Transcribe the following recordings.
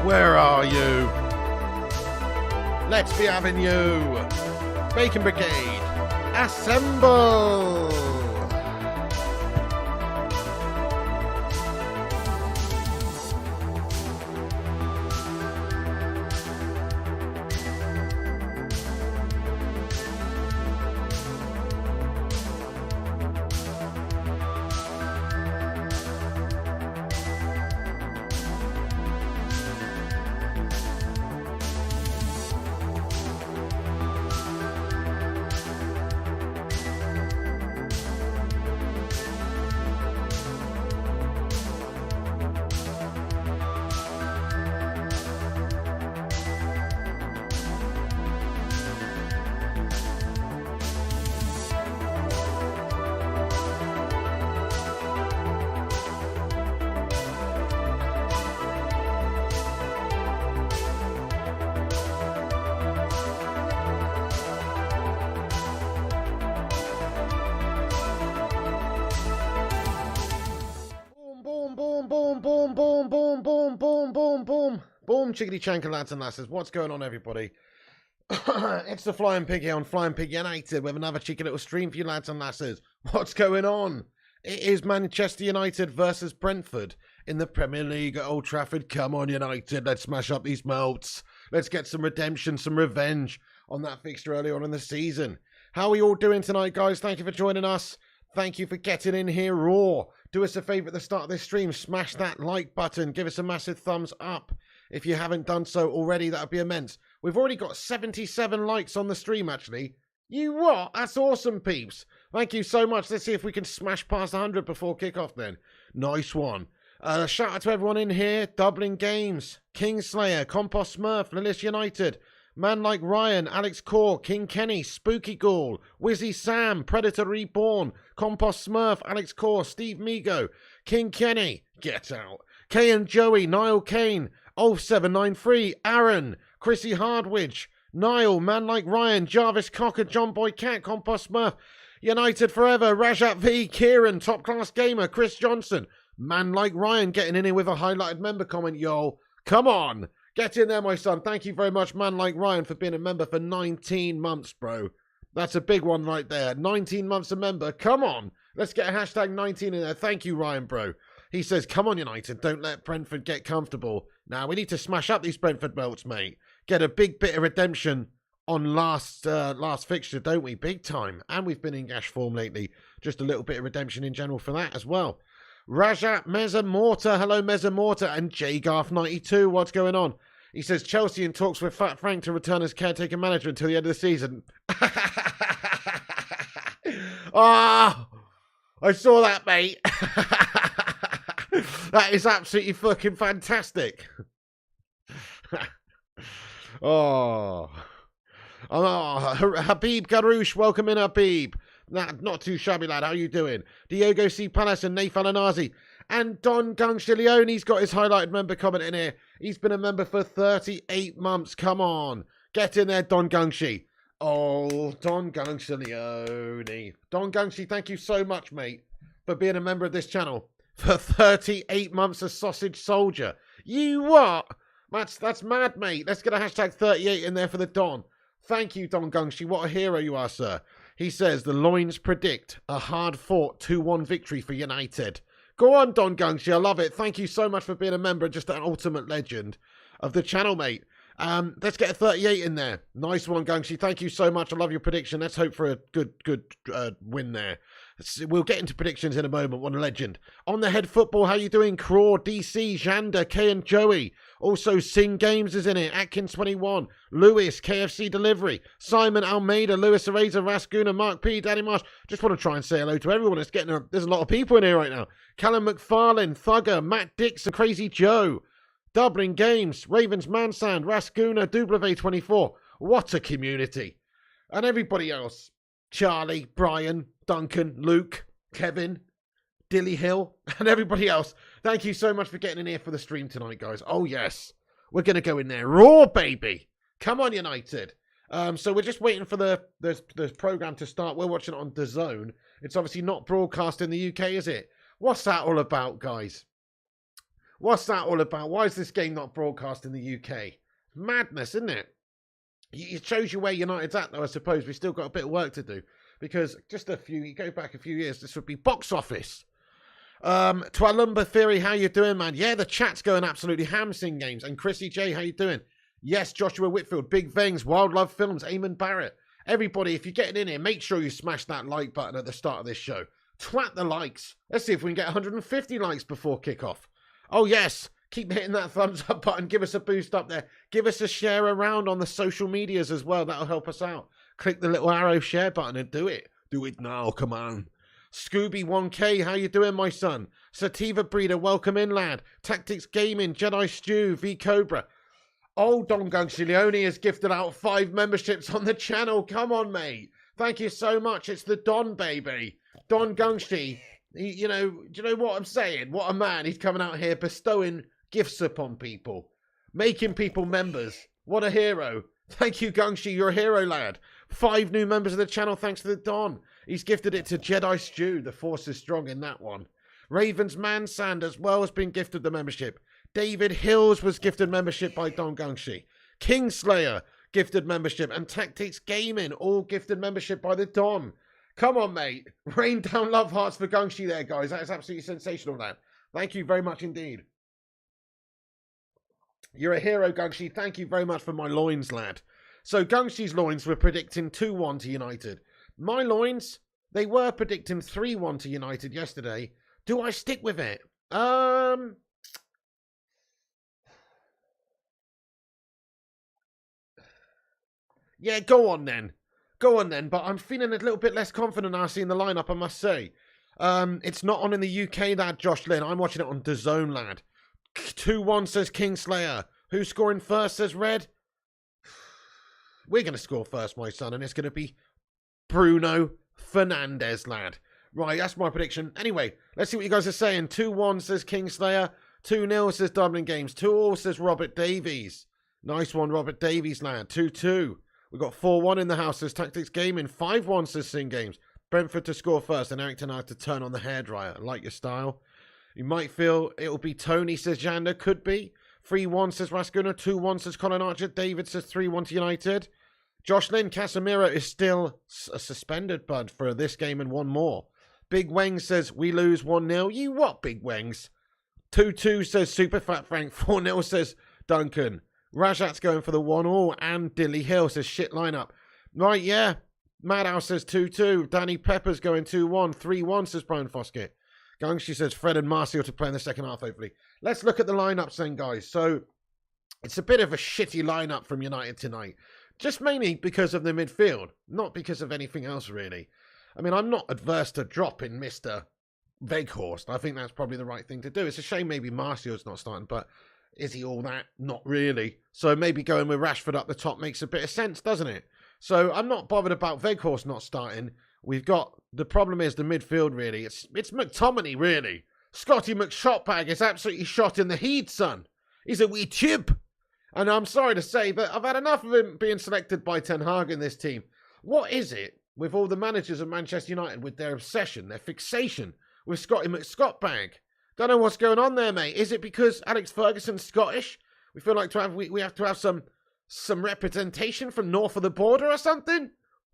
Where are you? Let's be having you. Bacon Brigade, assemble! Boom, chickadee chanker, lads and lasses. What's going on, everybody? It's the Flying Pig here on Flying Pig United with another cheeky little stream for you, lads and lasses. What's going on? It is Manchester United versus Brentford in the Premier League at Old Trafford. Come on, United. Let's smash up these melts. Let's get some redemption, some revenge on that fixture earlier on in the season. How are we all doing tonight, guys? Thank you for joining us. Thank you for getting in here raw. Do us a favour at the start of this stream. Smash that like button. Give us a massive thumbs up. If you haven't done so already, that would be immense. We've already got 77 likes on the stream, actually. You what? That's awesome, peeps. Thank you so much. Let's see if we can smash past 100 before kickoff then. Nice one. Shout out to everyone in here. Dublin Games, Kingslayer, Compost Smurf, Lilith United, Man Like Ryan, Alex Core, King Kenny, Spooky Ghoul, Wizzy Sam, Predator Reborn, Compost Smurf, Alex Core, Steve Migo, King Kenny, Get Out, Kay and Joey, Niall Kane, Ulf793, Aaron, Chrissy Hardwidge, Niall, Man Like Ryan, Jarvis Cocker, John Boy Cat, Compost Smurf, United Forever, Rajat V, Kieran, Top Class Gamer, Chris Johnson, Man Like Ryan getting in here with a highlighted member comment, yo. Come on. Get in there, my son. Thank you very much, Man Like Ryan, for being a member for 19 months, bro. That's a big one right there. 19 months a member. Come on. Let's get a hashtag 19 in there. Thank you, Ryan, bro. He says, come on, United. Don't let Brentford get comfortable. Now, we need to smash up these Brentford belts, mate. Get a big bit of redemption on last fixture, don't we? Big time. And we've been in gash form lately. Just a little bit of redemption in general for that as well. Rajat Mezamorta. Hello, Mezamorta. And JGarth92. What's going on? He says, Chelsea in talks with Fat Frank to return as caretaker manager until the end of the season. Ah, I saw that, mate. That is absolutely fucking fantastic. Habib Garouche, welcome in, Habib. Nah, not too shabby, lad. How you doing? Diogo C. Palace and Nathan Anazi. And Don Gungshilioni's got his highlighted member comment in here. He's been a member for 38 months. Come on. Get in there, Don Gungshi. Oh, Don Gungshilioni. Don Gungshi, thank you so much, mate, for being a member of this channel. For 38 months, a sausage soldier. You what? That's mad, mate. Let's get a hashtag 38 in there for the Don. Thank you, Don Gungshi. What a hero you are, sir. He says, the loins predict a hard-fought 2-1 victory for United. Go on, Don Gungshi. I love it. Thank you so much for being a member, just an ultimate legend of the channel, mate. Let's get a 38 in there. Nice one, Gungshi. Thank you so much. I love your prediction. Let's hope for a good win there. We'll get into predictions in a moment. What a legend. On the head football, how you doing? Craw, DC, Xander, Kay and Joey. Also, Sing Games is in it. Atkins21, Lewis, KFC Delivery, Simon Almeida, Lewis Eraser, Rascuna, Mark P, Danny Marsh. Just want to try and say hello to everyone. There's a lot of people in here right now. Callum McFarlane, Thugger, Matt Dixon, Crazy Joe, Dublin Games, Ravens Mansand, Rascuna, Dubleve24. What a community. And everybody else. Charlie, Brian, Duncan, Luke, Kevin, Dilly Hill, and everybody else. Thank you so much for getting in here for the stream tonight, guys. Oh, yes. We're going to go in there raw, baby. Come on, United. So we're just waiting for the program to start. We're watching it on DAZN. It's obviously not broadcast in the UK, is it? What's that all about, guys? What's that all about? Why is this game not broadcast in the UK? Madness, isn't it? It shows you where United's at, though, I suppose. We've still got a bit of work to do. Because you go back a few years, this would be box office. Twalumba Theory, how you doing, man? Yeah, the chat's going absolutely ham, Sing Games. And Chrissy J, how you doing? Yes, Joshua Whitfield, Big Vengs, Wild Love Films, Eamon Barrett. Everybody, if you're getting in here, make sure you smash that like button at the start of this show. Twat the likes. Let's see if we can get 150 likes before kickoff. Oh, yes. Keep hitting that thumbs up button. Give us a boost up there. Give us a share around on the social medias as well. That'll help us out. Click the little arrow share button and do it. Do it now. Come on. Scooby 1K, how you doing, my son? Sativa Breeder, welcome in, lad. Tactics Gaming, Jedi Stew, V Cobra. Oh, Don Gungshilioni has gifted out 5 memberships on the channel. Come on, mate. Thank you so much. It's the Don, baby. Don Gungshi. Do you know what I'm saying? What a man. He's coming out here bestowing gifts upon people. Making people members. What a hero. Thank you, Gungshi. You're a hero, lad. 5 new members of the channel thanks to the Don. He's gifted it to Jedi Stew. The force is strong in that one. Ravens Mansand as well has been gifted the membership. David Hills was gifted membership by Don Gungshi. Kingslayer gifted membership. And Tactics Gaming all gifted membership by the Don. Come on, mate. Rain down love hearts for Gungshi there, guys. That is absolutely sensational, lad. Thank you very much indeed. You're a hero, Gungshi. Thank you very much for my loins, lad. So Gungshi's loins were predicting 2-1 to United. My loins, they were predicting 3-1 to United yesterday. Do I stick with it? Yeah, go on then. Go on then. But I'm feeling a little bit less confident now seeing the lineup, I must say. It's not on in the UK, lad, Josh Lynn. I'm watching it on DAZN, lad. 2-1 says Kingslayer. Who's scoring first, says Red? We're going to score first, my son, and it's going to be Bruno Fernandes, lad. Right, that's my prediction. Anyway, let's see what you guys are saying. 2-1 says Kingslayer. 2-0 says Dublin Games. 2-all says Robert Davies. Nice one, Robert Davies, lad. 2-2. We've got 4-1 in the house, says Tactics Gaming. 5-1 says Sing Games. Brentford to score first, and Eric tonight to turn on the hairdryer. I like your style. You might feel it'll be Tony, says Jander. Could be. 3-1 says Rascuna. 2-1 says Colin Archer. David says 3-1 to United. Josh Lynn, Casemiro is still a suspended bud for this game and one more. Big Weng says, we lose 1-0. You what, Big Wengs? 2-2 says Super Fat Frank. 4-0 says Duncan. Rajat's going for the 1-all. And Dilly Hill says, shit lineup. Right, yeah. Madhouse says 2-2. Danny Pepper's going 2-1. 3-1 says Brian Foskett. Gangshi says Fred and Martial to play in the second half, hopefully. Let's look at the lineups then, guys. So, it's a bit of a shitty lineup from United tonight. Just mainly because of the midfield. Not because of anything else, really. I mean, I'm not adverse to dropping Mr. Weghorst. I think that's probably the right thing to do. It's a shame maybe Martial's not starting, but is he all that? Not really. So maybe going with Rashford up the top makes a bit of sense, doesn't it? So I'm not bothered about Weghorst not starting. We've got, the problem is the midfield, really. It's McTominay, really. Scotty McShotbag is absolutely shot in the heat, son. He's a wee chip. And I'm sorry to say, but I've had enough of him being selected by Ten Hag in this team. What is it with all the managers of Manchester United with their obsession, their fixation with Scotty McScottbag? Don't know what's going on there, mate. Is it because Alex Ferguson's Scottish? We feel like we have to have some representation from north of the border or something?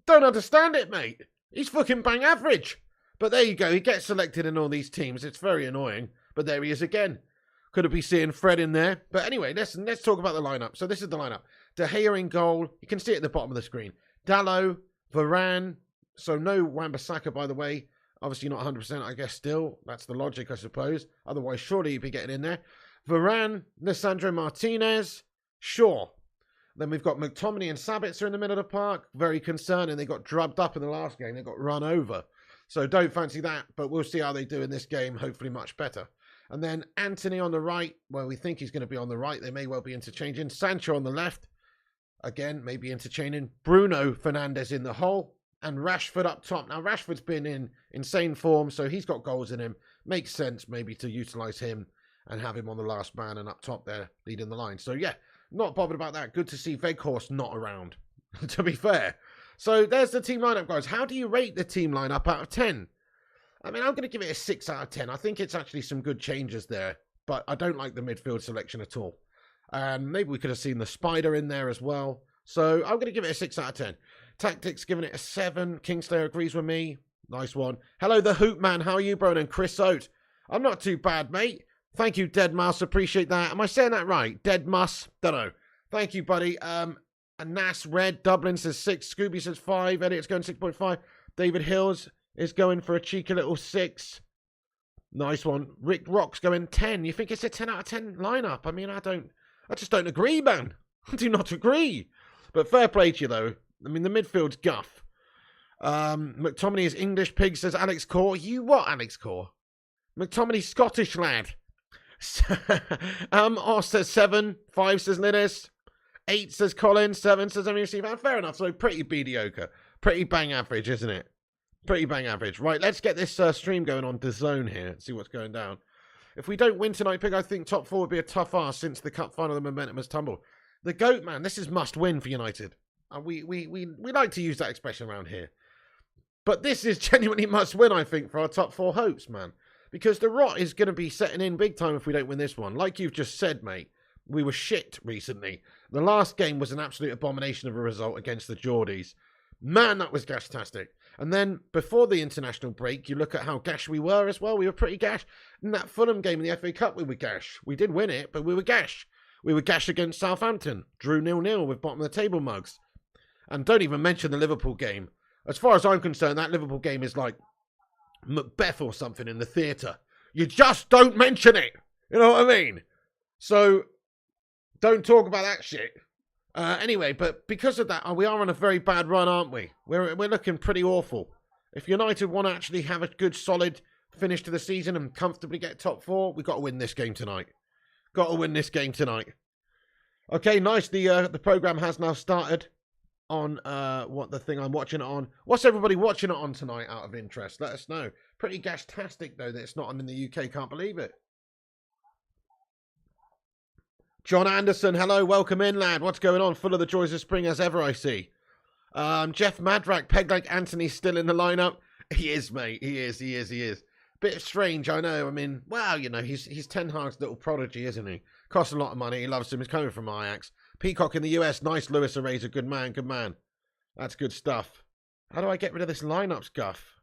Don't understand it, mate. He's fucking bang average. But there you go. He gets selected in all these teams. It's very annoying. But there he is again. Could have been seeing Fred in there. But anyway, let's talk about the lineup. So this is the lineup. De Gea in goal. You can see it at the bottom of the screen. Dalot, Varane. So no Wan-Bissaka, by the way. Obviously not 100%, I guess, still. That's the logic, I suppose. Otherwise, surely he'd be getting in there. Varane, Lisandro Martinez. Sure. Then we've got McTominay and Sabitzer in the middle of the park. Very concerning. They got drubbed up in the last game. They got run over. So don't fancy that. But we'll see how they do in this game. Hopefully much better. And then Anthony on the right. Well, we think he's going to be on the right. They may well be interchanging. Sancho on the left. Again, maybe interchanging. Bruno Fernandes in the hole. And Rashford up top. Now, Rashford's been in insane form, so he's got goals in him. Makes sense maybe to utilise him and have him on the last man and up top there leading the line. So, yeah, not bothered about that. Good to see Weghorst not around, to be fair. So, there's the team lineup, guys. How do you rate the team lineup out of 10? I mean, I'm going to give it a 6 out of 10. I think it's actually some good changes there, but I don't like the midfield selection at all. Maybe we could have seen the Spider in there as well. So I'm going to give it a 6 out of 10. Tactics giving it a 7. Kingslayer agrees with me. Nice one. Hello, the Hoop Man. How are you, bro? And Chris Oat. I'm not too bad, mate. Thank you, Dead Mouse. Appreciate that. Am I saying that right? Dead Muss? Don't know. Thank you, buddy. Anas Red. Dublin says 6. Scooby says 5. Elliot's going 6.5. David Hills is going for a cheeky little 6. Nice one. Rick Rock's going 10. You think it's a 10 out of 10 lineup? I mean, I just don't agree, man. I do not agree. But fair play to you, though. I mean, the midfield's guff. McTominay is English pig, says Alex Core. You what, Alex Core? McTominay Scottish lad. Oz says 7. 5 says Linus. 8 says Colin. 7 says MUC fan. Fair enough. So pretty mediocre. Pretty bang average, isn't it? Pretty bang average. Right, let's get this stream going on DAZN here. See what's going down. If we don't win tonight, Pig, I think top 4 would be a tough ask since the cup final, the momentum has tumbled. The GOAT, man, this is must win for United. We like to use that expression around here. But this is genuinely must win, I think, for our top 4 hopes, man. Because the rot is going to be setting in big time if we don't win this one. Like you've just said, mate, we were shit recently. The last game was an absolute abomination of a result against the Geordies. Man, that was gash-tastic. And then, before the international break, you look at how gash we were as well. We were pretty gash. In that Fulham game in the FA Cup, we were gash. We did win it, but we were gash. We were gash against Southampton. Drew 0-0 with bottom of the table mugs. And don't even mention the Liverpool game. As far as I'm concerned, that Liverpool game is like Macbeth or something in the theatre. You just don't mention it. You know what I mean? So, don't talk about that shit. Anyway, but because of that, we are on a very bad run, aren't we? We're looking pretty awful. If United want to actually have a good, solid finish to the season and comfortably get top 4, we've got to win this game tonight. Got to win this game tonight. Okay, nice. The programme has now started on what the thing I'm watching it on. What's everybody watching it on tonight out of interest? Let us know. Pretty gash-tastic, though, that it's not on in the UK. Can't believe it. John Anderson, hello, welcome in, lad. What's going on? Full of the joys of spring as ever, I see. Jeff Madrak, Peg like Anthony still in the lineup. He is, mate. He is. Bit strange, I know. I mean, well, you know, he's Ten Hag's little prodigy, isn't he? Costs a lot of money. He loves him. He's coming from Ajax. Peacock in the US. Nice, Lewis Eraser. Good man, good man. That's good stuff. How do I get rid of this lineup scuff?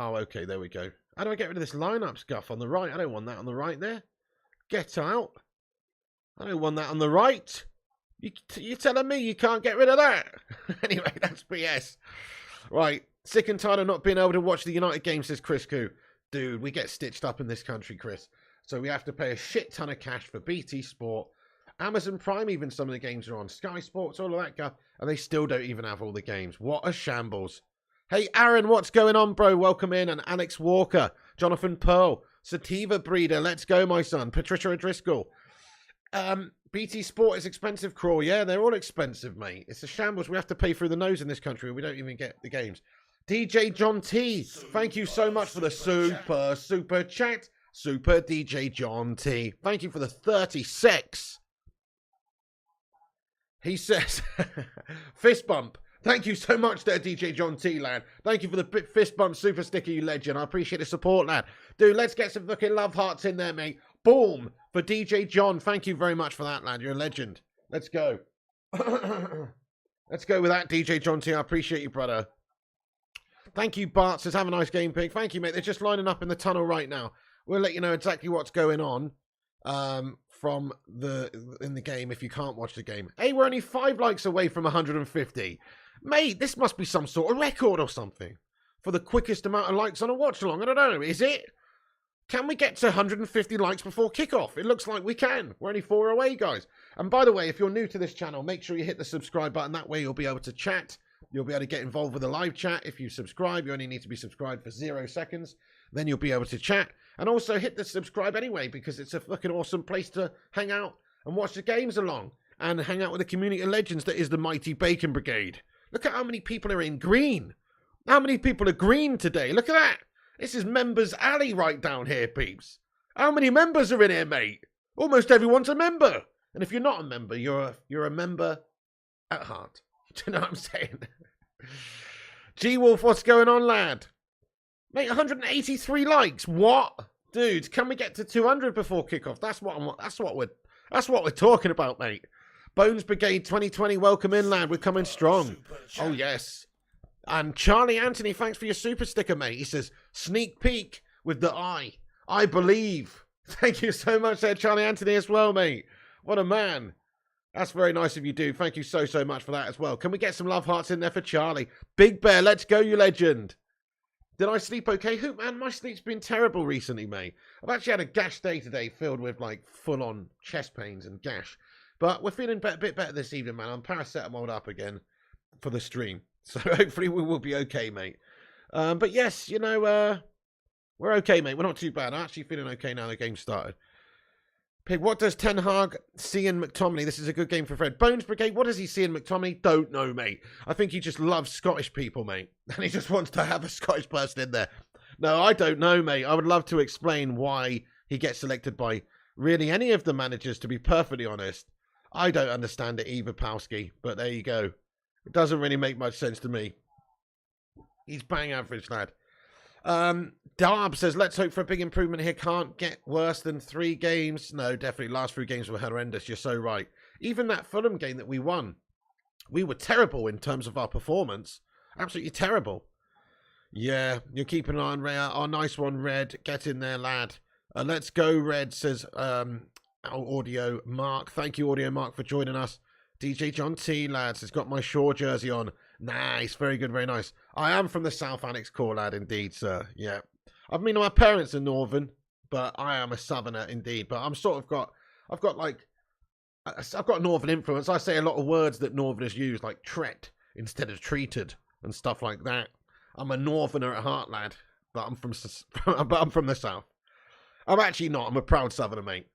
Oh, okay, there we go. How do I get rid of this lineup scuff on the right? I don't want that on the right there. Get out. I don't want that on the right. You're telling me you can't get rid of that? Anyway, that's BS. Right. Sick and tired of not being able to watch the United game, says Chris Koo. Dude, we get stitched up in this country, Chris. So we have to pay a shit ton of cash for BT Sport. Amazon Prime, even some of the games are on. Sky Sports, all of that guy. And they still don't even have all the games. What a shambles. Hey, Aaron, what's going on, bro? Welcome in. And Alex Walker, Jonathan Pearl, Sativa Breeder, let's go, my son. Patricia O'Driscoll. BT Sport is expensive, Crawl. Yeah, they're all expensive, mate. It's a shambles. We have to pay through the nose in this country. We don't even get the games. DJ John T, thank you so much for the super chat. Super DJ John T. Thank you for the 36. He says, fist bump. Thank you so much there, DJ John T, lad. Thank you for the fist bump super sticker, you legend. I appreciate the support, lad. Dude, let's get some fucking love hearts in there, mate. Boom for DJ John. Thank you very much for that, lad. You're a legend. Let's go. Let's go with that, DJ John T. I appreciate you, brother. Thank you, Bart. Says, have a nice game, pig. Thank you, mate. They're just lining up in the tunnel right now. We'll let you know exactly what's going on in the game if you can't watch the game. Hey, we're only 5 likes away from 150. Mate, this must be some sort of record or something for the quickest amount of likes on a watch along. I don't know. Is it? Can we get to 150 likes before kickoff? It looks like we can. We're only 4 away, guys. And by the way, if you're new to this channel, make sure you hit the subscribe button. That way you'll be able to chat. You'll be able to get involved with the live chat. If you subscribe, you only need to be subscribed for 0 seconds. Then you'll be able to chat. And also hit the subscribe anyway, because it's a fucking awesome place to hang out and watch the games along. And hang out with the community of legends that is the mighty Bacon Brigade. Look at how many people are in green. How many people are green today? Look at that. This is members alley right down here, peeps. How many members are in here, mate? Almost everyone's a member. And if you're not a member, you're a member at heart. Do you know what I'm saying? G-Wolf, what's going on, lad? Mate, 183 likes. What? Dude, can we get to 200 before kickoff? That's what we're talking about, mate. Bones Brigade 2020, welcome in, lad. We're coming strong. Oh, yes. And Charlie Anthony, thanks for your super sticker, mate. He says, sneak peek with the eye. I believe. Thank you so much there, Charlie Anthony, as well, mate. What a man. That's very nice of you, dude. Thank you so much for that as well. Can we get some love hearts in there for Charlie? Big Bear, let's go, you legend. Did I sleep okay? Hoop, man, my sleep's been terrible recently, mate. I've actually had a gash day today filled with, like, full-on chest pains and gash. But we're feeling a bit better this evening, man. I'm paracetamol up again for the stream. So hopefully we will be okay, mate. But yes, you know, we're okay, mate. We're not too bad. I'm actually feeling okay now the game started. Pig, what does Ten Hag see in McTominay? This is a good game for Fred. Bones Brigade, what does he see in McTominay? Don't know, mate. I think he just loves Scottish people, mate. And he just wants to have a Scottish person in there. No, I don't know, mate. I would love to explain why he gets selected by really any of the managers, to be perfectly honest. I don't understand it either, Palski. But there you go. It doesn't really make much sense to me. He's bang average, lad. Darb says, let's hope for a big improvement here. Can't get worse than 3 games. No, definitely. Last 3 games were horrendous. You're so right. Even that Fulham game that we won, we were terrible in terms of our performance. Absolutely terrible. Yeah, you're keeping an eye on Red. Oh, nice one, Red. Get in there, lad. Let's go, Red, says Audio Mark. Thank you, Audio Mark, for joining us. DJ John T, lads, has got my Shaw jersey on. Nice, very good, very nice. I am from the South Annex Core, lad, indeed, sir. Yeah. I mean, my parents are Northern, but I am a Southerner, indeed. But I've got Northern influence. I say a lot of words that Northerners use, like tret instead of treated and stuff like that. I'm a Northerner at heart, lad, but I'm from the South. I'm actually not. I'm a proud Southerner, mate.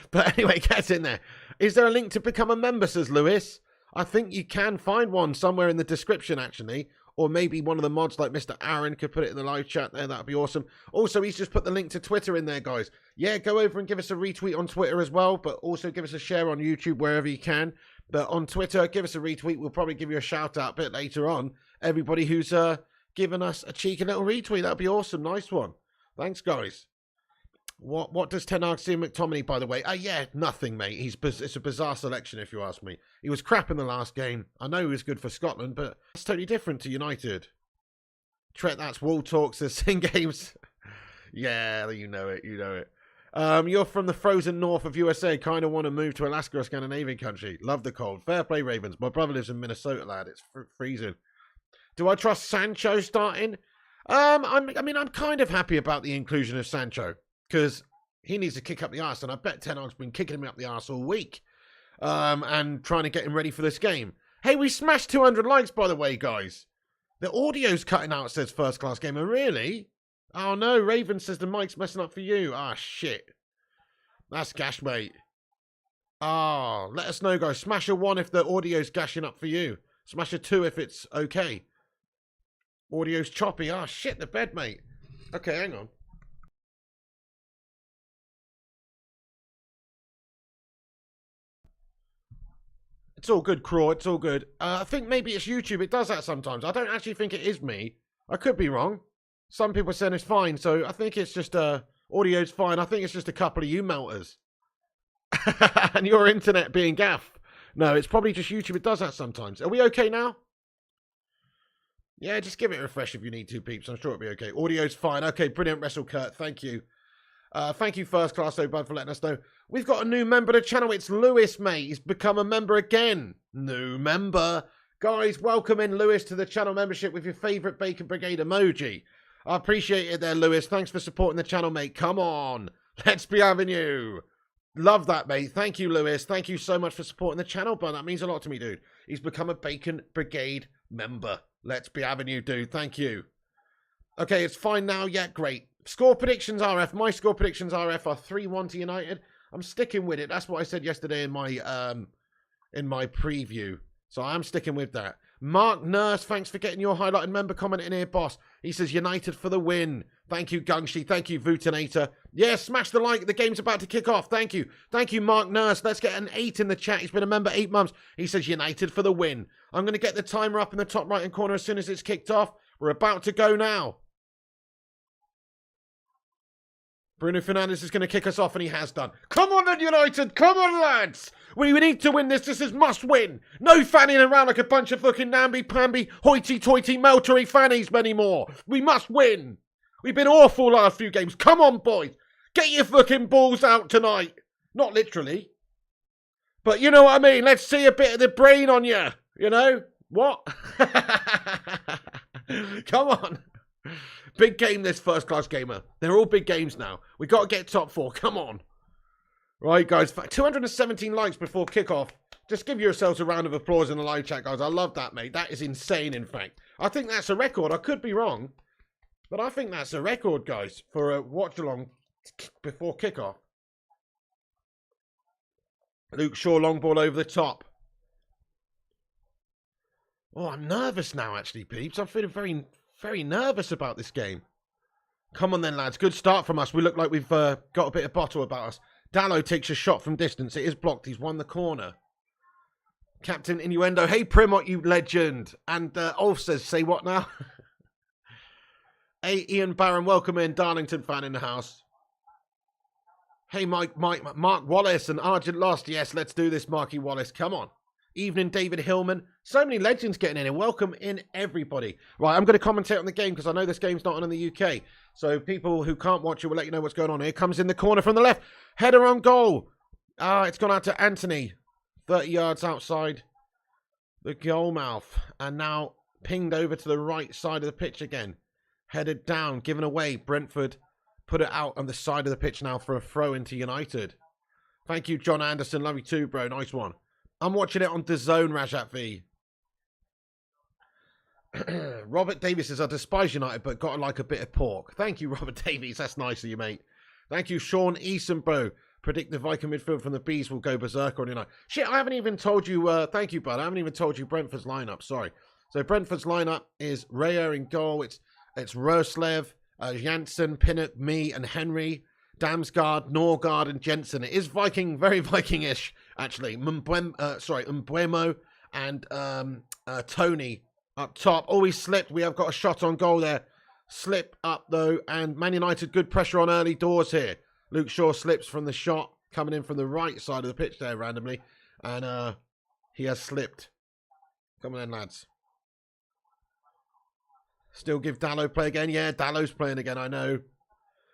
But anyway, get in there. Is there a link to become a member, says Lewis? I think you can find one somewhere in the description, actually. Or maybe one of the mods like Mr. Aaron could put it in the live chat there. That'd be awesome. Also, he's just put the link to Twitter in there, guys. Yeah, go over and give us a retweet on Twitter as well. But also give us a share on YouTube wherever you can. But on Twitter, give us a retweet. We'll probably give you a shout out a bit later on. Everybody who's given us a cheeky little retweet. That'd be awesome. Nice one. Thanks, guys. What does Ten Hag see in McTominay, by the way? Yeah, nothing, mate. It's a bizarre selection, if you ask me. He was crap in the last game. I know he was good for Scotland, but it's totally different to United. Tret, that's Wall Talks, the Sing Games. Yeah, you know it, you know it. You're from the frozen north of USA. Kind of want to move to Alaska or Scandinavian country. Love the cold. Fair play, Ravens. My brother lives in Minnesota, lad. It's freezing. Do I trust Sancho starting? I'm kind of happy about the inclusion of Sancho because he needs to kick up the arse, and I bet Ten Hag's been kicking him up the arse all week, and trying to get him ready for this game. Hey, we smashed 200 likes, by the way, guys. The audio's cutting out, says First Class Gamer. Really? Oh, no. Raven says the mic's messing up for you. Ah, shit. That's gash, mate. Ah, let us know, guys. Smash a 1 if the audio's gashing up for you. Smash a 2 if it's okay. Audio's choppy. Ah, shit, the bed, mate. Okay, hang on. It's all good, Craw. It's all good. I think maybe it's YouTube. It does that sometimes. I don't actually think it is me. I could be wrong. Some people are saying it's fine, so I think it's just audio's fine. I think it's just a couple of you melters. And your internet being gaff. No, it's probably just YouTube. It does that sometimes. Are we okay now? Yeah, just give it a refresh if you need to, peeps. I'm sure it'll be okay. Audio's fine. Okay, brilliant, Wrestle Kurt. Thank you. Thank you, First Class, though, bud, for letting us know. We've got a new member of the channel. It's Lewis, mate. He's become a member again. New member. Guys, welcome in Lewis to the channel membership with your favourite Bacon Brigade emoji. I appreciate it there, Lewis. Thanks for supporting the channel, mate. Come on. Let's be having you. Love that, mate. Thank you, Lewis. Thank you so much for supporting the channel, bud. That means a lot to me, dude. He's become a Bacon Brigade member. Let's be having you, dude. Thank you. Okay, it's fine now. Yeah, great. Score predictions, RF. My score predictions, RF, are 3-1 to United. I'm sticking with it. That's what I said yesterday in my preview. So I'm sticking with that. Mark Nurse, thanks for getting your highlighted member comment in here, boss. He says, United for the win. Thank you, Gungshi. Thank you, Vutinator. Yeah, smash the like. The game's about to kick off. Thank you. Thank you, Mark Nurse. Let's get an 8 in the chat. He's been a member 8 months. He says, United for the win. I'm going to get the timer up in the top right-hand corner as soon as it's kicked off. We're about to go now. Bruno Fernandes is going to kick us off, and he has done. Come on then, United. Come on, lads. We need to win this. This is must win. No fanning around like a bunch of fucking namby-pamby, hoity-toity, meltery fannies anymore. We must win. We've been awful last few games. Come on, boys. Get your fucking balls out tonight. Not literally. But you know what I mean. Let's see a bit of the brain on you. You know? What? Come on. Big game, this First Class Gamer. They're all big games now. We got to get top 4. Come on. Right, guys. 217 likes before kickoff. Just give yourselves a round of applause in the live chat, guys. I love that, mate. That is insane, in fact. I think that's a record. I could be wrong. But I think that's a record, guys, for a watch-along before kickoff. Luke Shaw, long ball over the top. Oh, I'm nervous now, actually, peeps. I'm feeling very, very nervous about this game. Come on then, lads. Good start from us. We look like we've got a bit of bottle about us. Dallo takes a shot from distance. It is blocked. He's won the corner. Captain Innuendo. Hey, Primot, you legend. And Ulf says, say what now? Hey, Ian Barron, welcome in. Darlington fan in the house. Hey, Mark Wallace and Argent Lost. Yes, let's do this, Marky Wallace. Come on. Evening, David Hillman. So many legends getting in, and welcome in, everybody. Right, I'm going to commentate on the game because I know this game's not on in the UK. So people who can't watch it will let you know what's going on. Here comes in the corner from the left. Header on goal. It's gone out to Anthony. 30 yards outside the goal mouth. And now pinged over to the right side of the pitch again. Headed down, given away. Brentford put it out on the side of the pitch now for a throw into United. Thank you, John Anderson. Love you too, bro. Nice one. I'm watching it on DAZN, Rajat V. Robert Davies says, I despise United, but got to like a bit of pork. Thank you, Robert Davies. That's nice of you, mate. Thank you, Sean Eason, bro. Predict the Viking midfield from the Bees will go berserker on United. Shit, I haven't even told you, thank you, bud. I haven't even told you Brentford's lineup. Sorry. So Brentford's lineup is Raya in goal. It's Roslev, Janssen, Pinnock, me, and Henry. Damsgaard, Norgard, and Jensen. It is Viking, very Viking-ish, actually. Mbuemo and Tony up top. Oh, he slipped. We have got a shot on goal there. Slip up, though, and Man United, good pressure on early doors here. Luke Shaw slips from the shot, coming in from the right side of the pitch there randomly, and he has slipped. Come on in, lads. Still give Dalot play again. Yeah, Dalot's playing again, I know.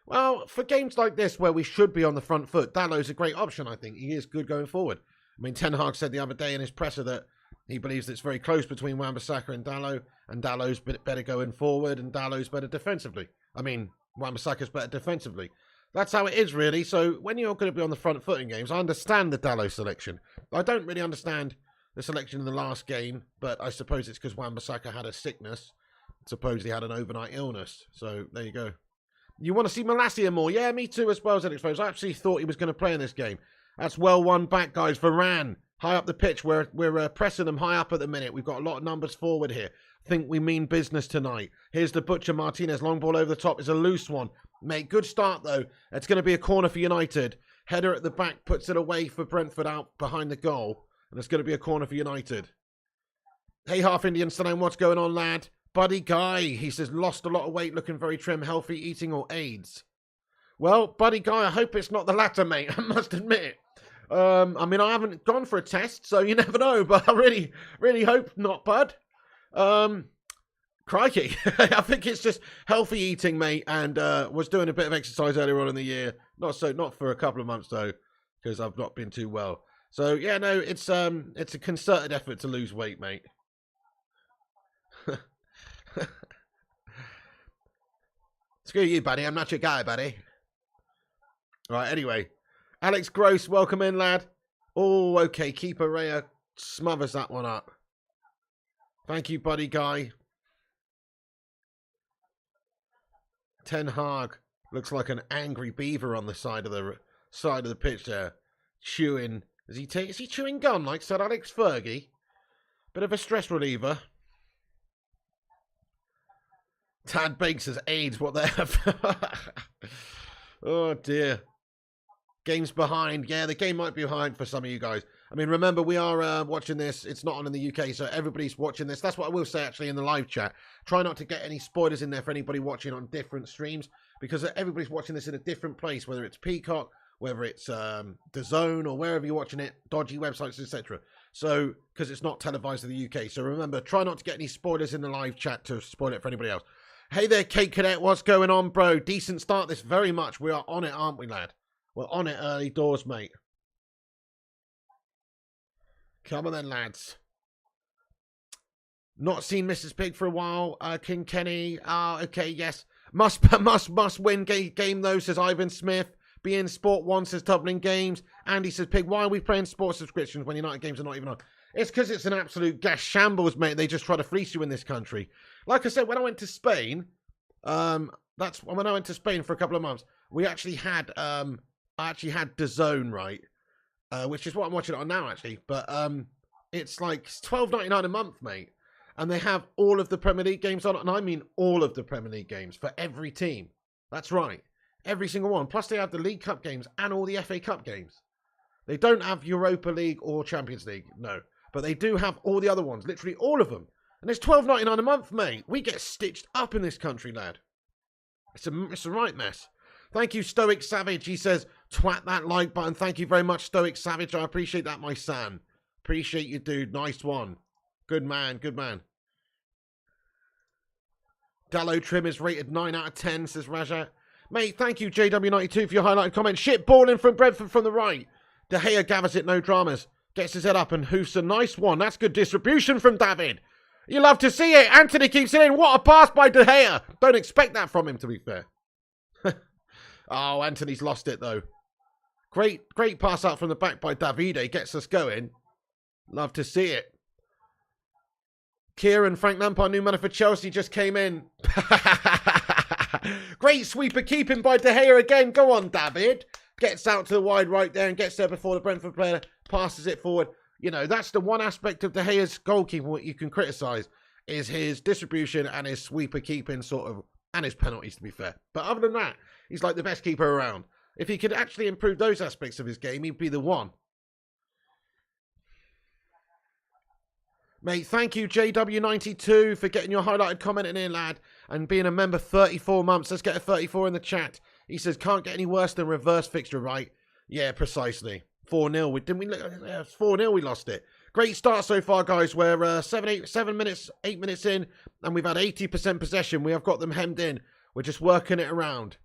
Well, for games like this where we should be on the front foot, Dalot's a great option, I think. He is good going forward. I mean, Ten Hag said the other day in his presser that he believes it's very close between Wan-Bissaka and Dalot's better going forward, and Dalot's better defensively. I mean, Wan-Bissaka's better defensively. That's how it is, really. So when you're going to be on the front foot in games, I understand the Dalot selection. I don't really understand the selection in the last game, but I suppose it's because Wan-Bissaka had a sickness. Supposedly had an overnight illness. So there you go. You want to see Malacia more? Yeah, me too as well, ZXPose. I actually thought he was going to play in this game. That's well won back, guys. Varane, high up the pitch. We're pressing them high up at the minute. We've got a lot of numbers forward here. Think we mean business tonight. Here's the Butcher Martinez. Long ball over the top is a loose one. Mate, good start, though. It's going to be a corner for United. Header at the back puts it away for Brentford out behind the goal. And it's going to be a corner for United. Hey, Half Indian Stallion, what's going on, lad? Buddy Guy, he says, lost a lot of weight, looking very trim, healthy, eating or AIDS. Well, Buddy Guy, I hope it's not the latter, mate. I must admit. I mean, I haven't gone for a test, so you never know. But I really, really hope not, bud. Crikey. I think it's just healthy eating, mate. And was doing a bit of exercise earlier on in the year. Not for a couple of months, though, because I've not been too well. So, yeah, no, it's a concerted effort to lose weight, mate. Screw you, buddy. I'm not your guy, buddy. Right, anyway. Alex Gross, welcome in, lad. Oh, okay. Keeper Raya smothers that one up. Thank you, buddy guy. Ten Hag looks like an angry beaver on the side of the pitch there. Chewing. Is he chewing gum like Sir Alex Fergie? Bit of a stress reliever. Tad Banks says AIDS, what the F? Oh, dear. Game's behind. Yeah, the game might be behind for some of you guys. I mean, remember, we are watching this. It's not on in the UK, so everybody's watching this. That's what I will say, actually, in the live chat. Try not to get any spoilers in there for anybody watching on different streams, because everybody's watching this in a different place, whether it's Peacock, whether it's DAZN, or wherever you're watching it, dodgy websites, etc. So, because it's not televised in the UK. So remember, try not to get any spoilers in the live chat to spoil it for anybody else. Hey there, Kate Cadet. What's going on, bro? Decent start this very much. We are on it, aren't we, lad? We're on it early doors, mate. Come on then, lads. Not seen Mrs. Pig for a while. King Kenny. Okay, yes. Must win game, though, says Ivan Smith. Be in Sport 1 says Dublin Games. Andy says, Pig, why are we playing sports subscriptions when United games are not even on? It's because it's an absolute gas shambles, mate. They just try to fleece you in this country. Like I said, when I went to Spain, that's when I went to Spain for a couple of months. We actually had, I actually had DAZN, right? Which is what I'm watching it on now, actually. But it's like $12.99 a month, mate. And they have all of the Premier League games on it. And I mean all of the Premier League games for every team. That's right. Every single one. Plus they have the League Cup games and all the FA Cup games. They don't have Europa League or Champions League, no. But they do have all the other ones. Literally all of them. And it's $12.99 a month, mate. We get stitched up in this country, lad. It's a right mess. Thank you, Stoic Savage. He says, twat that like button. Thank you very much, Stoic Savage. I appreciate that, my son. Appreciate you, dude. Nice one. Good man, good man. Dalot Trim is rated 9 out of 10, says Raja. Mate, thank you, JW92, for your highlighted comment. Shit balling from Brentford from the right. De Gea gathers it, no dramas. Gets his head up and hoofs a nice one. That's good distribution from David. You love to see it. Anthony keeps it in. What a pass by De Gea. Don't expect that from him, to be fair. Oh, Anthony's lost it, though. Great pass out from the back by Davide. Gets us going. Love to see it. Kieran, Frank Lampard, new manager for Chelsea, just came in. Great sweeper keeping by De Gea again. Go on, David. Gets out to the wide right there and gets there before the Brentford player passes it forward. You know, that's the one aspect of De Gea's goalkeeping what you can criticise is his distribution and his sweeper keeping sort of, and his penalties, to be fair. But other than that, he's like the best keeper around. If he could actually improve those aspects of his game, he'd be the one. Mate, thank you, JW92, for getting your highlighted comment in, lad, and being a member 34 months. Let's get a 34 in the chat. He says, can't get any worse than reverse fixture, right? Yeah, precisely. 4-0. Didn't we? 4-0 we lost it. Great start so far, guys. We're 8 minutes in, and we've had 80% possession. We have got them hemmed in. We're just working it around.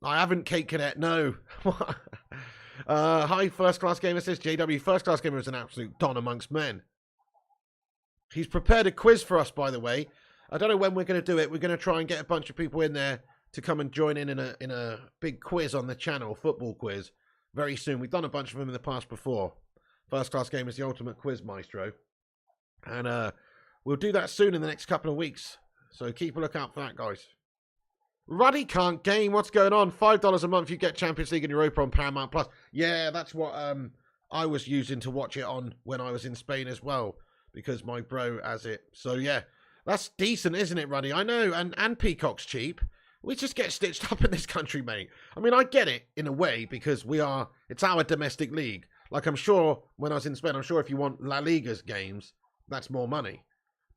I haven't Kate Cadet, no. Hi, First Class Gamer says JW. First Class Gamer is an absolute don amongst men. He's prepared a quiz for us, by the way. I don't know when we're going to do it. We're going to try and get a bunch of people in there to come and join in a big quiz on the channel, football quiz, very soon. We've done a bunch of them in the past before. First Class Gamer is the ultimate quiz maestro. And we'll do that soon in the next couple of weeks. So keep a lookout for that, guys. Ruddy can't game. What's going on? $5 a month, you get Champions League and Europa on Paramount Plus. Yeah, that's what I was using to watch it on when I was in Spain as well, because my bro has it. So yeah, that's decent, isn't it, Ruddy? I know, and Peacock's cheap. We just get stitched up in this country, mate. I mean, I get it in a way because it's our domestic league. Like, I'm sure when I was in Spain, I'm sure if you want La Liga's games, that's more money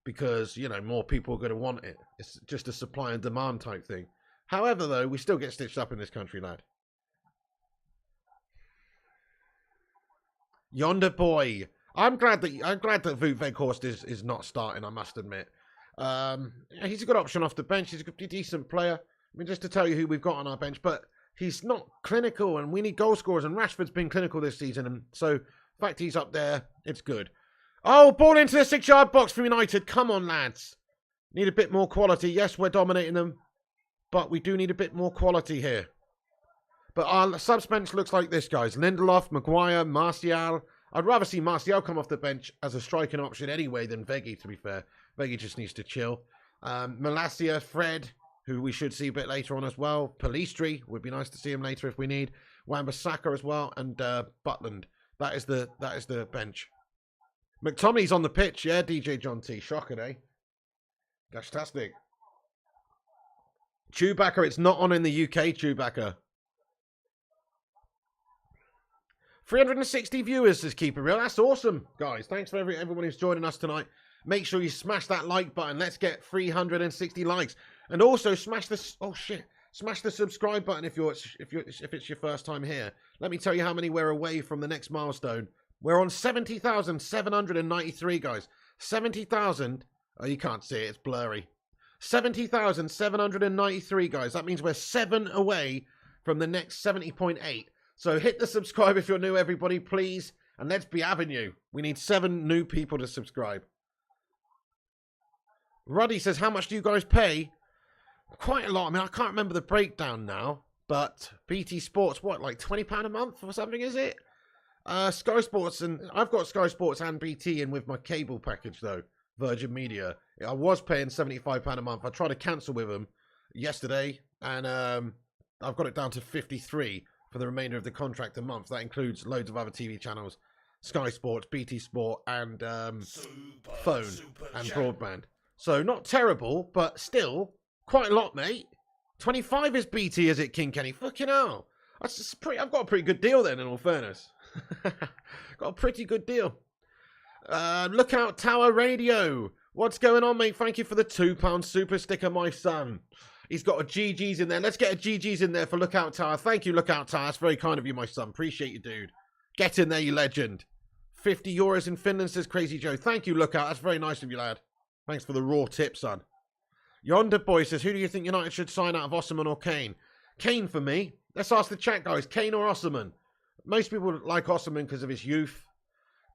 because, you know, more people are going to want it. It's just a supply and demand type thing. However, though, we still get stitched up in this country, lad. Yonder boy. I'm glad that Wout Weghorst is not starting, I must admit. He's a good option off the bench. He's a decent player. I mean, just to tell you who we've got on our bench, but he's not clinical, and we need goal scorers, and Rashford's been clinical this season, and so the fact he's up there, it's good. Oh, ball into the 6-yard box from United. Come on, lads. Need a bit more quality. Yes, we're dominating them, but we do need a bit more quality here. But our sub-bench looks like this, guys. Lindelof, Maguire, Martial. I'd rather see Martial come off the bench as a striking option anyway than Veggie, to be fair. Veggie just needs to chill. Malacia, Fred, who we should see a bit later on as well. Palistri, would be nice to see him later if we need. Wan-Bissaka as well, and Butland. That is the bench. McTominay's on the pitch, yeah, DJ John T. Shocking, eh? Fantastic. Chewbacca, it's not on in the UK, Chewbacca. 360 viewers, says Keeper Real. That's awesome, guys. Thanks for everyone who's joining us tonight. Make sure you smash that like button. Let's get 360 likes. And also smash this. Oh shit! Smash the subscribe button if it's your first time here. Let me tell you how many we're away from the next milestone. We're on 70,793, guys. 70,000. Oh, you can't see it. It's blurry. 70,793, guys. That means we're 7 away from the next 70.8. So hit the subscribe if you're new, everybody, please. And let's be having you. We need 7 new people to subscribe. Ruddy says, how much do you guys pay? Quite a lot. I mean, I can't remember the breakdown now. But BT Sports, what, like £20 a month or something, is it? Sky Sports, and I've got Sky Sports and BT in with my cable package, though. Virgin Media. I was paying £75 a month. I tried to cancel with them yesterday. And I've got it down to 53 for the remainder of the contract a month. That includes loads of other TV channels, Sky Sports, BT Sport, and phone and broadband. So not terrible, but still quite a lot, mate. 25 is BT, is it, King Kenny? Fucking hell. I've got a pretty good deal then, in all fairness. Got a pretty good deal. Lookout Tower Radio. What's going on, mate? Thank you for the £2 super sticker, my son. He's got a GG's in there. Let's get a GG's in there for Lookout Tower. Thank you, Lookout Tower. That's very kind of you, my son. Appreciate you, dude. Get in there, you legend. 50 euros in Finland, says Crazy Joe. Thank you, Lookout. That's very nice of you, lad. Thanks for the raw tip, son. Yonder Boy says, who do you think United should sign out of Osimhen or Kane? Kane for me. Let's ask the chat, guys. Kane or Osimhen? Most people like Osimhen because of his youth.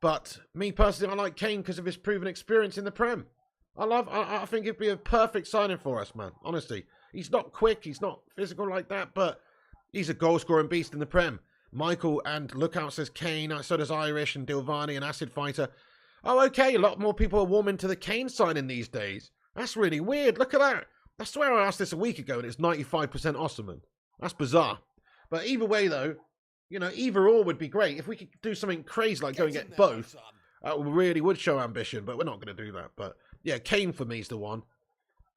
But me personally, I like Kane because of his proven experience in the Prem. I think it'd be a perfect signing for us, man. Honestly. He's not quick, he's not physical like that, but he's a goal-scoring beast in the Prem. Michael and Lookout says Kane, so does Irish and Dilvani and Acid Fighter. Oh, okay, a lot more people are warming to the Kane signing these days. That's really weird, look at that. I swear I asked this a week ago and it's 95% Osimhen. That's bizarre. But either way, though, you know, either or would be great. If we could do something crazy like go and get both, that really would show ambition, but we're not going to do that. But yeah, Kane for me is the one.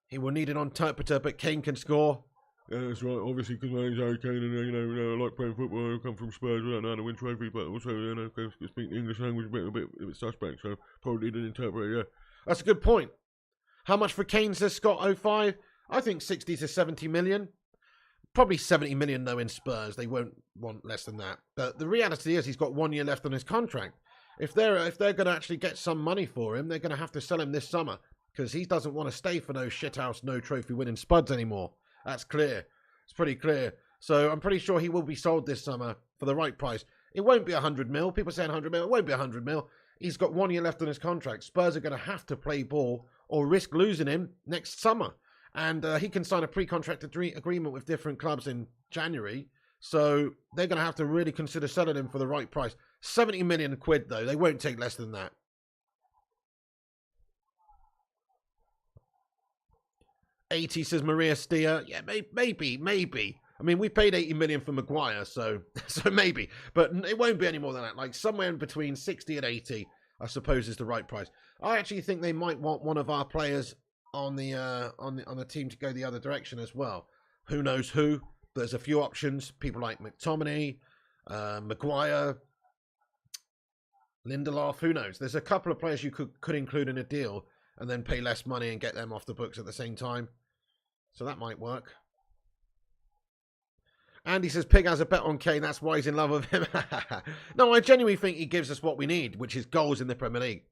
He will need an interpreter, but Kane can score. Yeah, that's right. Obviously, because my name's Harry Kane, and I like playing football. I come from Spurs. I don't know how to win trophies, but also, speak the English language a bit suspect. So probably need an interpreter. Yeah, that's a good point. How much for Kane, says Scott 05? I think 60 to 70 million. Probably 70 million though in Spurs. They won't want less than that. But the reality is, he's got 1 year left on his contract, If they're going to actually get some money for him, they're going to have to sell him this summer because he doesn't want to stay for no shithouse, no trophy winning spuds anymore. That's clear. It's pretty clear. So I'm pretty sure he will be sold this summer for the right price. It won't be 100 mil. People saying 100 mil. It won't be 100 mil. He's got 1 year left on his contract. Spurs are going to have to play ball or risk losing him next summer. And he can sign a pre-contract agreement with different clubs in January. So they're going to have to really consider selling him for the right price. 70 million quid, though. They won't take less than that. $80, says Maria Steer. Yeah, maybe. I mean, we paid 80 million for Maguire, so maybe. But it won't be any more than that. Like, somewhere in between 60 and 80, I suppose, is the right price. I actually think they might want one of our players on the team to go the other direction as well. Who knows who? There's a few options. People like McTominay, Maguire, Lindelof. Who knows? There's a couple of players you could include in a deal and then pay less money and get them off the books at the same time. So that might work. Andy says Pig has a bet on Kane. That's why he's in love with him. No, I genuinely think he gives us what we need, which is goals in the Premier League.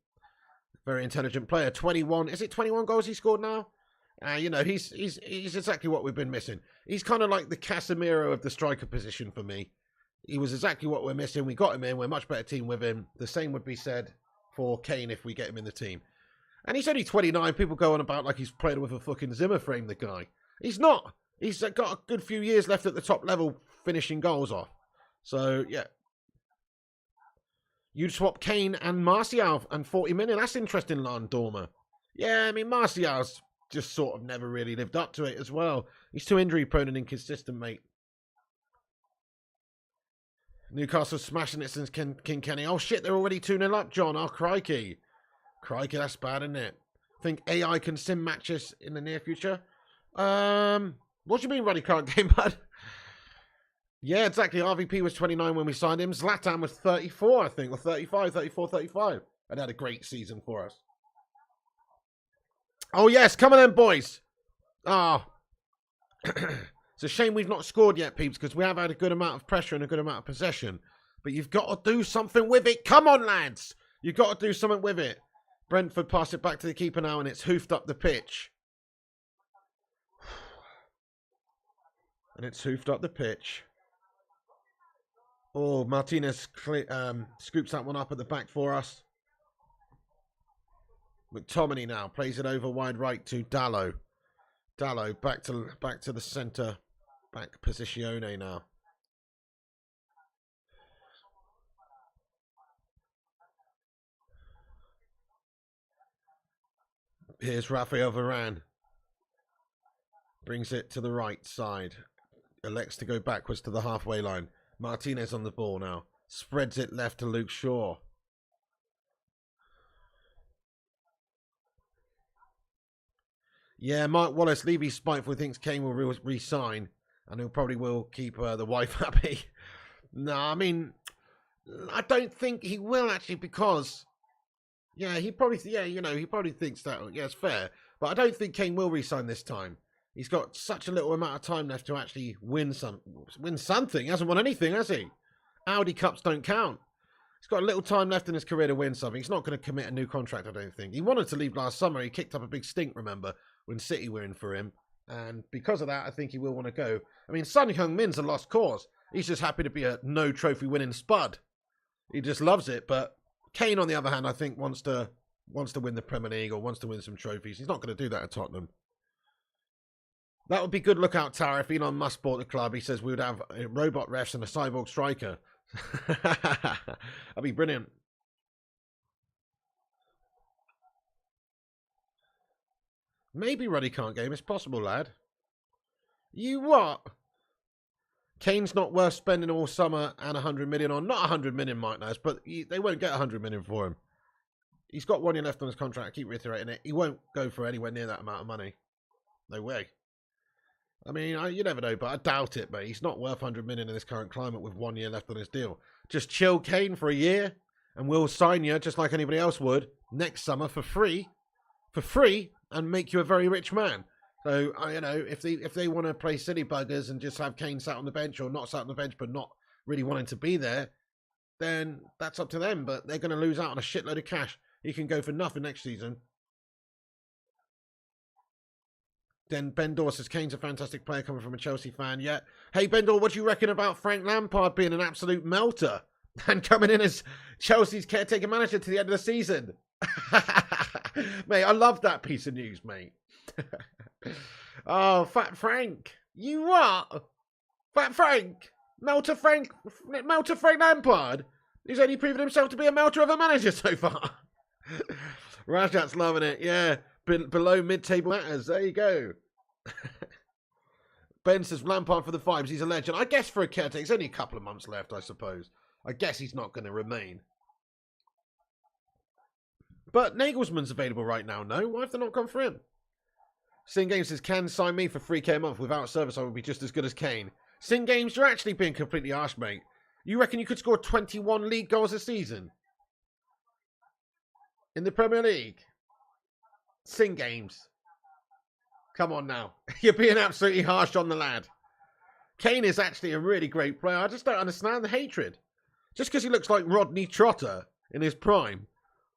Very intelligent player. 21. Is it 21 goals he scored now? You know, he's exactly what we've been missing. He's kind of like the Casemiro of the striker position for me. He was exactly what we're missing. We got him in. We're a much better team with him. The same would be said for Kane if we get him in the team. And he's only 29. People go on about like he's playing with a fucking Zimmer frame, the guy. He's not. He's got a good few years left at the top level finishing goals off. So, yeah. You'd swap Kane and Martial and 40 million. That's interesting, Lon Dormer. Yeah, I mean, Martial's just sort of never really lived up to it as well. He's too injury prone and inconsistent, mate. Newcastle smashing it since King Kenny. Oh, shit, they're already 2-0 up, John. Oh, crikey. Crikey, that's bad, isn't it? Think AI can sim matches in the near future? What do you mean, Ruddy can't game, bud? Yeah, exactly. RVP was 29 when we signed him. Zlatan was 34, I think, or 35, 34, 35. And had a great season for us. Oh, yes. Come on then, boys. Ah. Oh. It's a shame we've not scored yet, peeps, because we have had a good amount of pressure and a good amount of possession. But you've got to do something with it. Come on, lads. You've got to do something with it. Brentford pass it back to the keeper now, and it's hoofed up the pitch. And it's hoofed up the pitch. Oh, Martinez scoops that one up at the back for us. McTominay now plays it over wide right to Dallo. Dallo back to the centre back positione now. Here's Rafael Varane. Brings it to the right side. Elects to go backwards to the halfway line. Martinez on the ball now. Spreads it left to Luke Shaw. Yeah, Mark Wallace, Levy spiteful, thinks Kane will re-sign. And he probably will keep the wife happy. No, I mean, I don't think he will actually because... Yeah, he probably thinks that. Yeah, it's fair. But I don't think Kane will re-sign this time. He's got such a little amount of time left to actually win something. He hasn't won anything, has he? Audi Cups don't count. He's got a little time left in his career to win something. He's not going to commit a new contract, I don't think. He wanted to leave last summer. He kicked up a big stink, remember, when City were in for him. And because of that, I think he will want to go. I mean, Son Heung-min's a lost cause. He's just happy to be a no trophy winning spud. He just loves it. But Kane, on the other hand, I think wants to win the Premier League or wants to win some trophies. He's not going to do that at Tottenham. That would be good lookout tower if Elon Musk bought the club. He says we would have robot refs and a cyborg striker. That'd be brilliant. Maybe Ruddy can't game. It's possible, lad. You what? Kane's not worth spending all summer and 100 million on. Not 100 million, Mike Naz, but they won't get 100 million for him. He's got 1 year left on his contract. I keep reiterating it. He won't go for anywhere near that amount of money. No way. I mean, you never know, but I doubt it, mate. He's not worth 100 million in this current climate with 1 year left on his deal. Just chill Kane for a year, and we'll sign you, just like anybody else would, next summer for free, and make you a very rich man. So, you know, if they want to play silly buggers and just have Kane sat on the bench, or not sat on the bench, but not really wanting to be there, then that's up to them. But they're going to lose out on a shitload of cash. He can go for nothing next season. Then Bendor says Kane's a fantastic player coming from a Chelsea fan. Yeah. Hey, Bendor, what do you reckon about Frank Lampard being an absolute melter and coming in as Chelsea's caretaker manager to the end of the season? Mate, I love that piece of news, mate. Oh, Fat Frank. You what? Fat Frank? Melter Frank Lampard? He's only proven himself to be a melter of a manager so far. Rajat's loving it, yeah. Below mid-table matters. There you go. Ben says Lampard for the vibes. He's a legend. I guess for a caretaker, there's only a couple of months left, I suppose. I guess he's not going to remain. But Nagelsmann's available right now, no? Why have they not gone for him? Sin Games says, can sign me for 3k a month. Without service, I would be just as good as Kane. Sin Games, you're actually being completely harsh, mate. You reckon you could score 21 league goals a season? In the Premier League? Sin Games. Come on now. You're being absolutely harsh on the lad. Kane is actually a really great player. I just don't understand the hatred. Just because he looks like Rodney Trotter in his prime.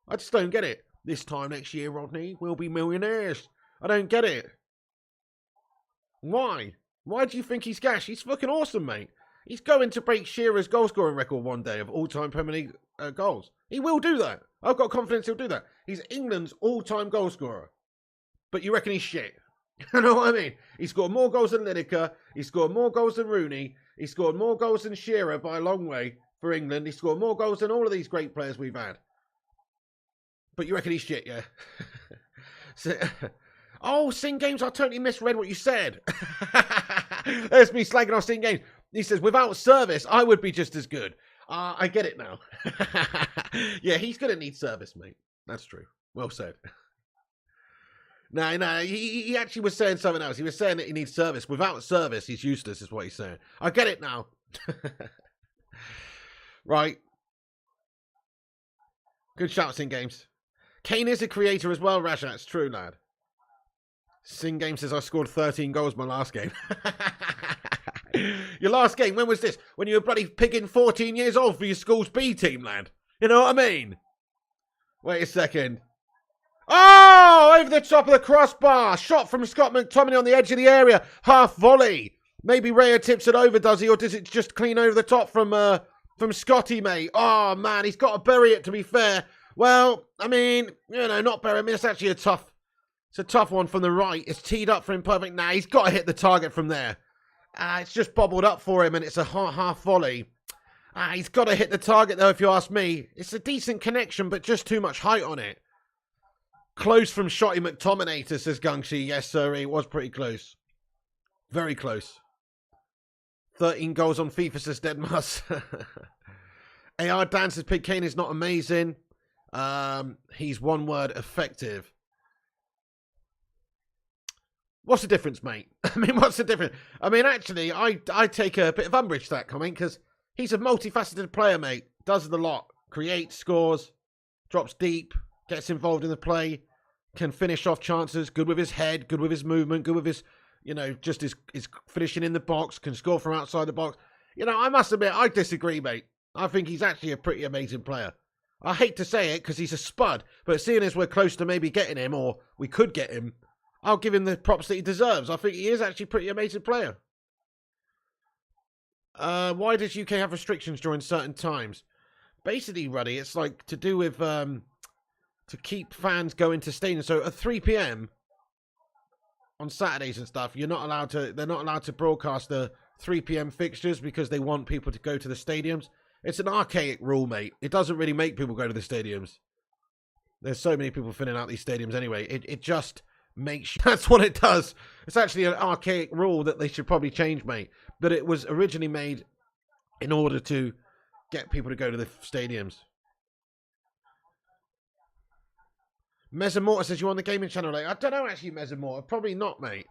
I just don't get it. This time next year, Rodney, we'll be millionaires. I don't get it. Why? Why do you think he's gash? He's fucking awesome, mate. He's going to break Shearer's goal-scoring record one day of all-time Premier League goals. He will do that. I've got confidence he'll do that. He's England's all-time goal-scorer. But you reckon he's shit? You know what I mean? He scored more goals than Lineker. He scored more goals than Rooney. He scored more goals than Shearer by a long way for England. He scored more goals than all of these great players we've had. But you reckon he's shit, yeah? Oh, Sin Games, I totally misread what you said. There's me slagging off Sin Games. He says, without service, I would be just as good. I get it now. Yeah, he's going to need service, mate. That's true. Well said. No, he actually was saying something else. He was saying that he needs service. Without service, he's useless, is what he's saying. I get it now. Right. Good shout, Sin Games. Kane is a creator as well, Rasha. It's true, lad. Sin Game says I scored 13 goals my last game. Your last game, when was this? When you were bloody pigging 14 years old for your school's B team, lad. You know what I mean? Wait a second. Oh, over the top of the crossbar. Shot from Scott McTominay on the edge of the area. Half volley. Maybe Raya tips it over, does he? Or does it just clean over the top from Scotty, mate? Oh, man, he's got to bury it, to be fair. Well, I mean, you know, not bury. I mean, it's actually it's a tough one from the right. It's teed up for him perfect. Now, he's got to hit the target from there. It's just bobbled up for him, and it's a half volley. He's got to hit the target, though, if you ask me. It's a decent connection, but just too much height on it. Close from Shotty McTominay, says Gungshi. Yes, sir, it was pretty close. Very close. 13 goals on FIFA, says Deadmus. AR Dan says Pig Kane is not amazing. He's one word, effective. What's the difference, mate? I mean, what's the difference? I mean, actually, I take a bit of umbrage to that comment because he's a multifaceted player, mate. Does the lot. Creates, scores, drops deep, gets involved in the play, can finish off chances, good with his head, good with his movement, good with his, you know, just his finishing in the box, can score from outside the box. You know, I must admit, I disagree, mate. I think he's actually a pretty amazing player. I hate to say it because he's a spud, but seeing as we're close to maybe getting him, or we could get him, I'll give him the props that he deserves. I think he is actually a pretty amazing player. Why does UK have restrictions during certain times? Basically, Ruddy, it's like to do with to keep fans going to stadiums. So at 3 p.m. on Saturdays and stuff, they're not allowed to broadcast the 3 p.m. fixtures because they want people to go to the stadiums. It's an archaic rule, mate. It doesn't really make people go to the stadiums. There's so many people filling out these stadiums anyway. It just makes... That's what it does. It's actually an archaic rule that they should probably change, mate. But it was originally made in order to get people to go to the stadiums. Mezzamorta says, you on the gaming channel late? I don't know, actually, Mezzamorta. Probably not, mate.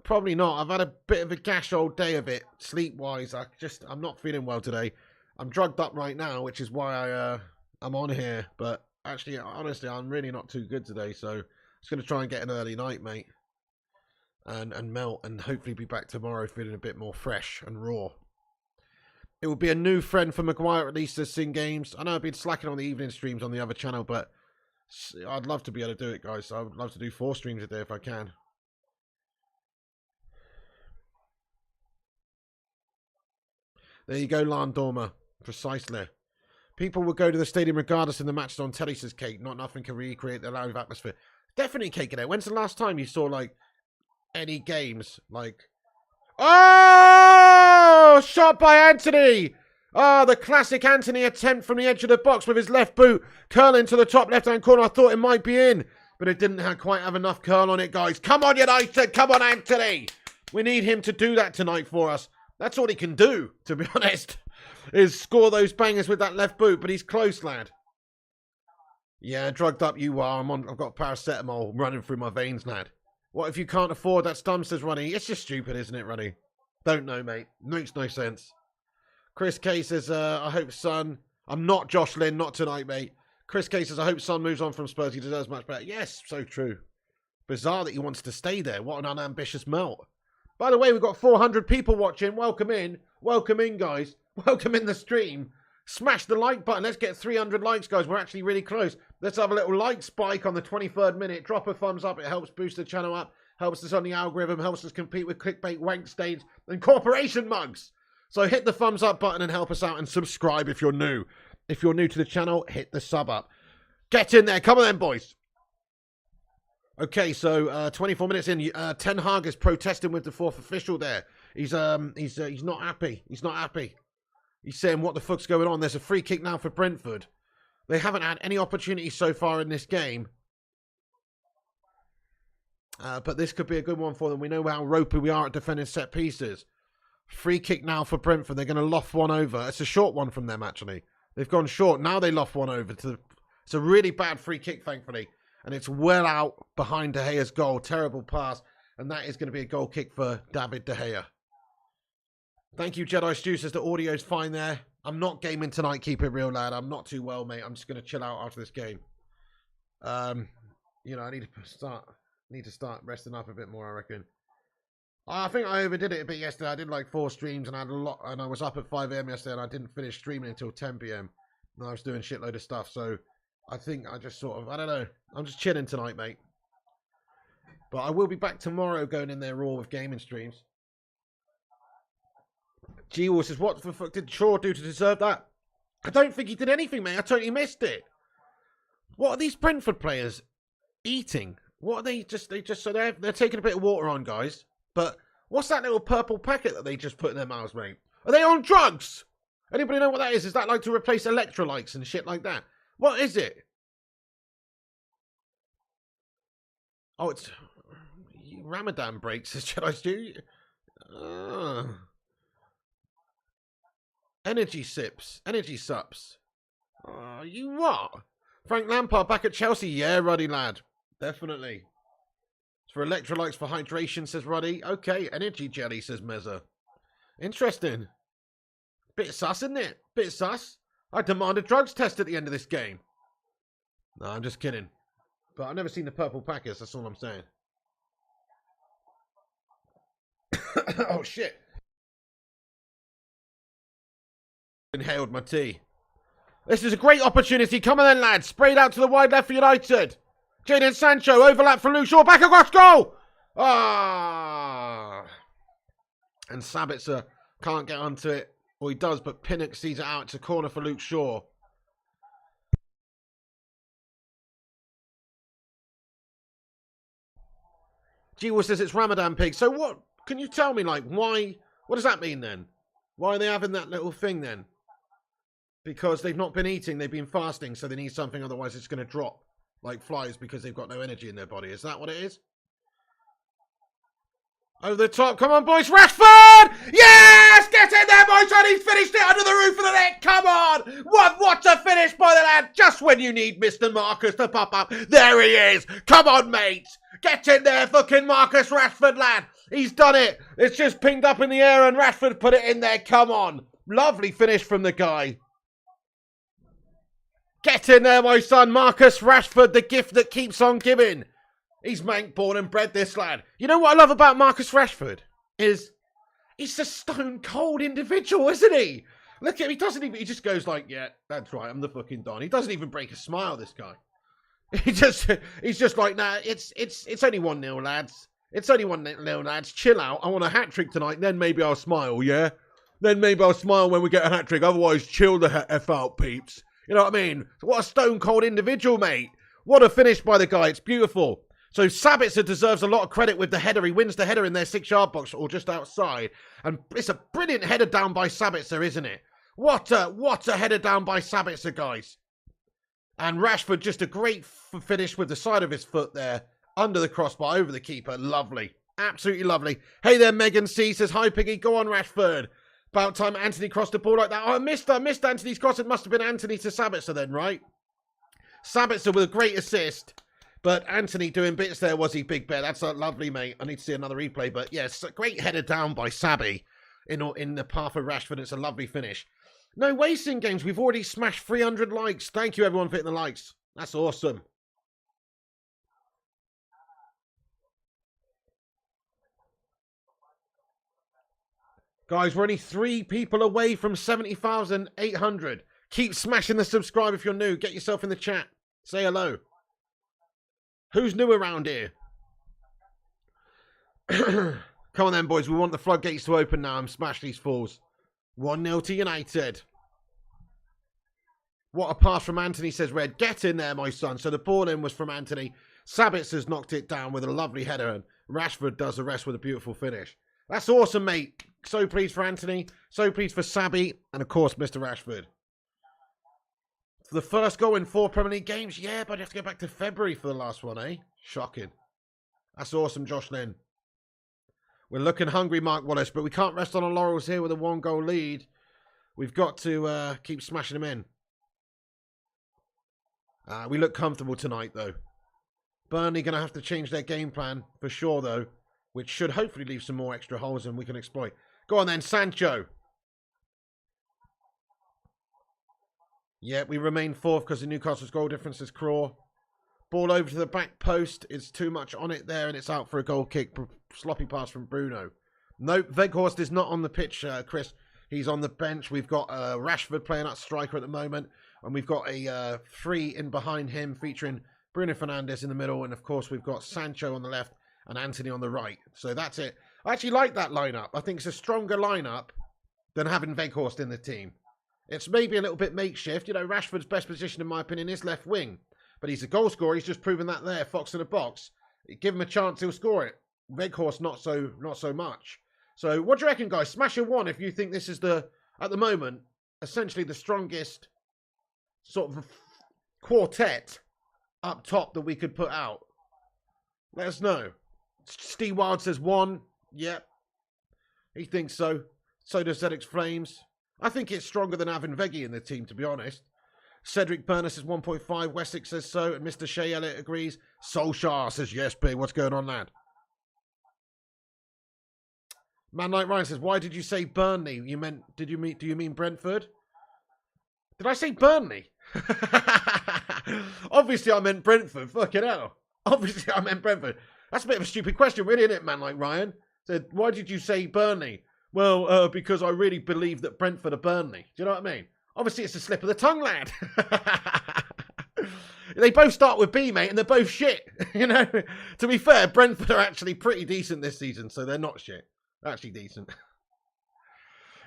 Probably not. I've had a bit of a gash old day of it, sleep-wise. I'm not feeling well today. I'm drugged up right now, which is why I'm on here. But actually, honestly, I'm really not too good today. So I'm just going to try and get an early night, mate. And melt and hopefully be back tomorrow feeling a bit more fresh and raw. It would be a new friend for Maguire at least to sing games. I know I've been slacking on the evening streams on the other channel, but I'd love to be able to do it, guys. I would love to do 4 streams a day if I can. There you go, Landormer. Precisely. People will go to the stadium regardless in the matches on telly, says Kate. Not nothing can recreate the live atmosphere. Definitely Kate it. When's the last time you saw, like, any games? Like, oh! Shot by Anthony! Oh, the classic Anthony attempt from the edge of the box with his left boot curling to the top left-hand corner. I thought it might be in, but it didn't quite have enough curl on it, guys. Come on, United! Come on, Anthony! We need him to do that tonight for us. That's all he can do, to be honest, is score those bangers with that left boot, but he's close, lad. Yeah, drugged up you are. I've got paracetamol running through my veins, lad. What if you can't afford that stum, says Ronnie? It's just stupid, isn't it, Ronnie? Don't know, mate. Makes no sense. Chris K says, I hope Son... I'm not Josh Lynn, not tonight, mate. Chris K says, I hope Son moves on from Spurs. He deserves much better. Yes, so true. Bizarre that he wants to stay there. What an unambitious melt. By the way, we've got 400 people watching. Welcome in. Welcome in, guys. Welcome in the stream. Smash the like button. Let's get 300 likes, guys. We're actually really close. Let's have a little like spike on the 23rd minute. Drop a thumbs up. It helps boost the channel up. Helps us on the algorithm. Helps us compete with clickbait, wank stains, and corporation mugs. So hit the thumbs up button and help us out, and subscribe if you're new. If you're new to the channel, hit the sub up. Get in there. Come on then, boys. Okay, so 24 minutes in, Ten Hag is protesting with the 4th official there. He's not happy. He's not happy. He's saying, what the fuck's going on? There's a free kick now for Brentford. They haven't had any opportunities so far in this game. But this could be a good one for them. We know how ropey we are at defending set pieces. Free kick now for Brentford. They're going to loft one over. It's a short one from them, actually. They've gone short. Now they loft one over. It's a really bad free kick, thankfully. And it's well out behind De Gea's goal. Terrible pass. And that is going to be a goal kick for David De Gea. Thank you, Jedi Stew. Says the audio's fine there. I'm not gaming tonight. Keep it real, lad. I'm not too well, mate. I'm just going to chill out after this game. You know, I need to start resting up a bit more, I reckon. I think I overdid it a bit yesterday. I did like 4 streams and I had a lot, and I was up at 5 AM yesterday and I didn't finish streaming until 10 PM. And I was doing shitload of stuff, so I think I just sort of, I don't know. I'm just chilling tonight, mate. But I will be back tomorrow going in there raw with gaming streams. G-War says, what the fuck did Shaw do to deserve that? I don't think he did anything, mate. I totally missed it. What are these Brentford players eating? What are they just so they're taking a bit of water on, guys. But what's that little purple packet that they just put in their mouths, mate? Are they on drugs? Anybody know what that is? Is that like to replace electrolytes and shit like that? What is it? Oh, it's Ramadan breaks, says Jedi Stew. Energy sips. Energy sups. You what? Frank Lampard back at Chelsea. Yeah, Ruddy lad. Definitely. It's for electrolytes for hydration, says Ruddy. Okay, energy jelly, says Mezza. Interesting. Bit sus, isn't it? Bit sus. I demand a drugs test at the end of this game. No, I'm just kidding. But I've never seen the purple packets, that's all I'm saying. Oh, shit. Inhaled my tea. This is a great opportunity. Come on then, lads. Sprayed out to the wide left for United. Jadon Sancho, overlap for Luke Shaw. Back across goal. Ah. And Sabitzer can't get onto it. Well, he does, but Pinnock sees it out. It's a corner for Luke Shaw. G-Will says it's Ramadan pig. So what? Can you tell me, like, why? What does that mean then? Why are they having that little thing then? Because they've not been eating, they've been fasting, so they need something, otherwise it's going to drop like flies because they've got no energy in their body. Is that what it is? Over the top, come on boys, Rashford! Yes! Get in there boys, and he's finished it under the roof of the net, come on! What a finish by the lad, just when you need Mr. Marcus to pop up. There he is, come on mate! Get in there, fucking Marcus Rashford lad! He's done it! It's just pinged up in the air and Rashford put it in there, come on! Lovely finish from the guy. Get in there, my son, Marcus Rashford, the gift that keeps on giving. He's Mank born and bred, this lad. You know what I love about Marcus Rashford? Is he's a stone cold individual, isn't he? Look at him. He doesn't even. He just goes like, "Yeah, that's right. I'm the fucking Don." He doesn't even break a smile. This guy. He's just like, "Nah, it's only 1-0, lads. It's only 1-0, lads. Chill out. I want a hat trick tonight. Then maybe I'll smile. Yeah. Then maybe I'll smile when we get a hat trick. Otherwise, chill the f out, peeps. You know what I mean? What a stone cold individual, mate. What a finish by the guy. It's beautiful." So Sabitzer deserves a lot of credit with the header. He wins the header in their 6-yard box or just outside. And it's a brilliant header down by Sabitzer, isn't it? What a header down by Sabitzer, guys. And Rashford, just a great finish with the side of his foot there. Under the crossbar, over the keeper. Lovely. Absolutely lovely. Hey there, Megan C says, "Hi, Piggy. Go on, Rashford. About time Anthony crossed the ball like that." Oh, I missed Anthony's cross. It must have been Anthony to Sabitzer then, right? Sabitzer with a great assist. But Anthony doing bits there, was he, Big Bear? That's lovely, mate. I need to see another replay. But yes, a great header down by Sabby in the path of Rashford. It's a lovely finish. No wasting games. We've already smashed 300 likes. Thank you, everyone, for hitting the likes. That's awesome. Guys, we're only 3 people away from 70,800. Keep smashing the subscribe if you're new. Get yourself in the chat. Say hello. Who's new around here? Come on then, boys. We want the floodgates to open now and smash these fools. 1-0 to United. What a pass from Anthony, says Red. Get in there, my son. So the ball in was from Anthony. Sabitzer's knocked it down with a lovely header, and Rashford does the rest with a beautiful finish. That's awesome, mate. So pleased for Anthony. So pleased for Sabby. And, of course, Mr. Rashford. For the first goal in 4 Premier League games? Yeah, but you have to go back to February for the last one, eh? Shocking. That's awesome, Josh Lynn. We're looking hungry, Mark Wallace, but we can't rest on our laurels here with a 1-goal lead. We've got to keep smashing them in. We look comfortable tonight, though. Burnley going to have to change their game plan, for sure, though, which should hopefully leave some more extra holes and we can exploit. Go on, then, Sancho. Yeah, we remain 4th because of Newcastle's goal difference is Craw. Ball over to the back post. It's too much on it there, and it's out for a goal kick. Sloppy pass from Bruno. Nope, Weghorst is not on the pitch, Chris. He's on the bench. We've got Rashford playing at striker at the moment, and we've got a 3 in behind him featuring Bruno Fernandes in the middle, and of course we've got Sancho on the left and Anthony on the right. So that's it. I actually like that lineup. I think it's a stronger lineup than having Weghorst in the team. It's maybe a little bit makeshift. You know, Rashford's best position, in my opinion, is left wing. But he's a goal scorer. He's just proven that there. Fox in the box. Give him a chance, he'll score it. Weghorst, not so much. So what do you reckon, guys? Smash a 1 if you think this is at the moment, essentially the strongest sort of quartet up top that we could put out. Let us know. Steve Wild says 1. Yep. He thinks so. So does ZX Flames. I think it's stronger than having Veggie in the team, to be honest. Cedric Burner says 1.5. Wessex says so. And Mr. Shea Elliott agrees. Solskjaer says yes, B. What's going on, lad? Man Like Ryan says, why did you say Burnley? Do you mean Brentford? Did I say Burnley? Obviously I meant Brentford. Fucking hell. Obviously I meant Brentford. That's a bit of a stupid question, really, isn't it, Man Like Ryan? Said, why did you say Burnley? Well, because I really believe that Brentford are Burnley. Do you know what I mean? Obviously, it's a slip of the tongue, lad. They both start with B, mate, and they're both shit. You know, to be fair, Brentford are actually pretty decent this season, so they're not shit. They're actually decent.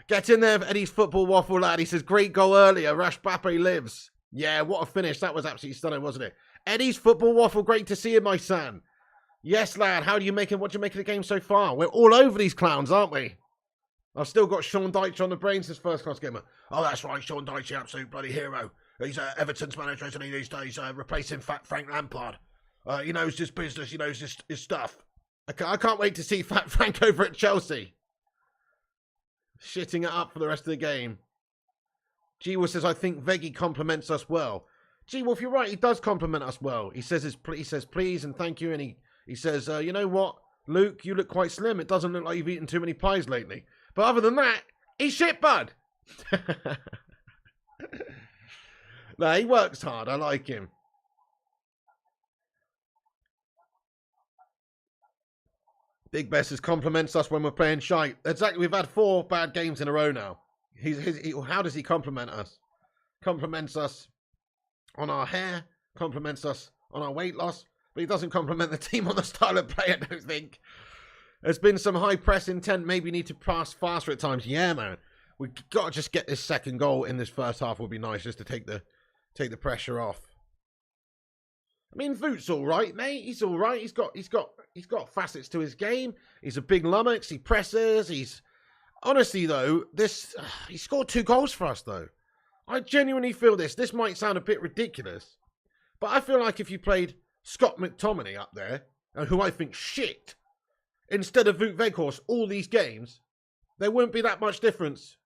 Get in there, Eddie's football waffle, lad. He says, great goal earlier. Rash Bappe lives. Yeah, what a finish. That was absolutely stunning, wasn't it? Eddie's football waffle, great to see you, my son. Yes, lad. What do you make of the game so far? We're all over these clowns, aren't we? I've still got Sean Dyche on the brain since First Class Gamer. Oh, that's right, Sean Dyche, the absolute bloody hero. He's Everton's manager, isn't he, these days, replacing Fat Frank Lampard. He knows his business, he knows his stuff. I can't wait to see Fat Frank over at Chelsea. Shitting it up for the rest of the game. G-Wolf says, I think Veggie compliments us well. G-Wolf, you're right, he does compliment us well. He says please and thank you, and he says, you know what, Luke, you look quite slim. It doesn't look like you've eaten too many pies lately. But other than that, he's shit, bud. No, he works hard. I like him. Big Bess compliments us when we're playing shite. Exactly. We've had 4 bad games in a row now. How does he compliment us? Compliments us on our hair, compliments us on our weight loss, but he doesn't compliment the team on the style of play, I don't think. There's been some high press intent, maybe need to pass faster at times. Yeah, man. We've got to just get this second goal in this first half would be nice, just to take the pressure off. I mean, Voot's all right, mate. He's all right. He's got facets to his game. He's a big lummox. He presses. He's honestly though, he scored 2 goals for us though. I genuinely feel this. This might sound a bit ridiculous, but I feel like if you played Scott McTominay up there, who I think shit, instead of Wout Weghorst all these games, there wouldn't be that much difference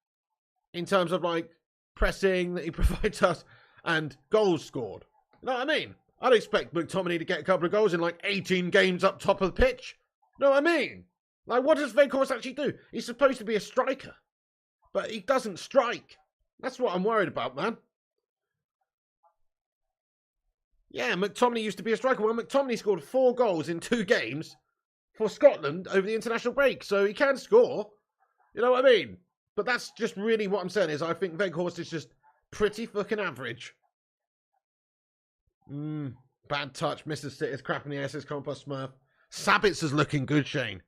in terms of like pressing that he provides us and goals scored. You know what I mean? I'd expect McTominay to get a couple of goals in like 18 games up top of the pitch. You know what I mean? Like, what does Weghorst actually do? He's supposed to be a striker, but he doesn't strike. That's what I'm worried about, man. Yeah, McTominay used to be a striker. Well, McTominay scored 4 goals in 2 games for Scotland over the international break, so he can score. You know what I mean? But that's just really what I'm saying is I think Weghorst is just pretty fucking average. Bad touch. Mr. Sitters crap in the air, says Compost Smurf. Sabitz is looking good, Shane.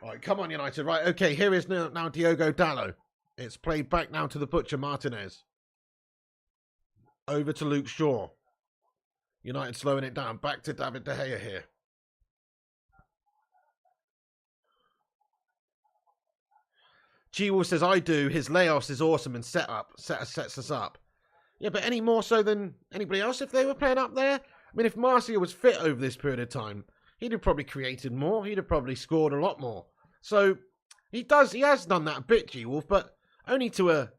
All right, come on, United. Right, okay, here is now Diogo Dalot. It's played back now to the Butcher Martinez. Over to Luke Shaw. United slowing it down. Back to David De Gea here. G-Will says, I do. His layoffs is awesome and sets us up. Yeah, but any more so than anybody else if they were playing up there? I mean, if Martial was fit over this period of time, he'd have probably created more. He'd have probably scored a lot more. So, he has done that a bit, G-Wolf, but only to a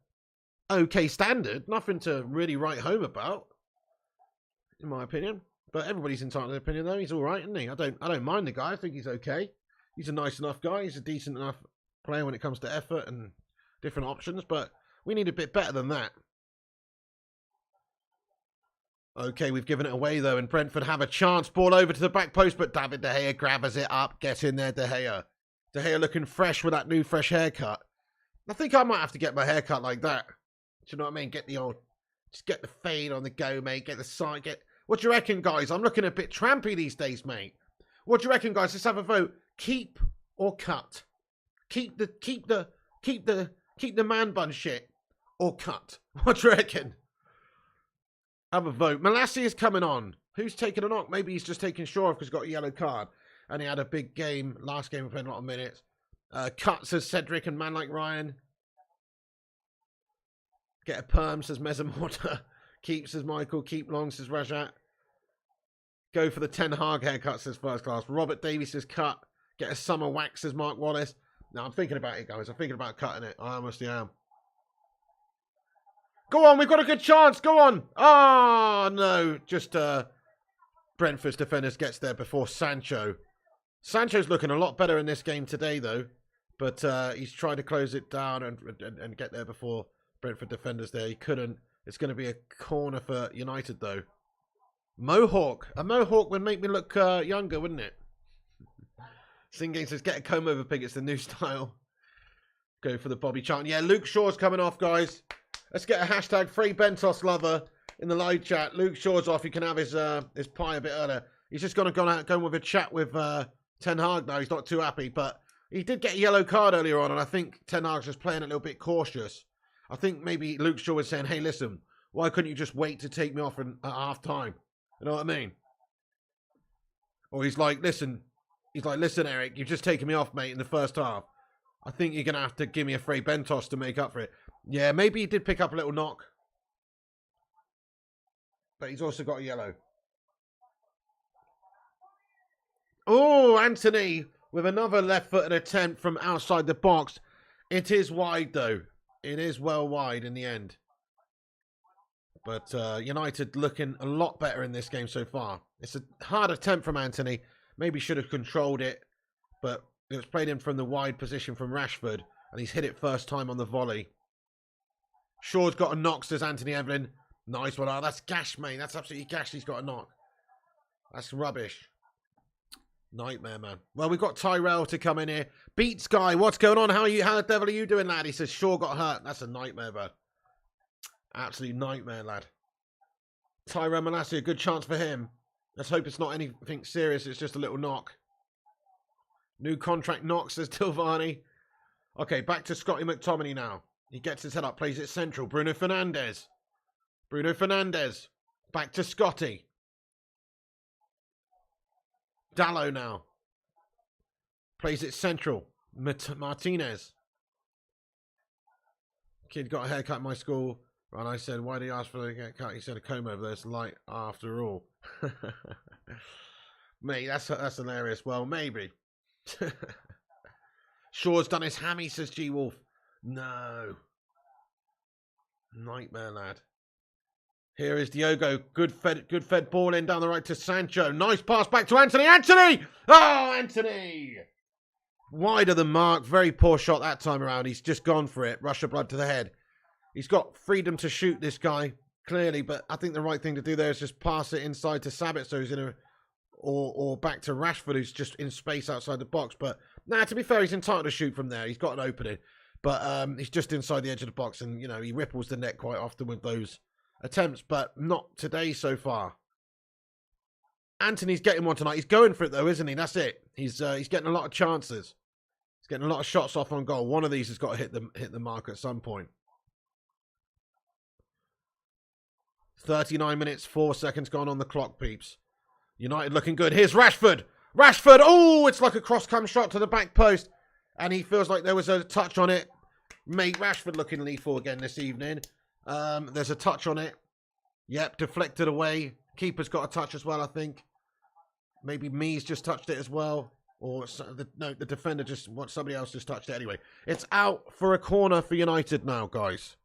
okay standard. Nothing to really write home about, in my opinion. But everybody's entitled to their opinion, though. He's all right, isn't he? I don't mind the guy. I think he's okay. He's a nice enough guy. He's a decent enough player when it comes to effort and different options. But we need a bit better than that. Okay, we've given it away, though, and Brentford have a chance. Ball over to the back post, but David De Gea grabs it up. Get in there, De Gea. De Gea looking fresh with that new fresh haircut. I think I might have to get my haircut like that. Do you know what I mean? Just get the fade on the go, mate. Get the side, what do you reckon, guys? I'm looking a bit trampy these days, mate. What do you reckon, guys? Let's have a vote. Keep or cut? Keep the man bun shit or cut? What do you reckon? Have a vote. Malassi is coming on. Who's taking a knock? Maybe he's just taking Shaw off because he's got a yellow card. And he had a big game. Last game we played a lot of minutes. Cut, says Cedric and Man Like Ryan. Get a perm, says Mesamorta. Keep, says Michael. Keep long, says Rajat. Go for the Ten Hag haircut, says First Class. Robert Davies says cut. Get a summer wax, says Mark Wallace. Now, I'm thinking about it, guys. I'm thinking about cutting it. I honestly am. Go on, we've got a good chance. Go on. Oh, no. Just Brentford's defenders gets there before Sancho. Sancho's looking a lot better in this game today, though. But he's tried to close it down and get there before Brentford defenders there. He couldn't. It's going to be a corner for United, though. Mohawk. A Mohawk would make me look younger, wouldn't it? Singing says, get a comb over pig. It's the new style. Go for the Bobby chant. Yeah, Luke Shaw's coming off, guys. Let's get a hashtag Free Bentos lover in the live chat. Luke Shaw's off. He can have his pie a bit earlier. He's just going to go with a chat with Ten Hag now. He's not too happy, but he did get a yellow card earlier on, and I think Ten Hag's just playing a little bit cautious. I think maybe Luke Shaw was saying, hey, listen, why couldn't you just wait to take me off at half time? You know what I mean? Or he's like, listen, Eric, you've just taken me off, mate, in the first half. I think you're going to have to give me a Frey Bentos to make up for it. Yeah, maybe he did pick up a little knock. But he's also got a yellow. Oh, Anthony with another left-footed attempt from outside the box. It is wide, though. It is well wide in the end. But United looking a lot better in this game so far. It's a hard attempt from Anthony. Maybe should have controlled it. But it was played in from the wide position from Rashford. And he's hit it first time on the volley. Shaw's got a knock, says Anthony Evelyn. Nice one. Oh, that's gash, mate. That's absolutely gash. He's got a knock. That's rubbish. Nightmare, man. Well, we've got Tyrell to come in here. Beats guy, what's going on? How the devil are you doing, lad? He says, Shaw got hurt. That's a nightmare, bud. Absolute nightmare, lad. Tyrell Manasseh, a good chance for him. Let's hope it's not anything serious. It's just a little knock. New contract knock, says Tilvani. Okay, back to Scotty McTominay now. He gets his head up, plays it central. Bruno Fernandes. Bruno Fernandes. Back to Scotty. Dallo now. Plays it central. Martinez. Kid got a haircut in my school. And I said, why do you ask for a haircut? He said, a comb over there. It's light after all. Mate, that's hilarious. Well, maybe. Shaw's done his hammy, says G Wolf. No. Nightmare, lad. Here is Diogo. Good fed ball in down the right to Sancho. Nice pass back to Anthony. Anthony! Oh, Anthony! Wide of the mark. Very poor shot that time around. He's just gone for it. Rush of blood to the head. He's got freedom to shoot, this guy, clearly, but I think the right thing to do there is just pass it inside to Sabitzer, so he's in a... Or back to Rashford, who's just in space outside the box. But, nah, to be fair, he's entitled to shoot from there. He's got an opening. But he's just inside the edge of the box, and, you know, he ripples the net quite often with those attempts, but not today so far. Anthony's getting one tonight. He's going for it, though, isn't he? That's it. He's getting a lot of chances. He's getting a lot of shots off on goal. One of these has got to hit the mark at some point. 39 minutes, 4 seconds gone on the clock, peeps. United looking good. Here's Rashford. Rashford. Oh, it's like a cross-come shot to the back post. And he feels like there was a touch on it. Mate, Rashford looking lethal again this evening. There's a touch on it. Yep, deflected away. Keeper's got a touch as well, I think. Maybe Mees just touched it as well. Or the defender just wants somebody else just touched it. Anyway, it's out for a corner for United now, guys.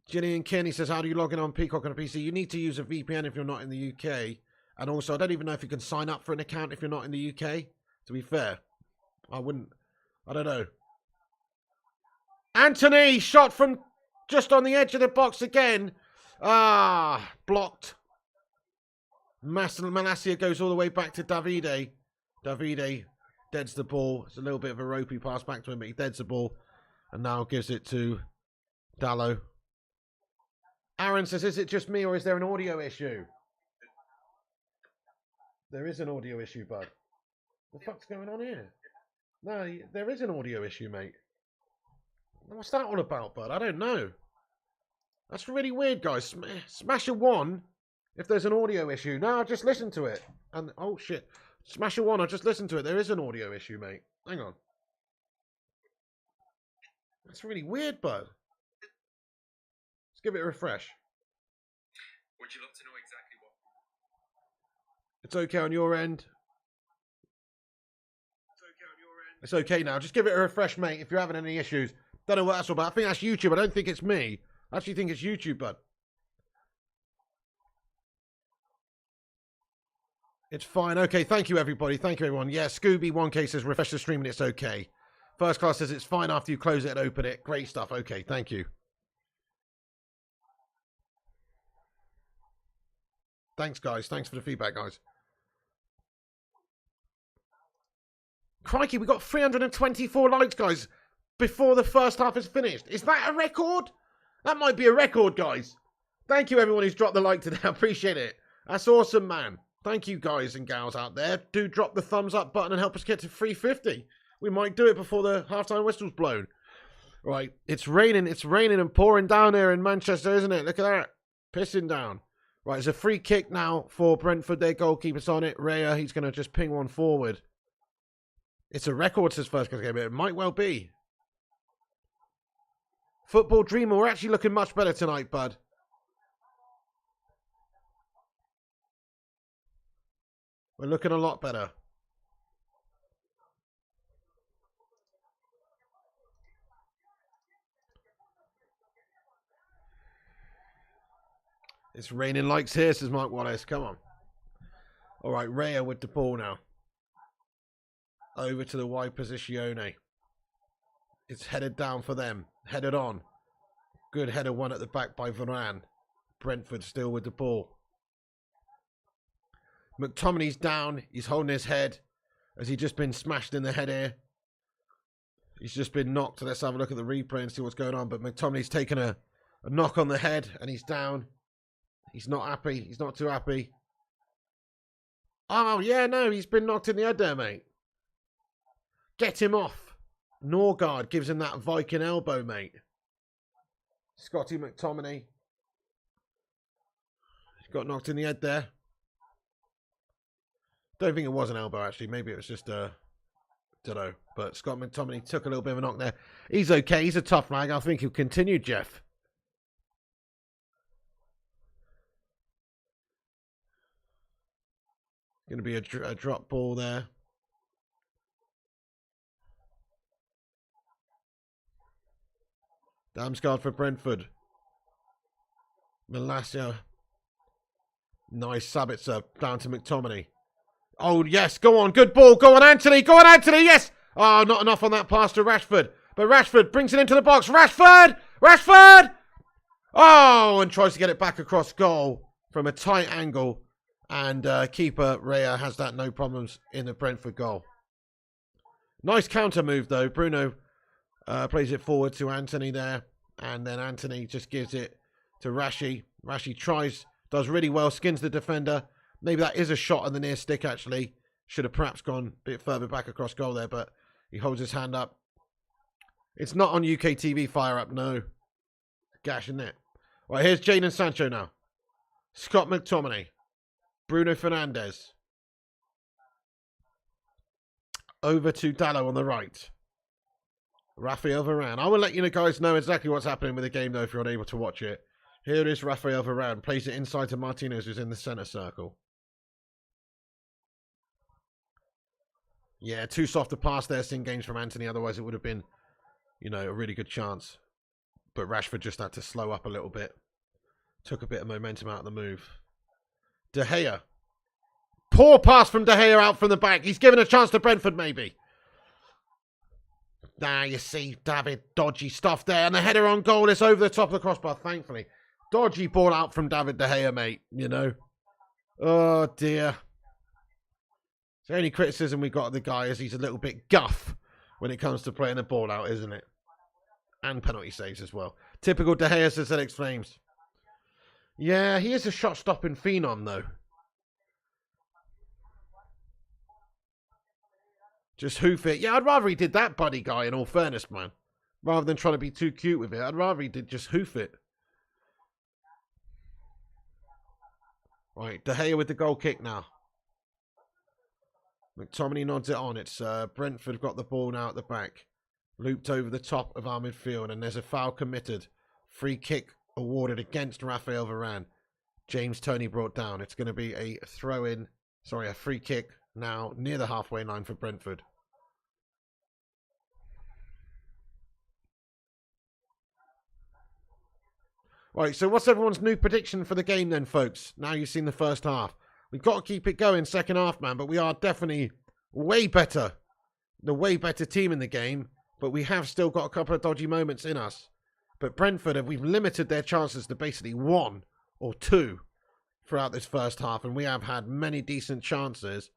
Gillian Kenny says, how do you log in on Peacock on a PC? You need to use a VPN if you're not in the UK. And also, I don't even know if you can sign up for an account if you're not in the UK. To be fair, I don't know. Anthony, shot from just on the edge of the box again. Ah, blocked. Manasseh goes all the way back to Davide. Davide deads the ball. It's a little bit of a ropey pass back to him, but he deads the ball. And now gives it to Dallo. Aaron says, is it just me or is there an audio issue? There is an audio issue, bud. What the fuck's going on here? No, there is an audio issue, mate. What's that all about, bud? I don't know. That's really weird, guys. Smash a 1 if there's an audio issue. No, I'll just listen to it. And oh, shit. Smash a 1, I'll just listen to it. There is an audio issue, mate. Hang on. That's really weird, bud. Let's give it a refresh. Would you like to know exactly what? It's okay on your end. It's okay now. Just give it a refresh, mate, if you're having any issues. Don't know what that's all about. I think that's YouTube. I don't think it's me. I actually think it's YouTube, bud. It's fine. Okay, thank you, everybody. Thank you, everyone. Yeah, Scooby1K says refresh the stream and it's okay. First Class says it's fine after you close it and open it. Great stuff. Okay, thank you. Thanks, guys. Thanks for the feedback, guys. Crikey, we got 324 likes, guys, before the first half is finished. Is that a record? That might be a record, guys. Thank you, everyone who's dropped the like today. I appreciate it. That's awesome, man. Thank you, guys and gals out there. Do drop the thumbs up button and help us get to 350. We might do it before the halftime whistle's blown. Right, it's raining and pouring down here in Manchester, isn't it? Look at that. Pissing down. Right, there's a free kick now for Brentford. Their goalkeeper's on it. Raya, he's going to just ping one forward. It's a record, says First Class Game. It might well be. Football Dreamer, we're actually looking much better tonight, bud. We're looking a lot better. It's raining likes here, says Mark Wallace. Come on. All right, Raya with the ball now. Over to the wide posizione. It's headed down for them. Headed on. Good header one at the back by Varane. Brentford still with the ball. McTominay's down. He's holding his head. Has he just been smashed in the head here? He's just been knocked. Let's have a look at the replay and see what's going on. But McTominay's taken a knock on the head and he's down. He's not happy. He's not too happy. Oh, yeah, no, he's been knocked in the head there, mate. Get him off. Norgard gives him that Viking elbow, mate. Scotty McTominay. He's got knocked in the head there. Don't think it was an elbow, actually. Maybe it was just a... don't know. But Scott McTominay took a little bit of a knock there. He's okay. He's a tough rag. I think he'll continue, Jeff. Going to be a drop ball there. Damsgaard for Brentford. Malacia. Nice Sabitzer down to McTominay. Oh, yes. Go on. Good ball. Go on, Anthony. Go on, Anthony. Yes. Oh, not enough on that pass to Rashford. But Rashford brings it into the box. Rashford! Rashford! Oh, and tries to get it back across goal from a tight angle. And keeper Raya has that no problems in the Brentford goal. Nice counter move, though. Bruno plays it forward to Anthony there. And then Anthony just gives it to Rashi. Rashi tries, does really well, skins the defender. Maybe that is a shot on the near stick, actually. Should have perhaps gone a bit further back across goal there, but he holds his hand up. It's not on UK TV, fire up, no. Gash, isn't it? Right, here's Jadon Sancho now. Scott McTominay. Bruno Fernandes. Over to Dallo on the right. Raphael Varane. I will let you guys know exactly what's happening with the game, though, if you're unable to watch it. Here is Raphael Varane. Plays it inside to Martinez, who's in the centre circle. Yeah, too soft a pass there, seeing games from Anthony. Otherwise, it would have been, you know, a really good chance. But Rashford just had to slow up a little bit. Took a bit of momentum out of the move. De Gea. Poor pass from De Gea out from the back. He's given a chance to Brentford, maybe. Now you see David, dodgy stuff there. And the header on goal is over the top of the crossbar, thankfully. Dodgy ball out from David De Gea, mate, you know. Oh, dear. The only criticism we got of the guy is he's a little bit guff when it comes to playing the ball out, isn't it? And penalty saves as well. Typical De Gea, says Alex Flames. Yeah, he is a shot-stopping phenom, though. Just hoof it. Yeah, I'd rather he did that, buddy guy, in all fairness, man. Rather than trying to be too cute with it. I'd rather he did just hoof it. Right, De Gea with the goal kick now. McTominay nods it on. It's Brentford got the ball now at the back. Looped over the top of our midfield, and there's a foul committed. Free kick awarded against Raphael Varane. James Toney brought down. It's going to be a throw-in, a free kick now near the halfway line for Brentford. Right, so what's everyone's new prediction for the game then, folks? Now you've seen the first half. We've got to keep it going second half, man, but we are definitely way better. The way better team in the game, but we have still got a couple of dodgy moments in us. But Brentford, we've limited their chances to basically 1 or 2 throughout this first half, and we have had many decent chances.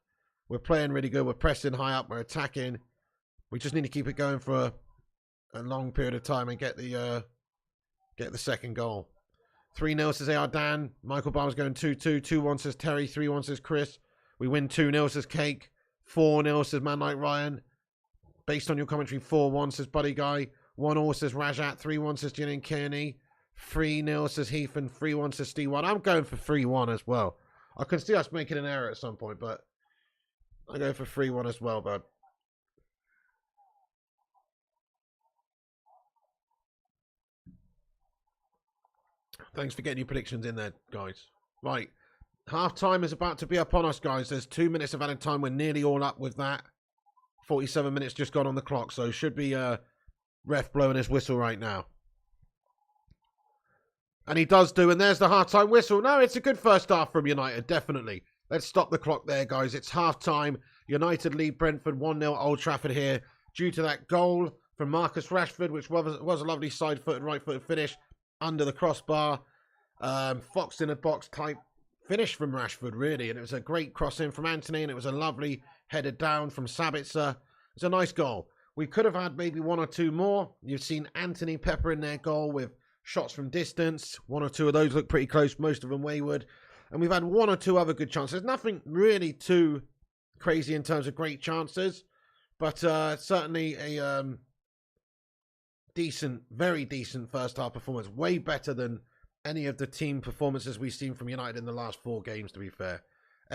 We're playing really good. We're pressing high up. We're attacking. We just need to keep it going for a long period of time and get the second goal. 3-0 says AR Dan. Michael Barnes going 2-2. 2-1 says Terry. 3-1 says Chris. We win 2-0 says Cake. 4-0 says Man Like Ryan. Based on your commentary, 4-1 says Buddy Guy. 1-0 says Rajat. 3-1 says Ginny and Kearney. 3-0 says Heath. And 3-1 says Steve 1. I'm going for 3-1 as well. I can see us making an error at some point, but I go for 3-1 as well, bud. Thanks for getting your predictions in there, guys. Right. Half time is about to be upon us, guys. There's 2 minutes of added time. We're nearly all up with that. 47 minutes just gone on the clock, so should be ref blowing his whistle right now. And he does do, and there's the half-time whistle. No, it's a good first half from United, definitely. Let's stop the clock there, guys. It's half-time. United lead Brentford 1-0 Old Trafford here due to that goal from Marcus Rashford, which was a lovely side-footed, right-footed finish under the crossbar. Fox in a box type finish from Rashford, really. And it was a great cross in from Anthony, and it was a lovely headed down from Sabitzer. It's a nice goal. We could have had maybe one or two more. You've seen Anthony pepper in their goal with shots from distance. One or two of those look pretty close, most of them wayward. And we've had one or two other good chances. Nothing really too crazy in terms of great chances, but certainly a decent, very decent first half performance. Way better than any of the team performances we've seen from United in the last 4 games, to be fair.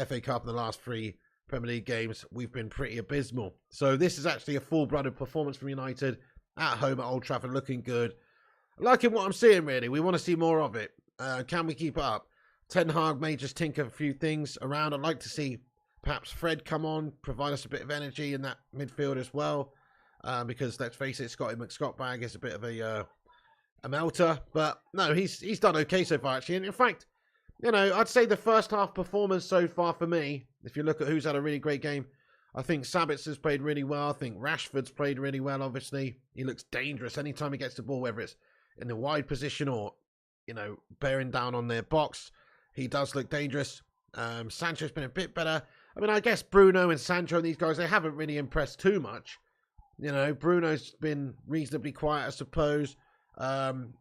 FA Cup in the last 3 Premier League games, we've been pretty abysmal. So this is actually a full-blooded performance from United at home at Old Trafford, looking good. Liking what I'm seeing, really. We want to see more of it. Can we keep it up? Ten Hag may just tinker a few things around. I'd like to see perhaps Fred come on, provide us a bit of energy in that midfield as well. Because let's face it, Scotty McScottbag is a bit of a melter. But no, he's done okay so far, actually. And in fact, you know, I'd say the first half performance so far for me, if you look at who's had a really great game, I think Sabitzer's played really well. I think Rashford's played really well, obviously. He looks dangerous anytime he gets the ball, whether it's in the wide position or, you know, bearing down on their box. He does look dangerous. Sancho's been a bit better. I mean, I guess Bruno and Sancho and these guys, they haven't really impressed too much. You know, Bruno's been reasonably quiet, I suppose.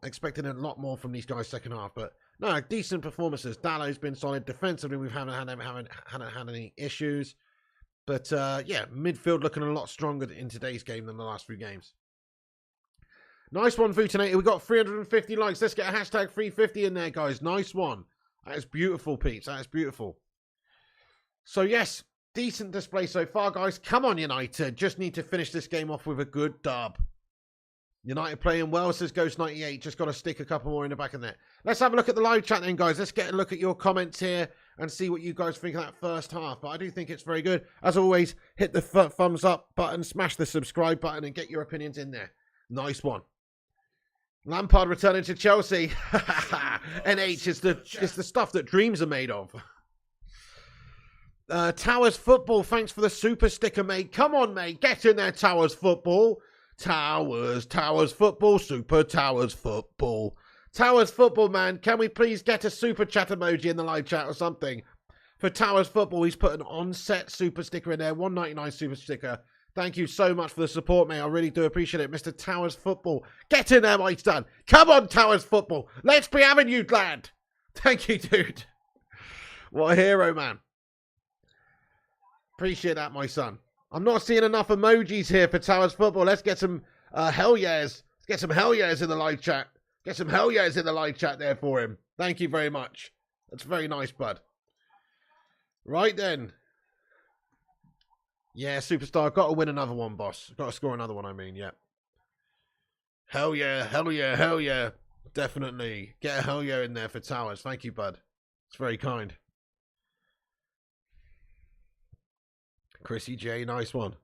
Expecting a lot more from these guys second half, but no, decent performances. Dallow's been solid. Defensively, we haven't had any issues. But yeah, midfield looking a lot stronger in today's game than the last few games. Nice one, Futinator. We got 350 likes. Let's get a hashtag 350 in there, guys. Nice one. That is beautiful, Pete. That is beautiful. So yes, decent display so far, guys. Come on, United. Just need to finish this game off with a good dub. United playing well, says Ghost98. Just got to stick a couple more in the back of that. Let's have a look at the live chat then, guys. Let's get a look at your comments here and see what you guys think of that first half. But I do think it's very good. As always, hit the thumbs up button, smash the subscribe button, and get your opinions in there. Nice one. Lampard returning to Chelsea. NH is the stuff that dreams are made of. Towers Football, thanks for the super sticker, mate. Come on, mate. Get in there, Towers Football. Towers Football, Super Towers Football. Towers Football, man. Can we please get a super chat emoji in the live chat or something? For Towers Football, he's put an on-set super sticker in there. $1.99 super sticker. Thank you so much for the support, mate. I really do appreciate it. Mr. Towers Football. Get in there, mate, done. Come on, Towers Football. Let's be having you, lad. Thank you, dude. What a hero, man. Appreciate that, my son. I'm not seeing enough emojis here for Towers Football. Let's get some hell yeahs. Let's get some hell yeahs in the live chat. Get some hell yeahs in the live chat there for him. Thank you very much. That's very nice, bud. Right then. Yeah, superstar. Got to win another one, boss. Got to score another one, I mean, yeah. Hell yeah, hell yeah, hell yeah. Definitely. Get a hell yeah in there for Towers. Thank you, bud. It's very kind. Chrissy J, nice one.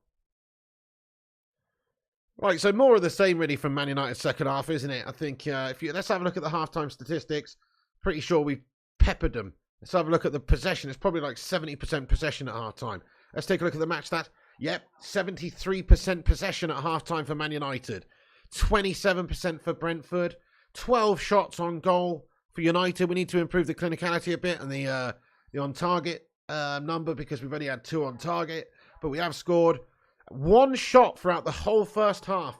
Right, so more of the same really from Man United's second half, isn't it? I think let's have a look at the halftime statistics. Pretty sure we've peppered them. Let's have a look at the possession. It's probably like 70% possession at halftime. Let's take a look at the match stat. Yep, 73% possession at halftime for Man United. 27% for Brentford. 12 shots on goal for United. We need to improve the clinicality a bit and the on-target number because we've only had 2 on target. But we have scored 1 shot throughout the whole first half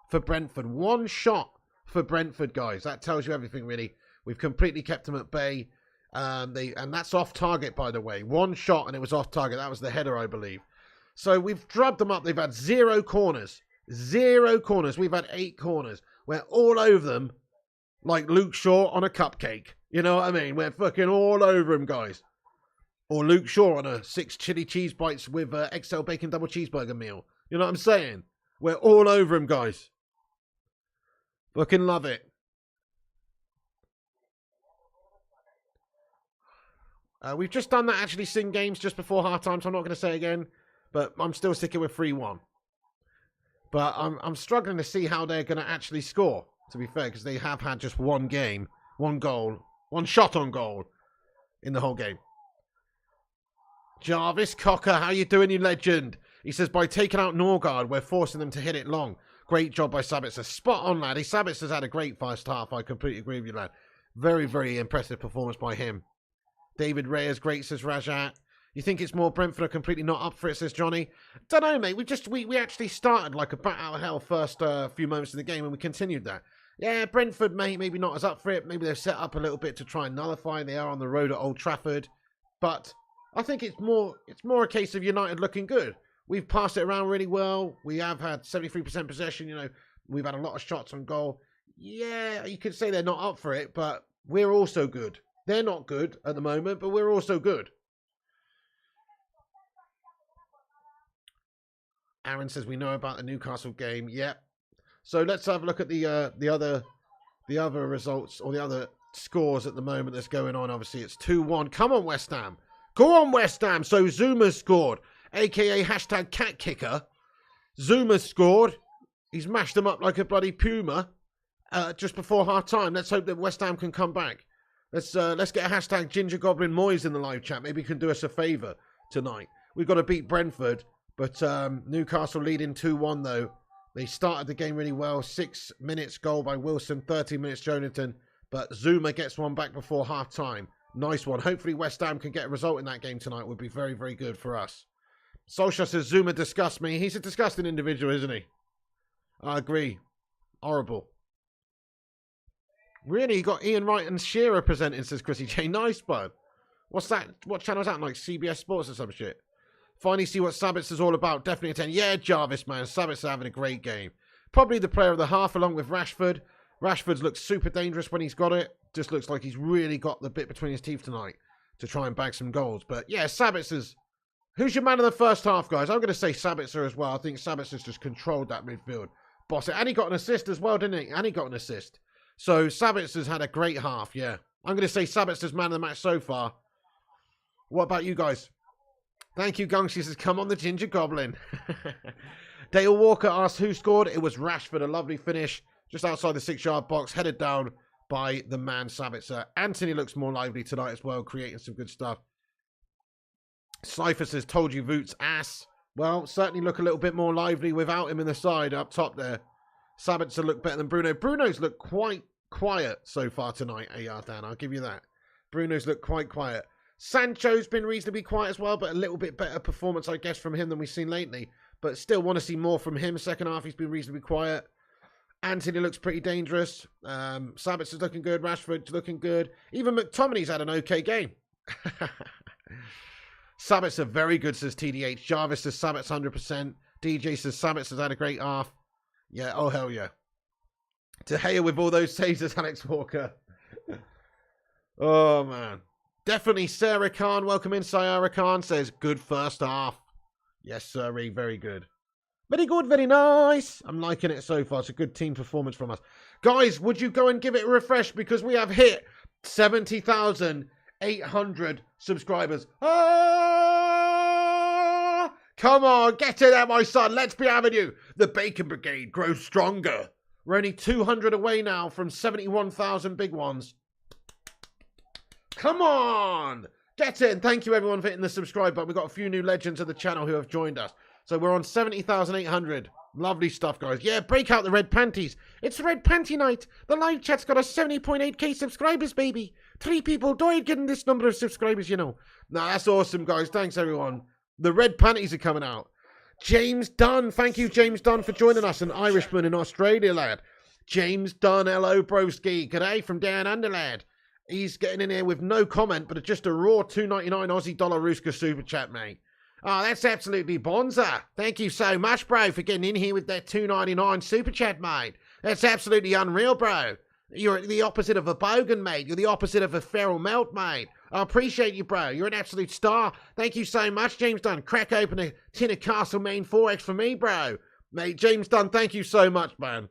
for Brentford. 1 shot for Brentford, guys. That tells you everything, really. We've completely kept them at bay. And that's off target, by the way. 1 shot and it was off target. That was the header, I believe. So we've drubbed them up. They've had 0 corners. 0 corners. We've had 8 corners. We're all over them like Luke Shaw on a cupcake. You know what I mean? We're fucking all over him, guys. Or Luke Shaw on a 6 chili cheese bites with XL bacon double cheeseburger meal. You know what I'm saying? We're all over him, guys. Fucking love it. We've just done that actually Sing Games just before halftime, so I'm not going to say it again. But I'm still sticking with 3-1. But I'm struggling to see how they're going to actually score, to be fair, because they have had just 1 game, 1 goal, 1 shot on goal in the whole game. Jarvis Cocker, how you doing, you legend? He says, by taking out Norgard, we're forcing them to hit it long. Great job by Sabitzer. Spot on, lad. Sabitzer's had a great first half. I completely agree with you, lad. Very, very impressive performance by him. David Reyes, great, says Rajat. You think it's more Brentford are completely not up for it, says Johnny. Don't know, mate. We actually started like a bat out of hell first few moments of the game and we continued that. Yeah, Brentford, mate, maybe not as up for it. Maybe they've set up a little bit to try and nullify. They are on the road at Old Trafford. But I think it's more a case of United looking good. We've passed it around really well. We have had 73% possession. You know, we've had a lot of shots on goal. Yeah, you could say they're not up for it, but we're also good. They're not good at the moment, but we're also good. Aaron says we know about the Newcastle game. Yep. So let's have a look at the other results or the other scores at the moment that's going on. Obviously, it's 2-1. Come on, West Ham. Go on, West Ham. So Zuma's scored, a.k.a. hashtag cat kicker. Zuma's scored. He's mashed them up like a bloody puma just before half-time. Let's hope that West Ham can come back. Let's get a hashtag Ginger Goblin Moyes in the live chat. Maybe he can do us a favour tonight. We've got to beat Brentford. But Newcastle leading 2-1 though. They started the game really well. 6 minutes goal by Wilson, 13 minutes Jonathan. But Zuma gets one back before half-time. Nice one. Hopefully West Ham can get a result in that game tonight. Would be very, very good for us. Solskjaer says Zuma disgusts me. He's a disgusting individual, isn't he? I agree. Horrible. Really? You got Ian Wright and Shearer presenting, says Chrissy J. Nice, bud. What's that? What channel is that? Like CBS Sports or some shit? Finally see what Sabitz is all about. Definitely a 10. Yeah, Jarvis, man. Sabitz is having a great game. Probably the player of the half along with Rashford. Rashford's looks super dangerous when he's got it. Just looks like he's really got the bit between his teeth tonight to try and bag some goals. But yeah, Sabitz is... Who's your man in the first half, guys? I'm going to say Sabitzer as well. I think Sabitz has just controlled that midfield. Boss it. And he got an assist as well, didn't he? And he got an assist. So Sabitz has had a great half, yeah. I'm going to say Sabitzer's man of the match so far. What about you guys? Thank you, Gung. She says, come on the Ginger Goblin. Dale Walker asked who scored. It was Rashford. A lovely finish just outside the 6-yard box, headed down by the man Sabitzer. Anthony looks more lively tonight as well, creating some good stuff. Cypher says, told you Voot's ass. Well, certainly look a little bit more lively without him in the side up top there. Sabitzer looked better than Bruno. Bruno's looked quite quiet so far tonight, Dan. I'll give you that. Bruno's looked quite quiet. Sancho's been reasonably quiet as well, but a little bit better performance, I guess, from him than we've seen lately. But still want to see more from him. Second half, he's been reasonably quiet. Anthony looks pretty dangerous. Sabitzer's looking good. Rashford's looking good. Even McTominay's had an okay game. Sabitzer, very good, says TDH. Jarvis says Sabitz 100%. DJ says Sabitz has had a great half. Yeah, oh hell yeah. De Gea with all those saves, says Alex Walker. Oh, man. Definitely Sarah Khan. Welcome in, Sayara Khan. Says, good first half. Yes, sir. Very good. Very good, very nice. I'm liking it so far. It's a good team performance from us. Guys, would you go and give it a refresh? Because we have hit 70,800 subscribers. Ah! Come on, get in there, my son. Let's be having you. The Bacon Brigade grows stronger. We're only 200 away now from 71,000 big ones. Come on! Get in! Thank you everyone for hitting the subscribe button. We've got a few new legends of the channel who have joined us. So we're on 70,800. Lovely stuff, guys. Yeah, break out the red panties. It's red panty night. The live chat's got us 70.8k subscribers, baby. 3 people died getting this number of subscribers, you know. Nah, that's awesome, guys. Thanks, everyone. The red panties are coming out. James Dunn. Thank you, James Dunn, for joining us. An Irishman in Australia, lad. James Dunn. Hello, broski. G'day from down under, lad. He's getting in here with no comment, but just a raw $2.99 Aussie dollar Ruska super chat, mate. Oh, that's absolutely bonza. Thank you so much, bro, for getting in here with that $2.99 super chat, mate. That's absolutely unreal, bro. You're the opposite of a bogan, mate. You're the opposite of a feral melt, mate. I appreciate you, bro. You're an absolute star. Thank you so much, James Dunn. Crack open a tin of Castle Main 4X for me, bro. Mate, James Dunn, thank you so much, man.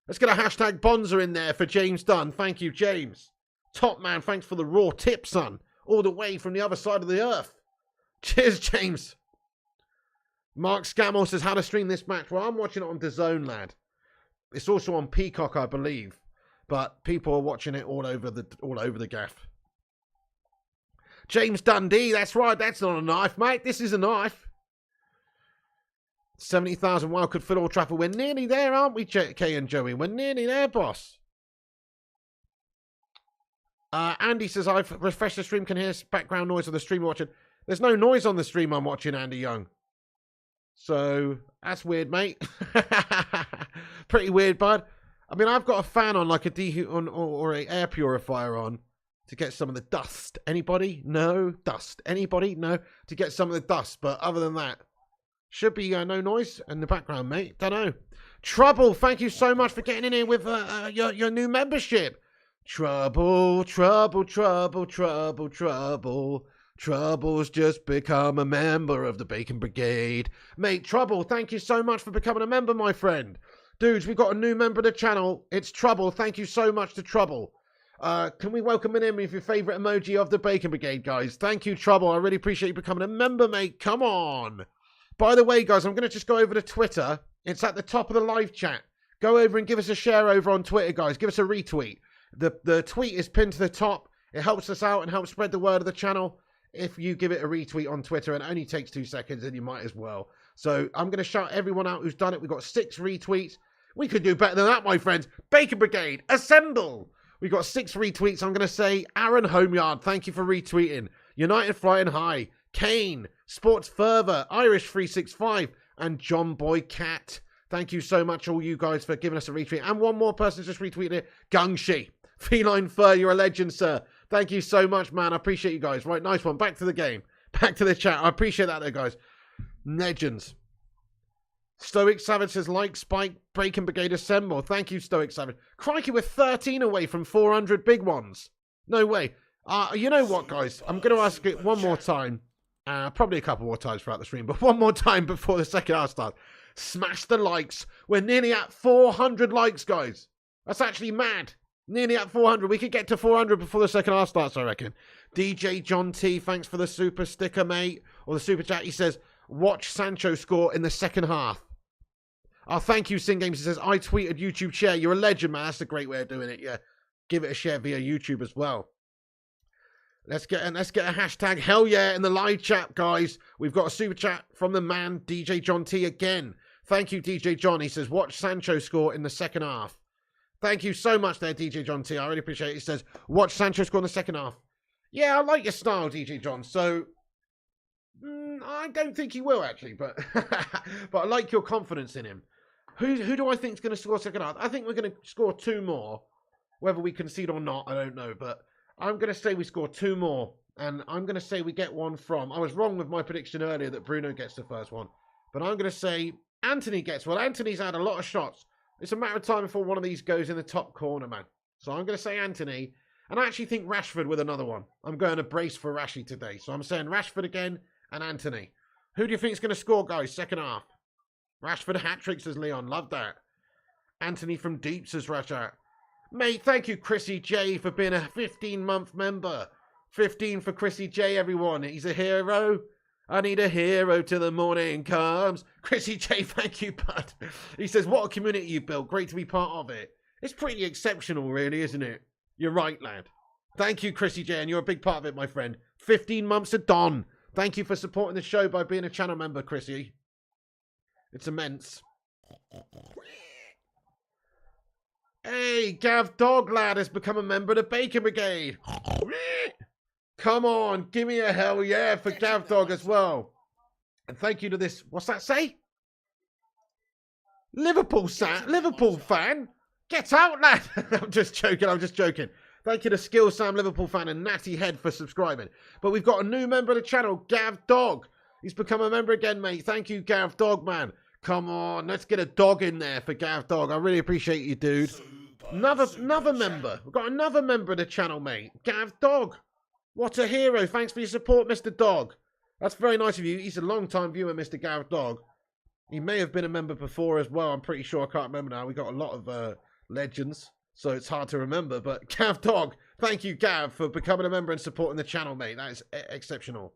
Let's get a hashtag bonza in there for James Dunn. Thank you, James. Top man, thanks for the raw tip, son. All the way from the other side of the earth. Cheers, James. Mark Scammell says, how to stream this match? Well, I'm watching it on DAZN, lad. It's also on Peacock, I believe. But people are watching it all over the gaff. James Dundee, that's right. That's not a knife, mate. This is a knife. 70,000 wild could fill Old Trafford. We're nearly there, aren't we, Kay and Joey? We're nearly there, boss. Andy says, I've refreshed the stream, can hear background noise on the stream watching. There's no noise on the stream I'm watching, Andy Young. So, that's weird, mate. Pretty weird, bud. I mean, I've got a fan on, like or a air purifier on to get some of the dust. Anybody? No? Dust. Anybody? No? To get some of the dust. But other than that, should be no noise in the background, mate. Don't know. Trouble, thank you so much for getting in here with your new membership. Trouble, trouble, trouble, trouble, trouble. Trouble's just become a member of the Bacon Brigade. Mate, Trouble, thank you so much for becoming a member, my friend. Dudes, we've got a new member of the channel. It's Trouble. Thank you so much to Trouble. Can we welcome him in with your favourite emoji of the Bacon Brigade, guys? Thank you, Trouble. I really appreciate you becoming a member, mate. Come on. By the way, guys, I'm going to just go over to Twitter. It's at the top of the live chat. Go over and give us a share over on Twitter, guys. Give us a retweet. The tweet is pinned to the top. It helps us out and helps spread the word of the channel. If you give it a retweet on Twitter, and it only takes 2 seconds, then you might as well. So I'm going to shout everyone out who's done it. We've got 6 retweets. We could do better than that, my friends. Bacon Brigade, assemble! We've got 6 retweets. I'm going to say Aaron Homeyard, thank you for retweeting. United Flying High, Kane, Sports Further, Irish 365, and John Boy Cat. Thank you so much, all you guys, for giving us a retweet. And one more person just retweeted it, Gungshi. Feline Fur, you're a legend, sir. Thank you so much, man. I appreciate you guys. Right, nice one. Back to the game. Back to the chat. I appreciate that, though, guys. Legends. Stoic Savage says, like Spike, Bacon Brigade assemble. Thank you, Stoic Savage. Crikey, we're 13 away from 400 big ones. No way. You know what, guys? I'm going to ask it one more time. Probably a couple more times throughout the stream, but one more time before the second half starts. Smash the likes. We're nearly at 400 likes, guys. That's actually mad. Nearly at 400. We could get to 400 before the second half starts, I reckon. DJ John T, thanks for the super sticker, mate. Or the super chat. He says, watch Sancho score in the second half. Oh, thank you, Sing Games. He says, I tweeted YouTube share. You're a legend, man. That's a great way of doing it, yeah. Give it a share via YouTube as well. Let's get a hashtag hell yeah in the live chat, guys. We've got a super chat from the man, DJ John T again. Thank you, DJ John. He says, watch Sancho score in the second half. Thank you so much there, DJ John T. I really appreciate it. He says, watch Sancho score in the second half. Yeah, I like your style, DJ John. So, I don't think he will, actually. But but I like your confidence in him. Who do I think is going to score second half? I think we're going to score 2 more. Whether we concede or not, I don't know. But I'm going to say we score 2 more. And I'm going to say we get one from... I was wrong with my prediction earlier that Bruno gets the first one. But I'm going to say Anthony gets one. Anthony's had a lot of shots. It's a matter of time before one of these goes in the top corner, man. So I'm going to say Anthony. And I actually think Rashford with another one. I'm going to brace for Rashy today. So I'm saying Rashford again and Anthony. Who do you think is going to score, guys, second half? Rashford hat-trick, says Leon. Love that. Anthony from Deep, says Rashad. Mate, thank you, Chrissy J, for being a 15-month member. 15 for Chrissy J, everyone. He's a hero. I need a hero till the morning comes. Chrissy J, thank you, bud. He says, what a community you built. Great to be part of it. It's pretty exceptional, really, isn't it? You're right, lad. Thank you, Chrissy J, and you're a big part of it, my friend. 15 months of Don. Thank you for supporting the show by being a channel member, Chrissy. It's immense. Hey, Gav Dog Lad has become a member of the Bacon Brigade. Come on, give me a hell yeah for Gav Dog as well. And thank you to this, what's that say? Liverpool fan? Get out, lad. I'm just joking. Thank you to Skill Sam Liverpool fan and Natty Head for subscribing. But we've got a new member of the channel, Gav Dog. He's become a member again, mate. Thank you, Gav Dog, man. Come on, let's get a dog in there for Gav Dog. I really appreciate you, dude. Another member. We've got another member of the channel, mate. Gav Dog. What a hero. Thanks for your support, Mr. Dog. That's very nice of you. He's a long-time viewer, Mr. Gav Dog. He may have been a member before as well. I'm pretty sure. I can't remember now. We got a lot of legends, so it's hard to remember. But Gav Dog, thank you, Gav, for becoming a member and supporting the channel, mate. That is exceptional.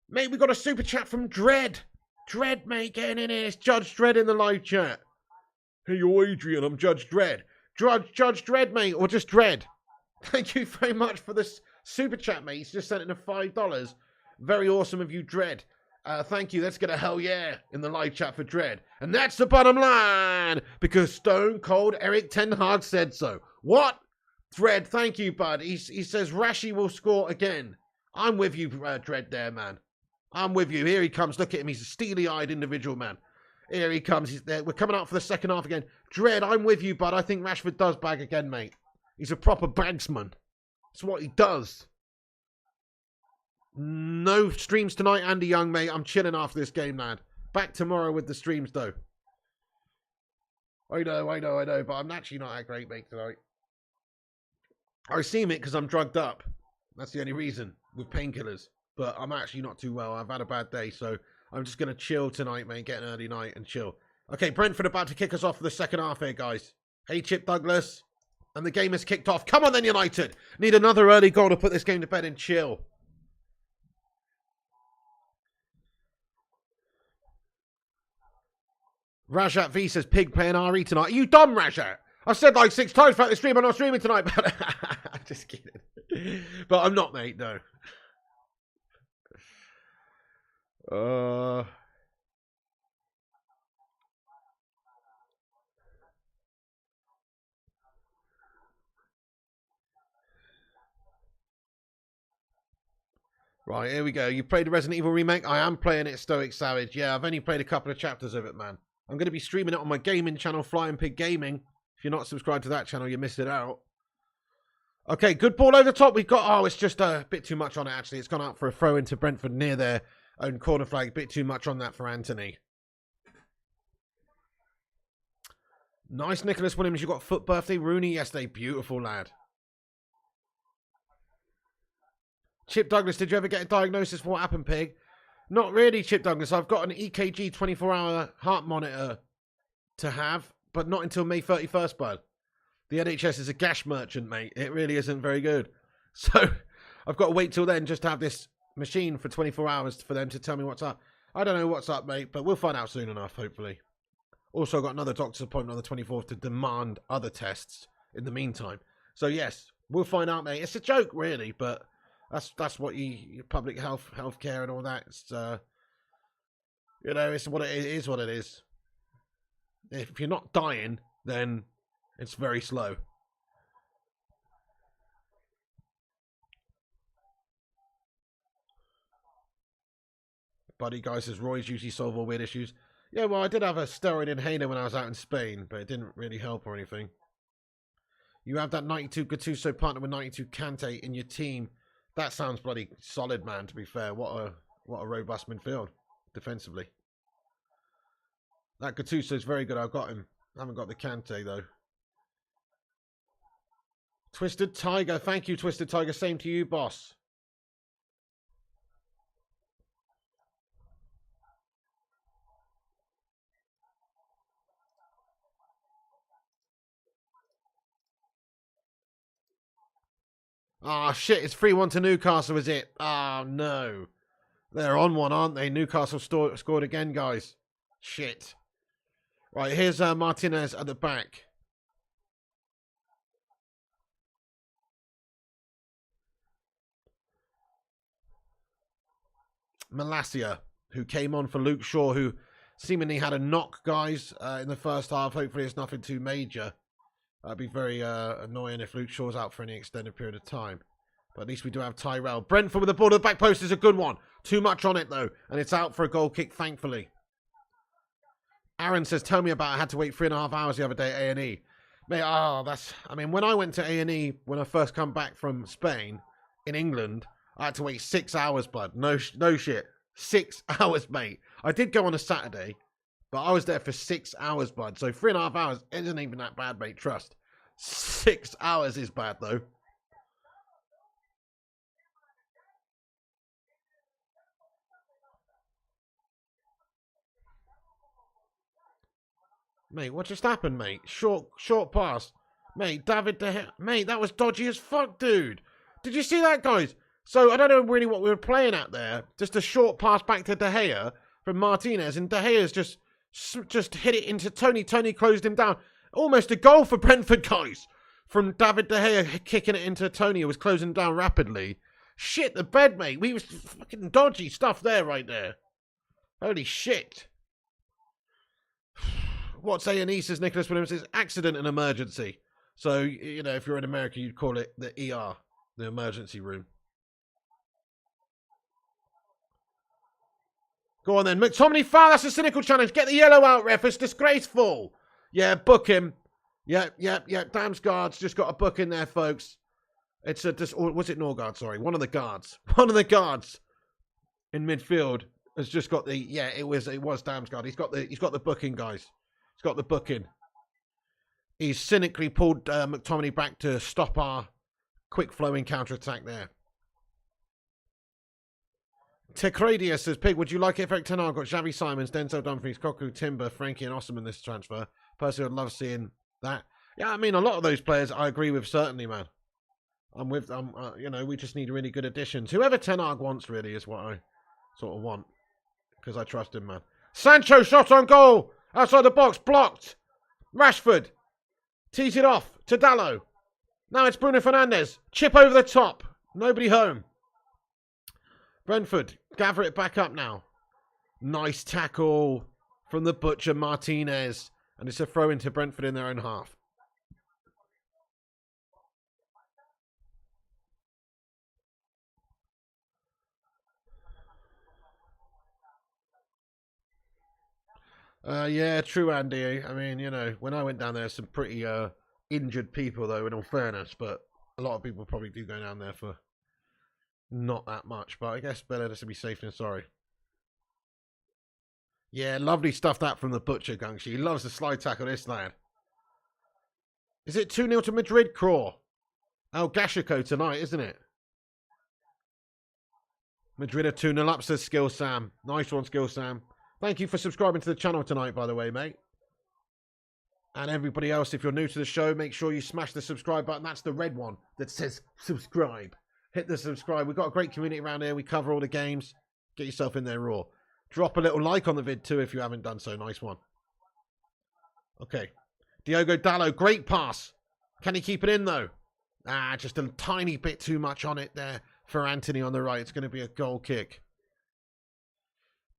Mate, we got a super chat from Dread. Dread, mate, getting in here. It's Judge Dread in the live chat. Hey, you're Adrian. I'm Judge Dread. Judge Dread, mate, or just Dread. Thank you very much for this super chat, mate. He's just sent in a $5. Very awesome of you, Dread. Thank you. Let's get a hell yeah in the live chat for Dread. And that's the bottom line, because Stone Cold Eric Ten Hag said so. What? Dread, thank you, bud. He says Rashi will score again. I'm with you, Dread, there, man. I'm with you. Here he comes. Look at him. He's a steely-eyed individual, man. Here he comes. He's there. We're coming out for the second half again. Dread, I'm with you, bud. I think Rashford does bag again, mate. He's a proper bagsman. That's what he does. No streams tonight, Andy Young, mate. I'm chilling after this game, lad. Back tomorrow with the streams, though. I know, but I'm actually not that great, mate, tonight. I seem it because I'm drugged up. That's the only reason, with painkillers. But I'm actually not too well. I've had a bad day, so I'm just going to chill tonight, mate. Get an early night and chill. Okay, Brentford about to kick us off for the second half here, guys. Hey, Chip Douglas. And the game has kicked off. Come on then, United. Need another early goal to put this game to bed and chill. Rajat V says, Pig playing RE tonight. Are you dumb, Rajat? I've said like 6 times throughout the stream, I'm not streaming tonight. But I'm just kidding. But I'm not, mate, no. Right, here we go. You played the Resident Evil remake? I am playing it, Stoic Savage. Yeah, I've only played a couple of chapters of it, man. I'm going to be streaming it on my gaming channel, Flying Pig Gaming. If you're not subscribed to that channel, you missed it out. Okay, good ball over the top. We've got... Oh, it's just a bit too much on it, actually. It's gone out for a throw into Brentford near their own corner flag. A bit too much on that for Anthony. Nice, Nicholas Williams. You got foot birthday. Rooney yesterday. Beautiful, lad. Chip Douglas, did you ever get a diagnosis for what happened, Pig? Not really, Chip Douglas. I've got an EKG 24-hour heart monitor to have, but not until May 31st, bud. The NHS is a gash merchant, mate. It really isn't very good. So I've got to wait till then just to have this machine for 24 hours for them to tell me what's up. I don't know what's up, mate, but we'll find out soon enough, hopefully. Also got another doctor's appointment on the 24th to demand other tests in the meantime. So, yes, we'll find out, mate. It's a joke, really, but... That's what you public healthcare and all that. It's you know, it's what it is. What it is. If you're not dying, then it's very slow. Buddy guy says Roy's usually solve all weird issues. Yeah, well, I did have a steroid inhaler when I was out in Spain, but it didn't really help or anything. You have that 92 Gattuso partner with 92 Kante in your team. That sounds bloody solid, man, to be fair. What a robust midfield, defensively. That Gattuso is very good. I've got him. I haven't got the Kante, though. Twisted Tiger. Thank you, Twisted Tiger. Same to you, boss. Ah, shit, it's 3-1 to Newcastle, is it? Ah, no. They're on one, aren't they? Newcastle scored again, guys. Shit. Right, here's Martinez at the back. Malacia, who came on for Luke Shaw, who seemingly had a knock, guys, in the first half. Hopefully it's nothing too major. That'd be very annoying if Luke Shaw's out for any extended period of time. But at least we do have Tyrell. Brentford with the ball to the back post is a good one. Too much on it, though. And it's out for a goal kick, thankfully. Aaron says, tell me about it. I had to wait 3.5 hours the other day at A&E. Mate, I mean, when I went to A&E, when I first come back from Spain, in England, I had to wait 6 hours, bud. No shit. 6 hours, mate. I did go on a Saturday. But I was there for 6 hours, bud. So 3.5 hours isn't even that bad, mate. Trust. 6 hours is bad, though. Mate, what just happened, mate? Short pass. Mate, David De Gea. Mate, that was dodgy as fuck, dude. Did you see that, guys? So I don't know really what we were playing at there. Just a short pass back to De Gea from Martinez. And De Gea's just hit it into Tony. Tony closed him down. Almost a goal for Brentford, guys. From David De Gea kicking it into Tony, who was closing down rapidly. Shit, the bed, mate. We was fucking dodgy stuff there, right there. Holy shit. What's A&E, says Nicholas Williams, is accident and emergency. So, you know, if you're in America, you'd call it the ER, the emergency room. Go on then. McTominay foul. That's a cynical challenge. Get the yellow out, ref. It's disgraceful. Yeah, book him. Yeah. Damsgaard's just got a book in there, folks. It's a... or was it Norgard? Sorry. One of the guards. One of the guards in midfield has just got the... Yeah, it was Damsgaard. He's got the booking, guys. He's got the booking. He's cynically pulled McTominay back to stop our quick-flowing counter-attack there. Tecradia says, Pig, would you like it if Eric Ten Hag got Xavi Simons, Denzel Dumfries, Koku, Timber, Frankie and Osman this transfer? Personally, I'd love seeing that. Yeah, I mean, a lot of those players I agree with, certainly, man. I'm with them. You know, we just need really good additions. Whoever Ten Hag wants, really, is what I sort of want. Because I trust him, man. Sancho shot on goal. Outside the box, blocked. Rashford tees it off to Dallo. Now it's Bruno Fernandes. Chip over the top. Nobody home. Brentford, gather it back up now. Nice tackle from the Butcher Martinez. And it's a throw into Brentford in their own half. Yeah, true, Andy. I mean, you know, when I went down there, some pretty injured people, though, in all fairness. But a lot of people probably do go down there for not that much. But I guess better to be safe than sorry. Yeah, lovely stuff that from the Butcher, Gungshi. He loves the slide tackle, this lad. Is it 2-0 to Madrid, Craw? El Gashico tonight, isn't it? Madrid are 2-0 up, says Skill Sam. Nice one, Skill Sam. Thank you for subscribing to the channel tonight, by the way, mate. And everybody else, if you're new to the show, make sure you smash the subscribe button. That's the red one that says subscribe. Hit the subscribe. We've got a great community around here. We cover all the games. Get yourself in there raw. Drop a little like on the vid too if you haven't done so. Nice one. Okay. Diogo Dallo, great pass. Can he keep it in though? Just a tiny bit too much on it there for Anthony on the right. It's going to be a goal kick.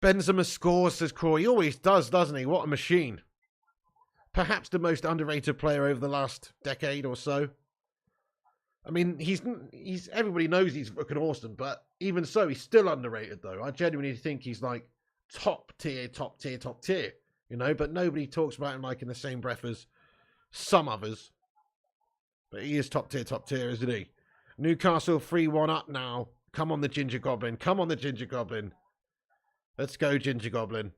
Benzema scores, says Craw. He always does, doesn't he? What a machine. Perhaps the most underrated player over the last decade or so. I mean, he's everybody knows he's fucking awesome, but even so, he's still underrated though. I genuinely think he's like top tier, you know, but nobody talks about him like in the same breath as some others. But he is top tier, isn't he? Newcastle 3-1 up now. Come on, the Ginger Goblin. Come on, the Ginger Goblin. Let's go, Ginger Goblin.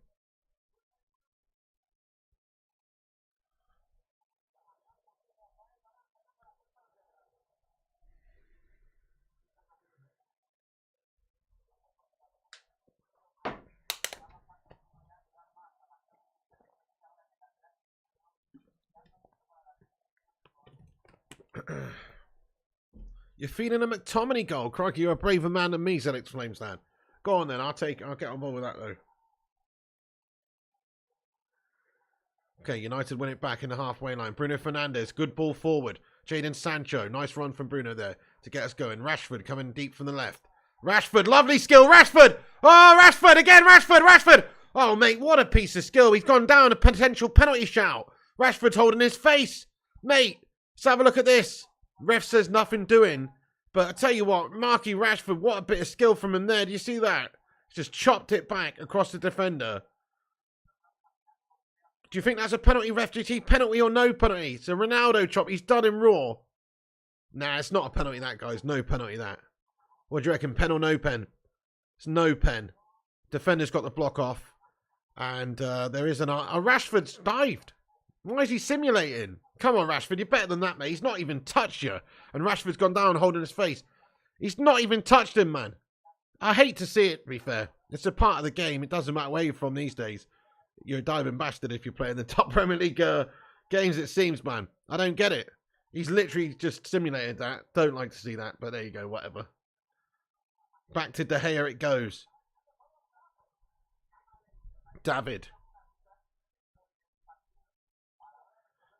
You're feeling a McTominay goal. Crikey, you're a braver man than me, Zenix Flames Dan. Go on then, I'll get on board with that though. Okay, United win it back in the halfway line. Bruno Fernandes, good ball forward. Jadon Sancho, nice run from Bruno there to get us going. Rashford coming deep from the left. Rashford, lovely skill, Rashford! Oh, Rashford, again, Rashford! Oh, mate, what a piece of skill. He's gone down, a potential penalty shout. Rashford's holding his face. Mate, let's have a look at this. Ref says nothing doing. But I tell you what, Marky Rashford, what a bit of skill from him there. Do you see that? Just chopped it back across the defender. Do you think that's a penalty, ref? GT? Penalty or no penalty? It's a Ronaldo chop. He's done him raw. Nah, it's not a penalty, that, guys. No penalty, that. What do you reckon? Pen or no pen? It's no pen. Defender's got the block off. And there is Rashford's dived. Why is he simulating? Come on, Rashford. You're better than that, mate. He's not even touched you. And Rashford's gone down holding his face. He's not even touched him, man. I hate to see it, to be fair. It's a part of the game. It doesn't matter where you're from these days. You're a diving bastard if you're playing the top Premier League games, it seems, man. I don't get it. He's literally just simulated that. Don't like to see that, but there you go, whatever. Back to De Gea it goes. David.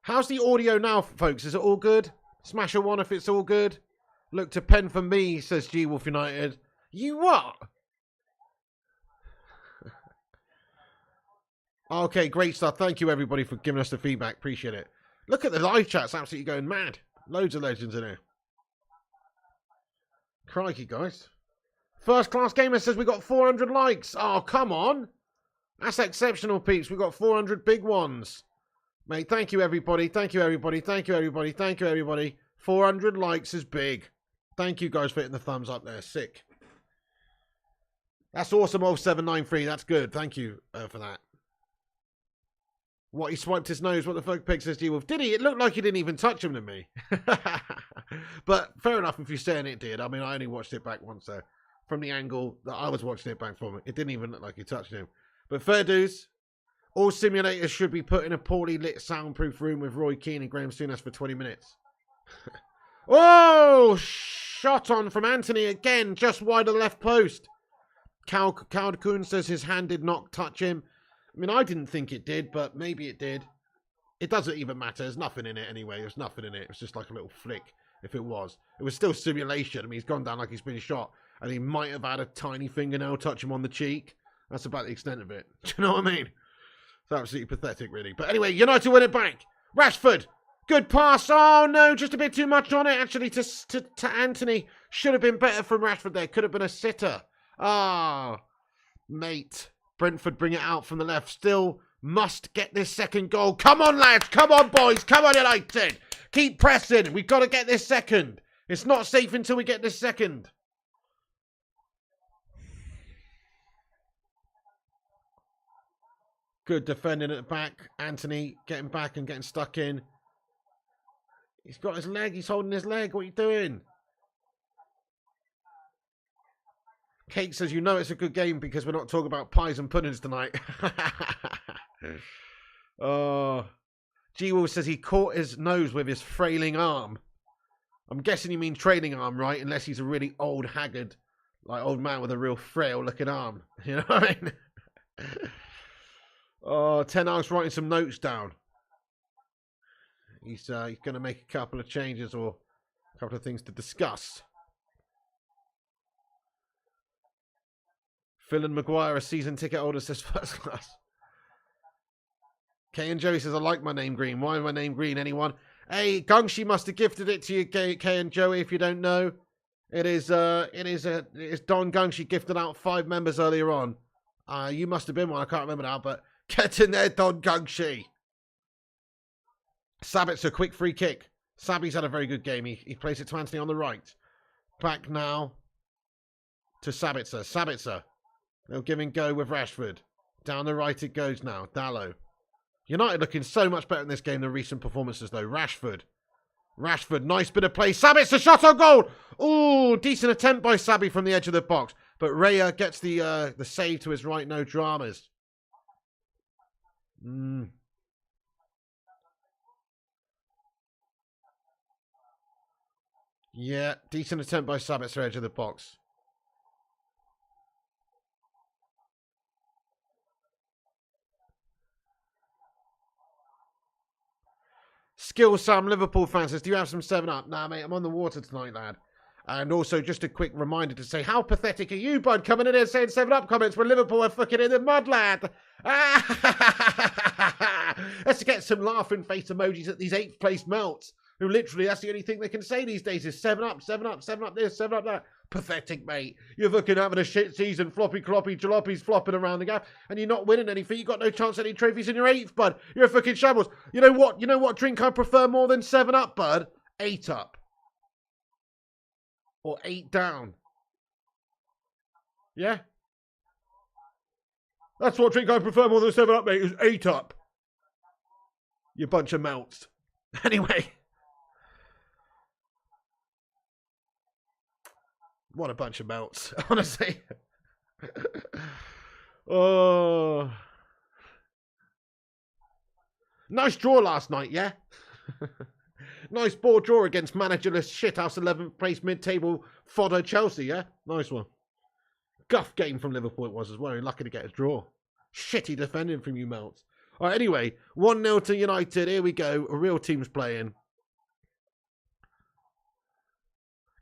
How's the audio now, folks? Is it all good? Smash a 1 if it's all good. Look to pen for me, says G Wolf United. You what? Okay, great stuff. Thank you, everybody, for giving us the feedback. Appreciate it. Look at the live chat's absolutely going mad. Loads of legends in here. Crikey, guys. First Class Gamer says we got 400 likes. Oh, come on. That's exceptional, peeps. We got 400 big ones. Mate, thank you, everybody. Thank you, everybody. Thank you, everybody. Thank you, everybody. 400 likes is big. Thank you, guys, for hitting the thumbs up there. Sick. That's awesome, 0793. That's good. Thank you for that. What, he swiped his nose? What the fuck, Pig says G-Wolf? Did he? It looked like he didn't even touch him to me. But fair enough if you're saying it did. I mean, I only watched it back once, so from the angle that I was watching it back from, it didn't even look like he touched him. But fair dues. All simulators should be put in a poorly lit soundproof room with Roy Keane and Graham Souness for 20 minutes. Oh! Shot on from Anthony again, just wide of the left post. Coward Kuhn says his hand did not touch him. I mean, I didn't think it did, but maybe it did. It doesn't even matter. There's nothing in it anyway. There's nothing in it. It's just like a little flick, if it was. It was still simulation. I mean, he's gone down like he's been shot, and he might have had a tiny fingernail touch him on the cheek. That's about the extent of it. Do you know what I mean? It's absolutely pathetic, really. But anyway, United win it back. Rashford. Good pass. Oh, no, just a bit too much on it, actually, to Anthony. Should have been better from Rashford there. Could have been a sitter. Ah, mate. Brentford bring it out from the left. Still must get this second goal. Come on, lads. Come on, boys. Come on, United. Keep pressing. We've got to get this second. It's not safe until we get this second. Good defending at the back. Anthony getting back and getting stuck in. He's got his leg. He's holding his leg. What are you doing? Kate says, you know it's a good game because we're not talking about pies and puddings tonight. Oh, G-Will says he caught his nose with his frailing arm. I'm guessing you mean training arm, right? Unless he's a really old, haggard, like old man with a real frail-looking arm. You know what I mean? Oh, Ten Hag's writing some notes down. He's going to make a couple of changes or a couple of things to discuss. Phil and Maguire, a season ticket holder, says first class. Kay and Joey says, I like my name green. Why my name green? Anyone? Hey, Gungshi must have gifted it to you, Kay and Joey, if you don't know. It's Don Gungshi gifted out 5 members earlier on. You must have been one, I can't remember now, but get in there, Don Gungshi. Sabitzer, quick free kick. Sabby's had a very good game. He plays it to Anthony on the right. Back now to Sabitzer. Sabitzer. They'll give and go with Rashford. Down the right it goes now. Dallo. United looking so much better in this game than recent performances, though. Rashford. Nice bit of play. Sabitzer shot on goal. Ooh, decent attempt by Sabby from the edge of the box. But Raya gets the save to his right. No dramas. Yeah, decent attempt by Sabitzer, edge of the box. Skill Sam, Liverpool fan says, do you have some 7-Up? Nah, mate, I'm on the water tonight, lad. And also, just a quick reminder to say, how pathetic are you, bud, coming in here saying 7-Up comments when Liverpool are fucking in the mud, lad? Let's get some laughing face emojis at these 8th place melts, who literally, that's the only thing they can say these days is 7-Up, 7-Up, 7-Up this, 7-Up that. Pathetic, mate. You're fucking having a shit season, floppy, cloppy, jalopies flopping around the gap, and you're not winning anything. You've got no chance at any trophies in your 8th, bud. You're a fucking shambles. You know what? You know what drink I prefer more than 7-Up, bud? 8-Up. Or 8 down. Yeah? That's what drink I prefer more than 7-Up, mate, is 8-Up. You bunch of melts. Anyway. What a bunch of melts, honestly. Oh. Nice draw last night, yeah? Nice ball draw against managerless shithouse 11th place mid-table fodder Chelsea, yeah? Nice one. Guff game from Liverpool it was as well. Lucky to get a draw. Shitty defending from you melts. All right, anyway, 1-0 to United. Here we go. A real team's playing.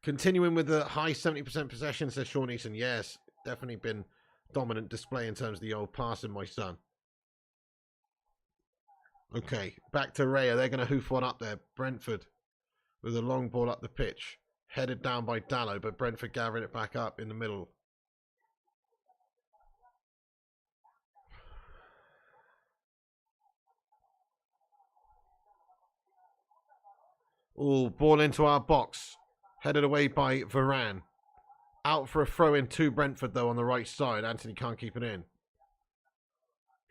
Continuing with the high 70% possession, says Sean Easton. Yes, definitely been dominant display in terms of the old passing, my son. Okay, back to Raya. They're going to hoof one up there. Brentford with a long ball up the pitch. Headed down by Dallo, but Brentford gathering it back up in the middle. Oh, ball into our box. Headed away by Varane. Out for a throw-in to Brentford, though, on the right side. Anthony can't keep it in.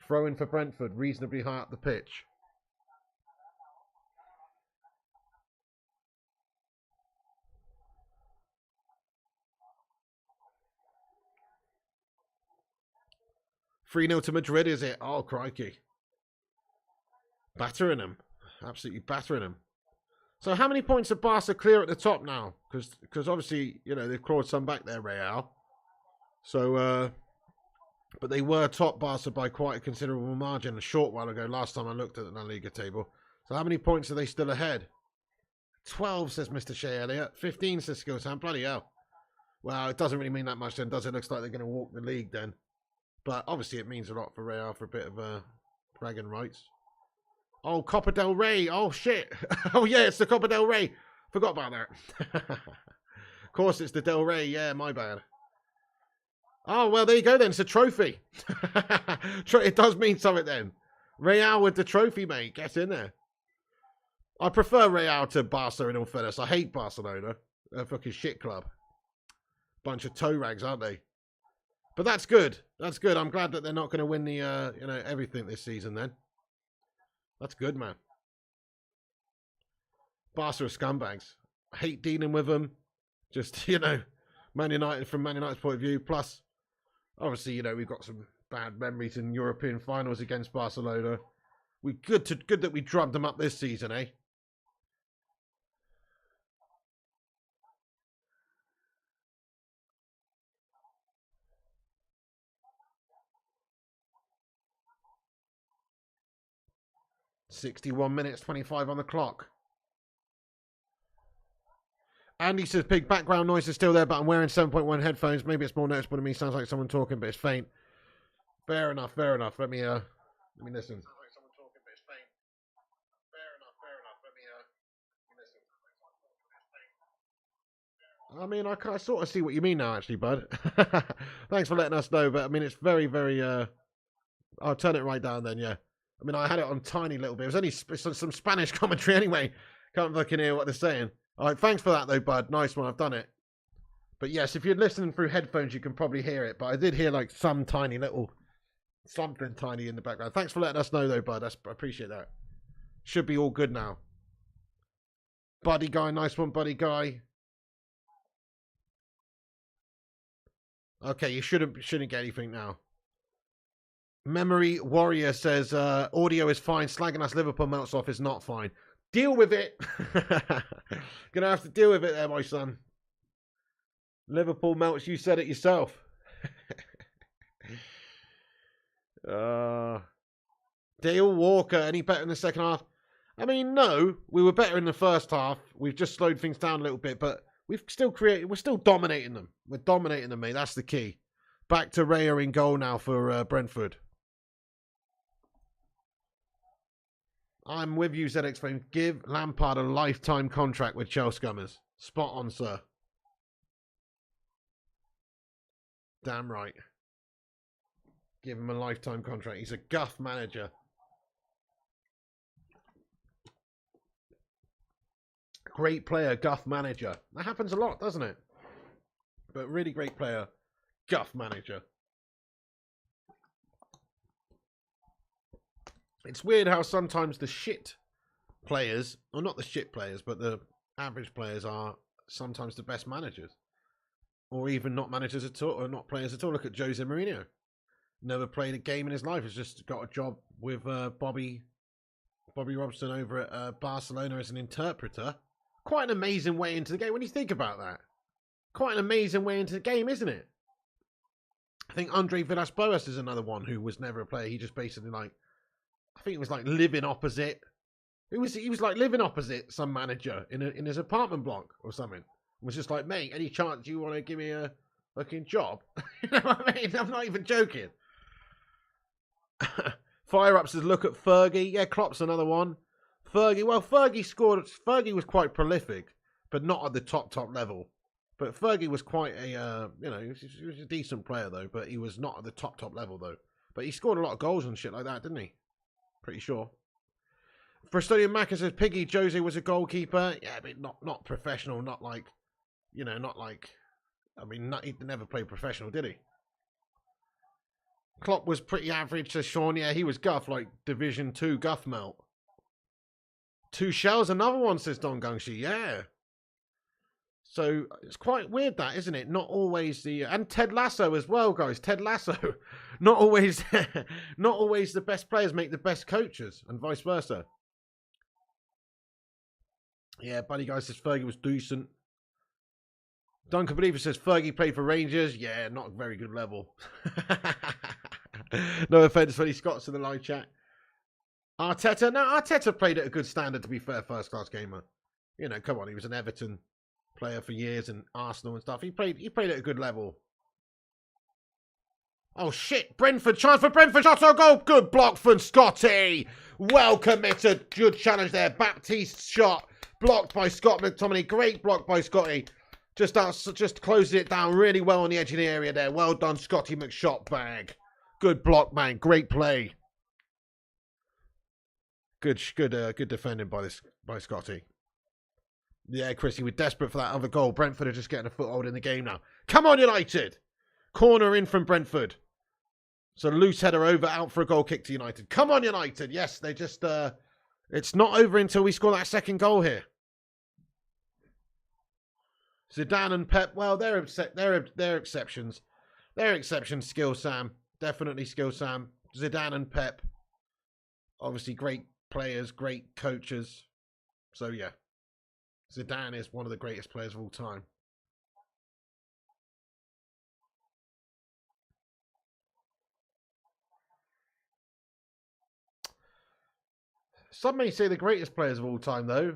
Throw-in for Brentford, reasonably high up the pitch. Three 0 to Madrid, is it? Oh, crikey. Battering them. Absolutely battering them. So how many points are Barca clear at the top now? Because obviously, you know, they've clawed some back there, Real. So, but they were top Barca by quite a considerable margin a short while ago, last time I looked at the La Liga table. So how many points are they still ahead? 12, says Mr. Shea Elliott. 15, says Skillsam. Bloody hell. Well, it doesn't really mean that much then, does it? Looks like they're going to walk the league then. But obviously it means a lot for Real for a bit of bragging rights. Oh, Copa del Rey. Oh, shit. Oh, yeah, it's the Copa del Rey. Forgot about that. Of course, it's the Del Rey. Yeah, my bad. Oh, well, there you go then. It's a trophy. It does mean something then. Real with the trophy, mate. Get in there. I prefer Real to Barca in all fairness. I hate Barcelona. They're a fucking shit club. Bunch of toe rags, aren't they? But that's good. That's good. I'm glad that they're not going to win the, you know, everything this season then. That's good, man. Barca are scumbags. I hate dealing with them. Just, you know, Man United, from Man United's point of view. Plus, obviously, you know, we've got some bad memories in European finals against Barcelona. Good that we drubbed them up this season, eh? (61 minutes 25 on the clock). Andy says, big background noise is still there, but I'm wearing 7.1 headphones. Maybe it's more noticeable to me. Sounds like someone talking, but it's faint. Fair enough, fair enough. Let me listen. Sounds like someone talking, but it's faint. Fair enough, fair enough. Let me listen. I mean, I sort of see what you mean now, actually, bud. Thanks for letting us know, but I mean, it's very, very, I'll turn it right down then, yeah. I mean, I had it on tiny little bit. It was only some Spanish commentary anyway. Can't fucking hear what they're saying. All right, thanks for that, though, bud. Nice one. I've done it. But yes, if you're listening through headphones, you can probably hear it. But I did hear like some tiny little something tiny in the background. Thanks for letting us know, though, bud. I appreciate that. Should be all good now. Buddy guy, nice one, buddy guy. Okay, you shouldn't get anything now. Memory Warrior says, audio is fine. Slagging us Liverpool melts off is not fine. Deal with it. Gonna have to deal with it there, my son. Liverpool melts, you said it yourself. Dale Walker, any better in the second half? I mean, no. We were better in the first half. We've just slowed things down a little bit, but we're still dominating them. We're dominating them, mate. That's the key. Back to Raya in goal now for Brentford. I'm with you, ZX Flame. Give Lampard a lifetime contract with Chelsea Gummers. Spot on, sir. Damn right. Give him a lifetime contract. He's a guff manager. Great player, guff manager. That happens a lot, doesn't it? But really great player, guff manager. It's weird how sometimes the shit players, or not the shit players, but the average players are sometimes the best managers. Or even not managers at all, or not players at all. Look at Jose Mourinho. Never played a game in his life. He's just got a job with Bobby Robson over at Barcelona as an interpreter. Quite an amazing way into the game when you think about that. Quite an amazing way into the game, isn't it? I think Andre Villas-Boas is another one who was never a player. He just basically like, I think it was like living opposite. He was like living opposite some manager in his apartment block or something. It was just like, mate, any chance you want to give me a fucking job? You know what I mean? I'm not even joking. Fire Up says, look at Fergie. Yeah, Klopp's another one. Fergie scored. Fergie was quite prolific, but not at the top level. But Fergie was quite a, he was a decent player, though. But he was not at the top level, though. But he scored a lot of goals and shit like that, didn't he? Pretty sure. Bristolian Macca says, Piggy Jose was a goalkeeper. Yeah, but not professional. Not like, he never played professional, did he? Klopp was pretty average, says Sean. Yeah, he was guff, like Division 2 guff melt. 2 shells, another one, says Don Gungshi. Yeah. So it's quite weird that, isn't it? Not always the... And Ted Lasso as well, guys. Ted Lasso. Not always the best players make the best coaches, and vice versa. Yeah, Buddy Guy says Fergie was decent. Duncan Believer says Fergie played for Rangers. Yeah, not a very good level. No offence for any Scots in the live chat. Arteta? No, Arteta played at a good standard, to be fair, first-class gamer. Come on, he was an Everton player for years and Arsenal and stuff. He played at a good level. Oh, shit. Brentford, chance for Brentford. Shot on goal. Good block from Scotty. Well committed. Good challenge there. Baptiste shot. Blocked by Scott McTominay. Great block by Scotty. Just closing it down really well on the edge of the area there. Well done, Scotty McShotbag. Good block, man. Great play. Good defending by Scotty. Yeah, Chrissy, we're desperate for that other goal. Brentford are just getting a foothold in the game now. Come on, United! Corner in from Brentford. So loose header over, out for a goal kick to United. Come on, United! Yes, they just... it's not over until we score that second goal here. Zidane and Pep, well, they're exceptions. They're exceptions, skill Sam. Definitely skill Sam. Zidane and Pep. Obviously great players, great coaches. So, yeah. Zidane is one of the greatest players of all time. Some may say the greatest players of all time, though,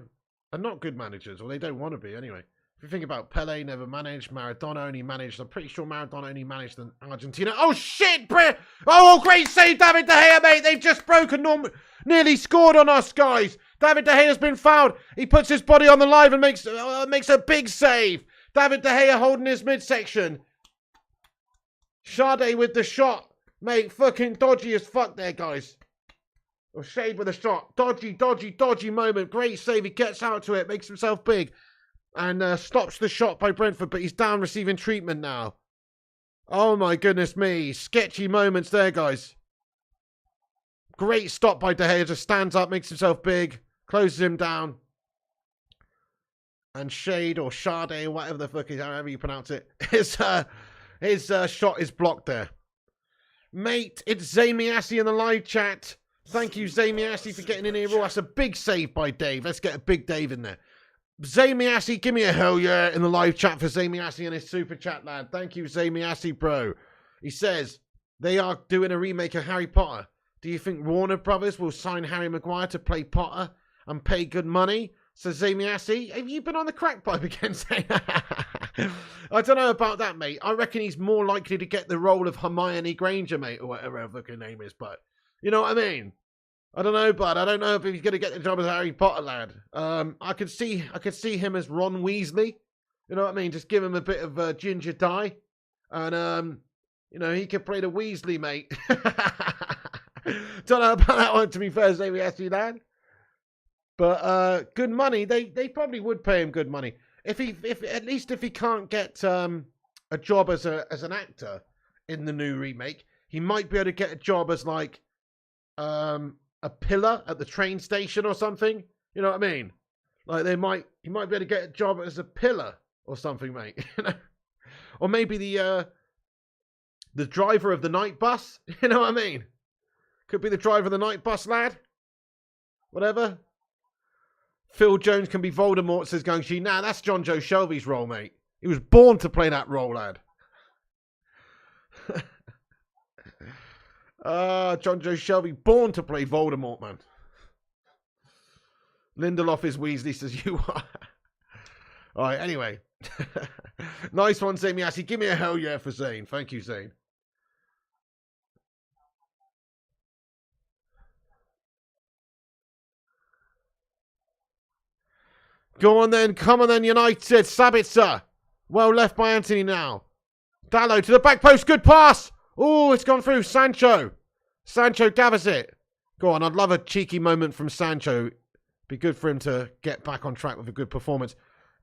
are not good managers, or they don't want to be anyway. If you think about Pele, never managed. Maradona only managed. I'm pretty sure Maradona only managed in Argentina. Oh, shit, Brit! Oh, great save, David De Gea, mate. They've just broken nearly scored on us, guys. David De Gea's been fouled. He puts his body on the line and makes a big save. David De Gea holding his midsection. Sade with the shot. Mate, fucking dodgy as fuck there, guys. Or Shade with a shot. Dodgy moment. Great save. He gets out to it, makes himself big. And stops the shot by Brentford, but he's down receiving treatment now. Oh my goodness me. Sketchy moments there, guys. Great stop by De Gea. Just stands up, makes himself big, closes him down. And Shade or Sade, whatever the fuck is, however you pronounce it, his shot is blocked there. Mate, it's Zamiassi in the live chat. Thank you, Zamiassi, for getting in here. Oh, that's a big save by Dave. Let's get a big Dave in there. Zamiassi, give me a hell yeah in the live chat for Zamiassi and his super chat, lad. Thank you, Zamiassi, bro. He says, they are doing a remake of Harry Potter. Do you think Warner Brothers will sign Harry Maguire to play Potter and pay good money? Says Zamiassi. Have you been on the crack pipe again? I don't know about that, mate. I reckon he's more likely to get the role of Hermione Granger, mate, or whatever her fucking name is, but you know what I mean? I don't know, bud. I don't know if he's going to get the job as Harry Potter, lad. I could see him as Ron Weasley. You know what I mean? Just give him a bit of ginger dye. And, he could play the Weasley, mate. Don't know about that one, to be fair, Zamiassi, lad. But good money. They probably would pay him good money. If he can't get a job as an actor in the new remake, he might be able to get a job as like a pillar at the train station or something. You know what I mean? Like he might be able to get a job as a pillar or something, mate. Or maybe the driver of the night bus. You know what I mean? Could be the driver of the night bus, lad. Whatever. Phil Jones can be Voldemort, says Gungshi. Nah, that's John Joe Shelby's role, mate. He was born to play that role, lad. John Joe Shelby, born to play Voldemort, man. Lindelof is Weasley, says you are. All right, anyway. Nice one, Zamiassi. Give me a hell yeah for Zane. Thank you, Zane. Go on then. Come on then, United. Sabitzer. Well left by Anthony now. Dallo to the back post. Good pass. Oh, it's gone through. Sancho. Sancho gathers it. Go on. I'd love a cheeky moment from Sancho. Be good for him to get back on track with a good performance.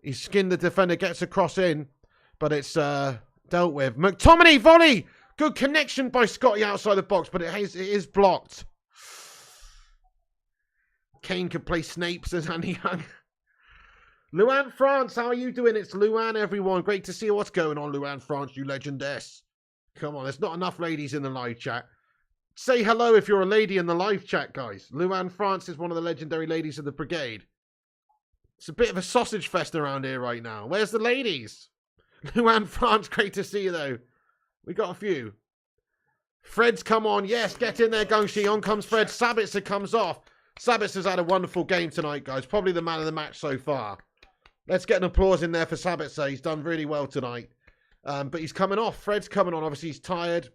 He's skinned the defender. Gets a cross in. But it's dealt with. McTominay volley. Good connection by Scotty outside the box. But it is blocked. Kane could play Snape, says Andy Young. Luan France, how are you doing? It's Luan, everyone. Great to see you. What's going on, Luan France, you legendess? Come on, there's not enough ladies in the live chat. Say hello if you're a lady in the live chat, guys. Luan France is one of the legendary ladies of the brigade. It's a bit of a sausage fest around here right now. Where's the ladies? Luan France, great to see you, though. We got a few. Fred's come on. Yes, get in there, Gungshi. On comes Fred. Sabitzer comes off. Sabitzer's had a wonderful game tonight, guys. Probably the man of the match so far. Let's get an applause in there for Sabitzer. He's done really well tonight. But he's coming off. Fred's coming on. Obviously, he's tired.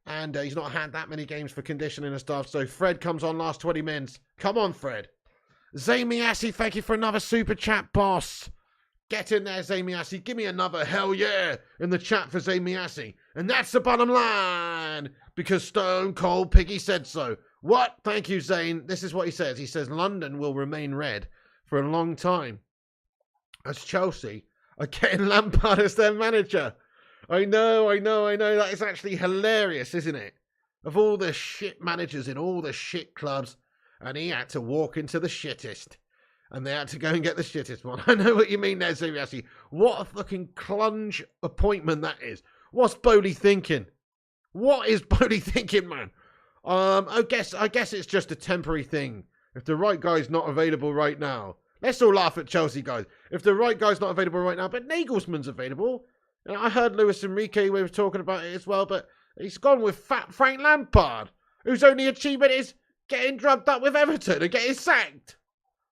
And he's not had that many games for conditioning and stuff. So Fred comes on last 20 minutes. Come on, Fred. Zamiassi, thank you for another super chat, boss. Get in there, Zamiassi. Give me another hell yeah in the chat for Zamiassi. And that's the bottom line. Because Stone Cold Piggy said so. What? Thank you, Zane. This is what he says. He says London will remain red for a long time. As Chelsea are getting Lampard as their manager. I know. That is actually hilarious, isn't it? Of all the shit managers in all the shit clubs, and he had to walk into the shittest. And they had to go and get the shittest one. I know what you mean there, seriously. What a fucking clunge appointment that is. What's Bowley thinking? What is Bowley thinking, man? I guess it's just a temporary thing. If the right guy's not available right now. Let's all laugh at Chelsea, guys. If the right guy's not available right now, but Nagelsmann's available. And I heard Luis Enrique, we were talking about it as well, but he's gone with fat Frank Lampard, whose only achievement is getting drugged up with Everton and getting sacked.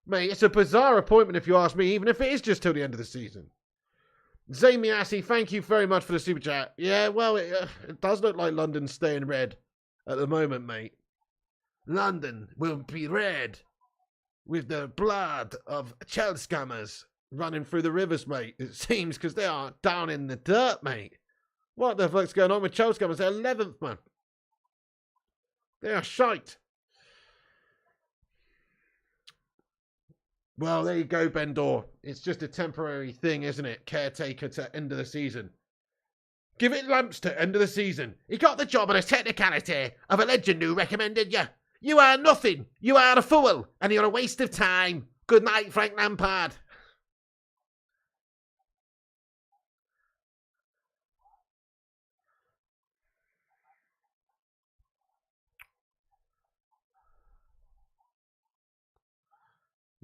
Mate, it's a bizarre appointment if you ask me, even if it is just till the end of the season. Zamiassi, thank you very much for the super chat. Yeah, well, it does look like London's staying red at the moment, mate. London will be red with the blood of child scammers running through the rivers, mate. It seems, because they are down in the dirt, mate. What the fuck's going on with child scammers? They're 11th, man. They are shite. Well, there you go, Bendor. It's just a temporary thing, isn't it? Caretaker to end of the season. Give it lamps to end of the season. He got the job on a technicality of a legend who recommended you. You are nothing. You are a fool. And you're a waste of time. Good night, Frank Lampard.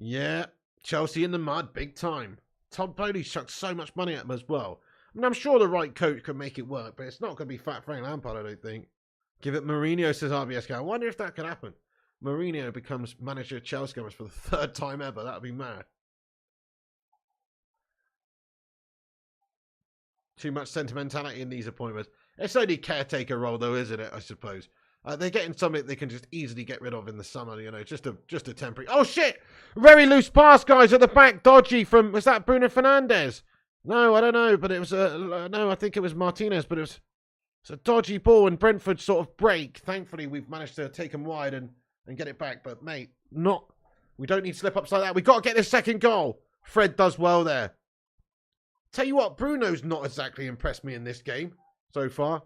Yeah, Chelsea in the mud, big time. Todd Bowley chucked so much money at them as well. I mean, I'm sure the right coach can make it work, but it's not going to be fat Frank Lampard, I don't think. Give it Mourinho, says RBSK. I wonder if that could happen. Mourinho becomes manager of Chelsea for the third time ever. That would be mad. Too much sentimentality in these appointments. It's only caretaker role, though, isn't it? I suppose. They're getting something they can just easily get rid of in the summer, you know, just a temporary. Oh, shit! Very loose pass, guys, at the back. Dodgy from, was that Bruno Fernandes? No, I don't know, but it was no, I think it was Martinez, but it's a dodgy ball and Brentford sort of break. Thankfully, we've managed to take them wide and get it back. But, mate, we don't need slip-ups like that. We've got to get this second goal. Fred does well there. Tell you what, Bruno's not exactly impressed me in this game so far.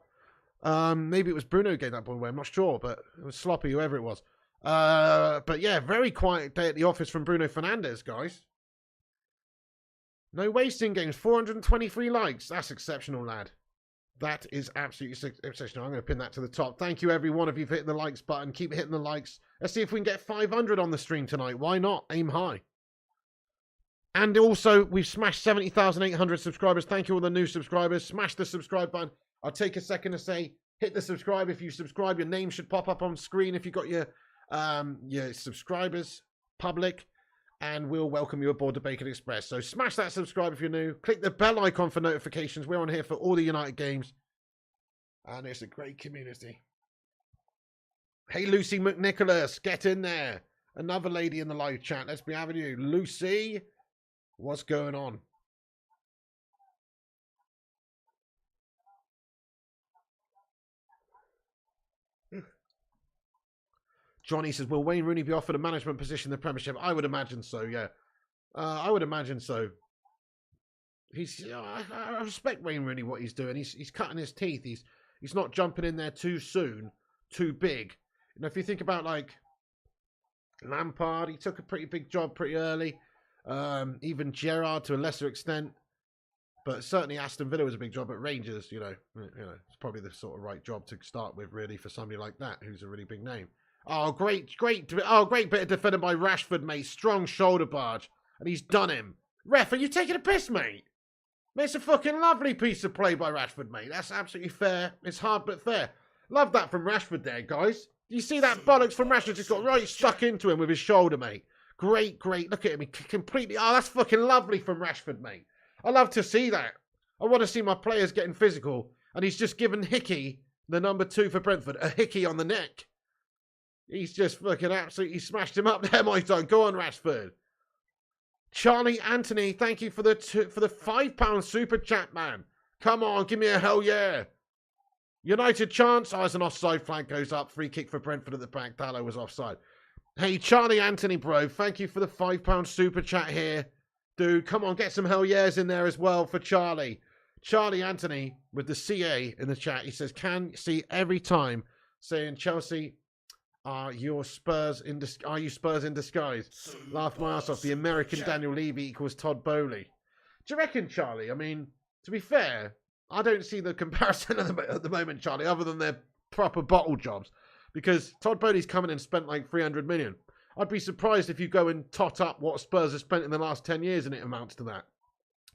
Maybe it was Bruno getting that ball away. I'm not sure, but it was sloppy, whoever it was. But yeah, very quiet day at the office from Bruno Fernandes, guys. No wasting games. 423 likes. That's exceptional, lad. That is absolutely exceptional. I'm going to pin that to the top. Thank you, every one of you, for hitting the likes button. Keep hitting the likes. Let's see if we can get 500 on the stream tonight. Why not? Aim high. And also, we've smashed 70,800 subscribers. Thank you, all the new subscribers. Smash the subscribe button. I'll take a second to say, hit the subscribe. If you subscribe, your name should pop up on screen if you've got your subscribers public. And we'll welcome you aboard the Bacon Express. So smash that subscribe if you're new. Click the bell icon for notifications. We're on here for all the United games. And it's a great community. Hey, Lucy McNicholas, get in there. Another lady in the live chat. Let's be having you. Lucy, What's going on? Johnny says, will Wayne Rooney be offered a management position in the Premiership? I would imagine so, yeah. I would imagine so. I respect Wayne Rooney, what he's doing. He's cutting his teeth. He's not jumping in there too soon, too big. You know, if you think about, like, Lampard, he took a pretty big job pretty early. Even Gerrard to a lesser extent. But certainly Aston Villa was a big job at Rangers, you know. It's probably the sort of right job to start with, really, for somebody like that, who's a really big name. Oh, great bit of defending by Rashford, mate. Strong shoulder barge. And he's done him. Ref, are you taking a piss, mate? Mate, it's a fucking lovely piece of play by Rashford, mate. That's absolutely fair. It's hard but fair. Love that from Rashford there, guys. You see that bollocks from Rashford just got right stuck into him with his shoulder, mate. Great. Look at him. He completely... Oh, that's fucking lovely from Rashford, mate. I love to see that. I want to see my players getting physical. And he's just given Hickey, the number 2 for Brentford, a Hickey on the neck. He's just fucking absolutely smashed him up there, my son. Go on, Rashford. Charlie Anthony, thank you for the £5 super chat, man. Come on, give me a hell yeah. United chance. Oh, as an offside flag goes up. Free kick for Brentford at the back. Dallo was offside. Hey, Charlie Anthony, bro. Thank you for the £5 super chat here. Dude, come on, get some hell yeahs in there as well for Charlie. Charlie Anthony with the CA in the chat. He says, can see every time saying Chelsea... Are you Spurs in disguise? Laughed my ass off. The American Daniel Levy equals Todd Bowley. Do you reckon, Charlie? I mean, to be fair, I don't see the comparison at the moment, Charlie, other than their proper bottle jobs. Because Todd Bowley's come in and spent like 300 million. I'd be surprised if you go and tot up what Spurs have spent in the last 10 years and it amounts to that.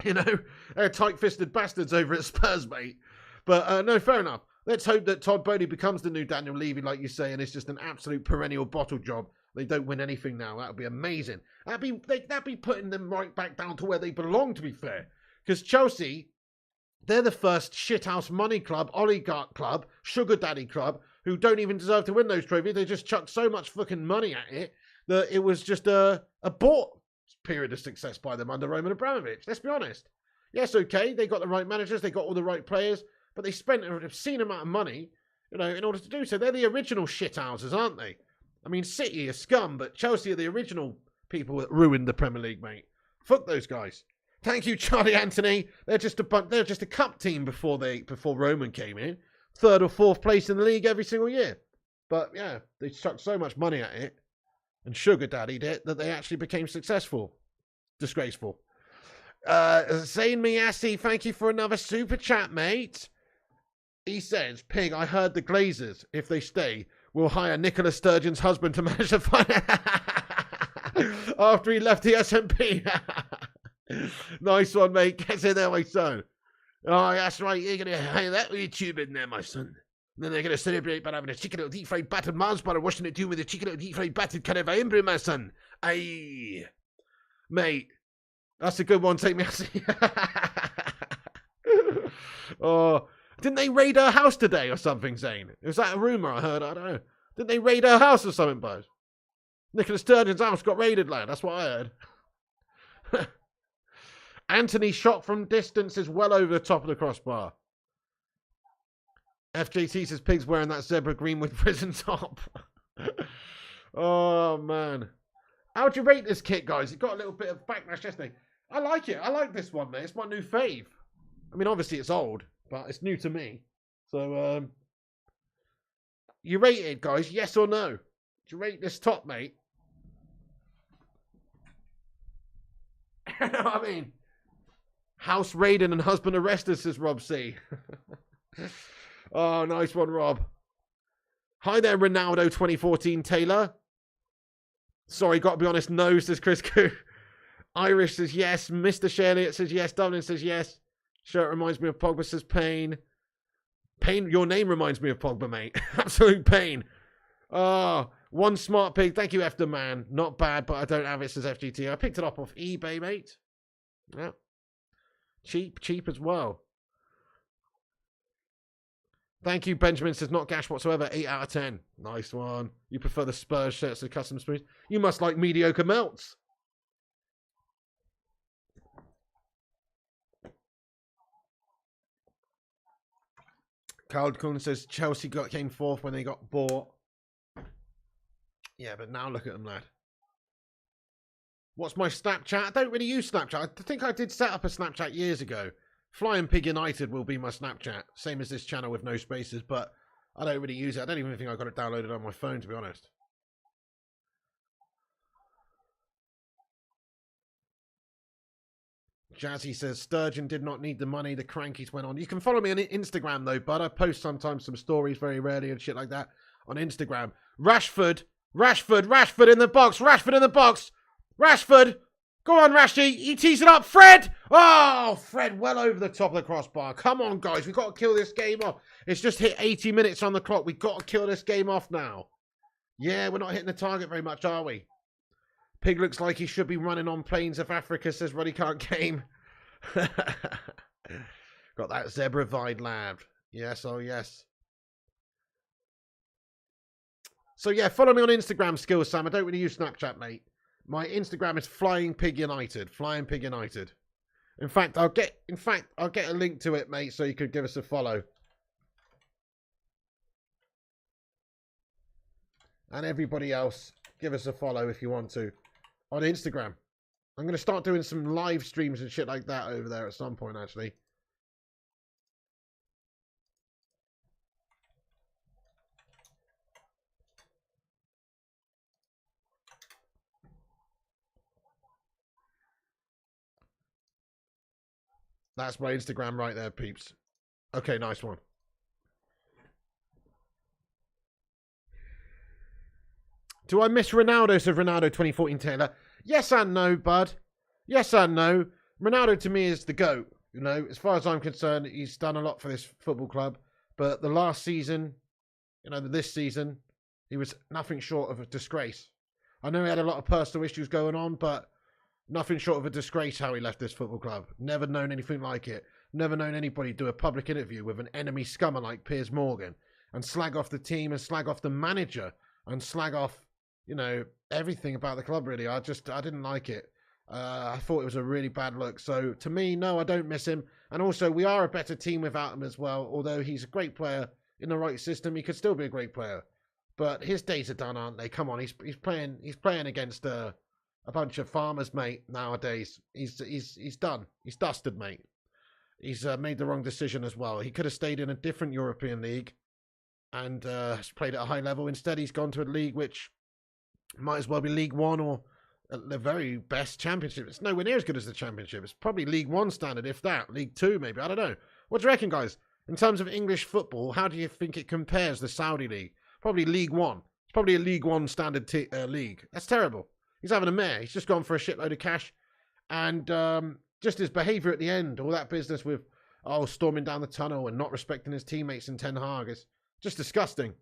You know, they're tight-fisted bastards over at Spurs, mate. But no, fair enough. Let's hope that Todd Bowley becomes the new Daniel Levy, like you say, and it's just an absolute perennial bottle job. They don't win anything now. That would be amazing. That'd be putting them right back down to where they belong, to be fair. Because Chelsea, they're the first shithouse money club, oligarch club, sugar daddy club, who don't even deserve to win those trophies. They just chucked so much fucking money at it that it was just a bought period of success by them under Roman Abramovich. Let's be honest. Yes, okay, they got the right managers, they got all the right players, but they spent an obscene amount of money, you know, in order to do so. They're the original shithouses, aren't they? I mean, City are scum, but Chelsea are the original people that ruined the Premier League, mate. Fuck those guys. Thank you, Charlie Anthony. They're just a cup team before Roman came in. 3rd or 4th place in the league every single year. But yeah, they chucked so much money at it and sugar daddied it that they actually became successful. Disgraceful. Zayn Miyasi, thank you for another super chat, mate. He says, Pig, I heard the Glazers, if they stay, will hire Nicola Sturgeon's husband to manage the finance after he left the SMP. Nice one, mate. Get in there, my son. Oh, that's right. You're going to hire that YouTube in there, my son. And then they're going to celebrate by having a chicken little deep fried battered Mars bar and washing it down with a chicken little deep fried battered Caravaimbre, my son. Aye. Mate, that's a good one. Take me Oh, didn't they raid her house today or something, Zane? Was that a rumour I heard? I don't know. Didn't they raid her house or something, boys? Nicola Sturgeon's house got raided, lad. That's what I heard. Anthony shot from distance is well over the top of the crossbar. FJT says Pig's wearing that zebra green with prison top. Oh, man. How'd you rate this kit, guys? It got a little bit of backlash yesterday. I like it. I like this one, mate. It's my new fave. I mean, obviously it's old, but it's new to me. So, you rate it, guys? Yes or no? Do you rate this top, mate? You know what I mean? House raided and husband arrested, says Rob C. Oh, nice one, Rob. Hi there, Ronaldo 2014 Taylor. Sorry, got to be honest, no, says Chris Koo. Irish says yes. Mr. Sherliot says yes. Dublin says yes. Shirt reminds me of Pogba, says Payne. Payne, your name reminds me of Pogba, mate. Absolute pain. Oh, one smart pig. Thank you, F the man. Not bad, but I don't have it, says FGT. I picked it up off eBay, mate. Yeah. Cheap as well. Thank you, Benjamin says not gash whatsoever. 8 out of 10. Nice one. You prefer the Spurs shirts to custom spoons? You must like mediocre melts. Carl Kuhn says Chelsea came fourth when they got bought. Yeah, but now look at them, lad. What's my Snapchat? I don't really use Snapchat. I think I did set up a Snapchat years ago. Flying Pig United will be my Snapchat. Same as this channel with no spaces, but I don't really use it. I don't even think I got it downloaded on my phone, to be honest. Jazzy says, Sturgeon did not need the money. The crankies went on. You can follow me on Instagram, though, bud. I post sometimes some stories very rarely and shit like that on Instagram. Rashford in the box. Rashford in the box. Rashford. Go on, Rashy. He tees it up. Fred. Oh, Fred well over the top of the crossbar. Come on, guys. We've got to kill this game off. It's just hit 80 minutes on the clock. We've got to kill this game off now. Yeah, we're not hitting the target very much, are we? Pig looks like he should be running on plains of Africa, says Ruddy Can't Game. Got that zebra vibe, lad. Yes, oh yes. So yeah, follow me on Instagram, Skills Sam. I don't really use Snapchat, mate. My Instagram is Flying Pig United. Flying Pig United. In fact, I'll get a link to it, mate, so you could give us a follow. And everybody else, give us a follow if you want to. On Instagram. I'm going to start doing some live streams and shit like that over there at some point, actually. That's my Instagram right there, peeps. Okay, nice one. Do I miss Ronaldo, said Ronaldo 2014 Taylor? Yes and no, bud. Yes and no. Ronaldo to me is the GOAT. You know, as far as I'm concerned, he's done a lot for this football club. But the last season, you know, this season, he was nothing short of a disgrace. I know he had a lot of personal issues going on, but nothing short of a disgrace how he left this football club. Never known anything like it. Never known anybody do a public interview with an enemy scummer like Piers Morgan and slag off the team and slag off the manager and slag off, you know, everything about the club, really. I didn't like it. I thought it was a really bad look. So, to me, no, I don't miss him. And also, we are a better team without him as well. Although he's a great player in the right system, he could still be a great player. But his days are done, aren't they? Come on, he's playing against a bunch of farmers, mate, nowadays. He's done. He's dusted, mate. He's made the wrong decision as well. He could have stayed in a different European league and has played at a high level. Instead, he's gone to a league which might as well be League One or the very best Championship. It's nowhere near as good as the Championship. It's probably League One standard, if that. League Two, maybe. I don't know. What do you reckon, guys? In terms of English football, how do you think it compares the Saudi League? Probably League One. It's probably a League One standard league. That's terrible. He's having a mare. He's just gone for a shitload of cash. And just his behaviour at the end, all that business with, storming down the tunnel and not respecting his teammates in Ten Hag is just disgusting.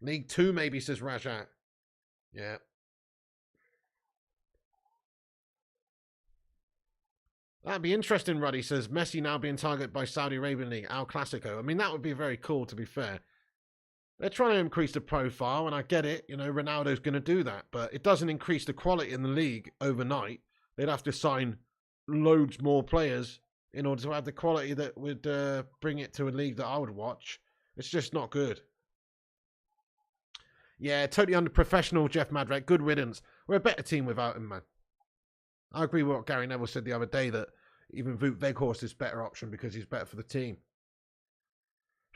League Two, maybe, says Rajat. Yeah. That'd be interesting, Ruddy says. Messi now being targeted by Saudi Arabian League, Al Clasico. I mean, that would be very cool, to be fair. They're trying to increase the profile, and I get it. You know, Ronaldo's going to do that. But it doesn't increase the quality in the league overnight. They'd have to sign loads more players in order to have the quality that would bring it to a league that I would watch. It's just not good. Yeah, totally under-professional, Jeff Madrek. Good riddance. We're a better team without him, man. I agree with what Gary Neville said the other day, that even Wout Weghorst is a better option because he's better for the team.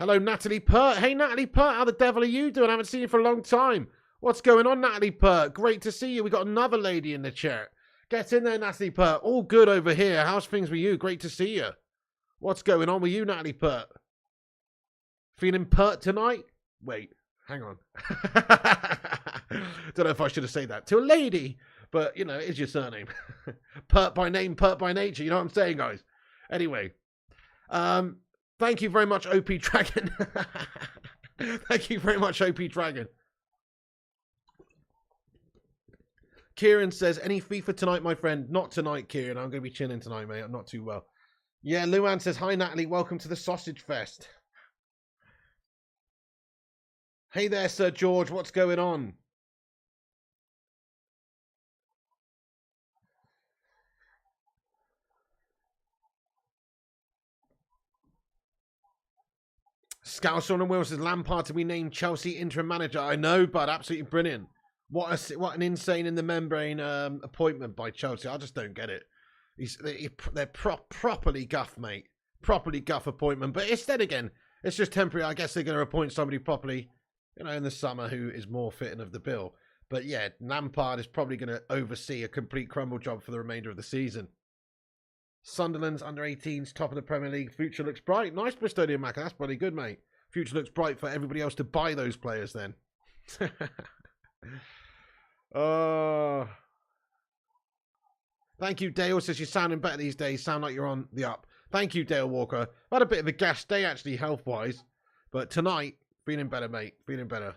Hello, Natalie Pert. Hey, Natalie Pert, how the devil are you doing? I haven't seen you for a long time. What's going on, Natalie Pert? Great to see you. We got another lady in the chat. Get in there, Natalie Pert. All good over here. How's things with you? Great to see you. What's going on with you, Natalie Pert? Feeling pert tonight? Wait, hang on. Don't know if I should have said that to a lady, but, you know, it is your surname. Pert by name, pert by nature. You know what I'm saying, guys? Anyway, thank you very much, OP Dragon. Thank you very much, OP Dragon. Kieran says, any FIFA tonight, my friend? Not tonight, Kieran. I'm going to be chilling tonight, mate. I'm not too well. Yeah, Luan says, hi, Natalie. Welcome to the Sausage Fest. Hey there, Sir George. What's going on? Scouser on Will says Lampard to be named Chelsea interim manager. I know, but absolutely brilliant. What an insane in the membrane appointment by Chelsea. I just don't get it. They're properly guff, mate. Properly guff appointment. But instead, again, it's just temporary. I guess they're going to appoint somebody properly, in the summer who is more fitting of the bill. But yeah, Lampard is probably going to oversee a complete crumble job for the remainder of the season. Sunderland's under-18s, top of the Premier League. Future looks bright. Nice Bristolian Mac. That's bloody good, mate. Future looks bright for everybody else to buy those players then. Thank you, Dale. Says you're sounding better these days. Sound like you're on the up. Thank you, Dale Walker. I've had a bit of a gas day, actually, health-wise. But tonight, feeling better, mate. Feeling better.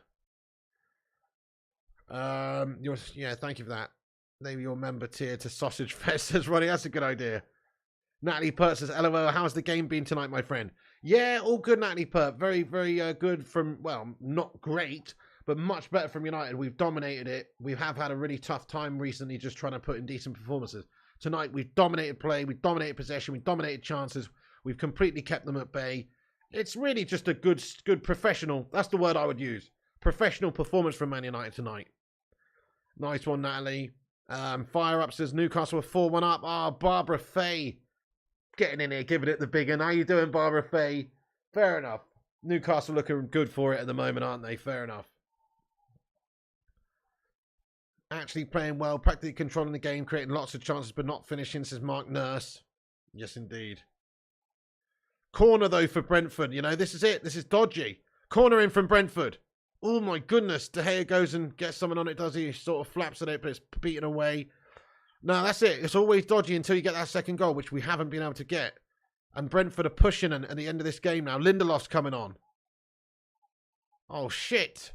Yeah, thank you for that. Maybe your member tier to Sausage Fest, says Ronnie. That's a good idea. Natalie Pert says, LOL, how's the game been tonight, my friend? Yeah, all good, Natalie Pert. Very, very good from, well, not great, but much better from United. We've dominated it. We have had a really tough time recently just trying to put in decent performances. Tonight, we've dominated play, we've dominated possession, we've dominated chances, we've completely kept them at bay. It's really just a good professional, that's the word I would use, professional performance from Man United tonight. Nice one, Natalie. Fire Up says, Newcastle are 4-1 up. Barbara Fay getting in here, giving it the big one. How you doing, Barbara Fay? Fair enough. Newcastle looking good for it at the moment, aren't they? Fair enough. Actually playing well, practically controlling the game, creating lots of chances, but not finishing, says Mark Nurse. Yes, indeed. Corner, though, for Brentford. This is it. This is dodgy. Corner in from Brentford. Oh, my goodness. De Gea goes and gets someone on it, does he? He sort of flaps at it, but it's beaten away. No, that's it. It's always dodgy until you get that second goal, which we haven't been able to get. And Brentford are pushing at the end of this game now. Lindelof's coming on. Oh, shit.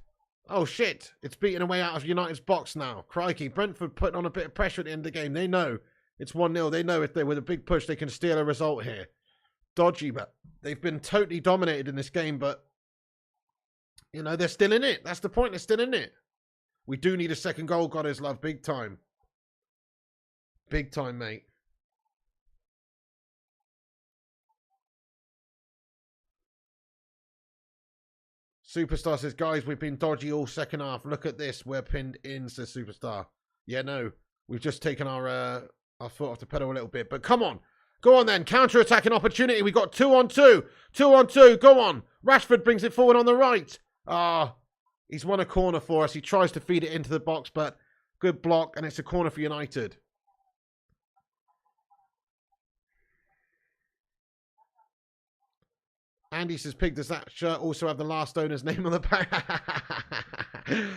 Oh, shit. It's beaten away out of United's box now. Crikey. Brentford putting on a bit of pressure at the end of the game. They know it's 1-0. They know if they're with a big push, they can steal a result here. Dodgy, but they've been totally dominated in this game, but, they're still in it. That's the point. They're still in it. We do need a second goal, God is love. Big time. Big time, mate. Superstar says, guys, we've been dodgy all second half. Look at this. We're pinned in, says Superstar. Yeah, no. We've just taken our foot off the pedal a little bit. But come on. Go on then. Counter-attacking opportunity. We got 2-on-2. 2-on-2. Go on. Rashford brings it forward on the right. He's won a corner for us. He tries to feed it into the box, but good block. And it's a corner for United. Andy says, Pig, does that shirt also have the last owner's name on the back?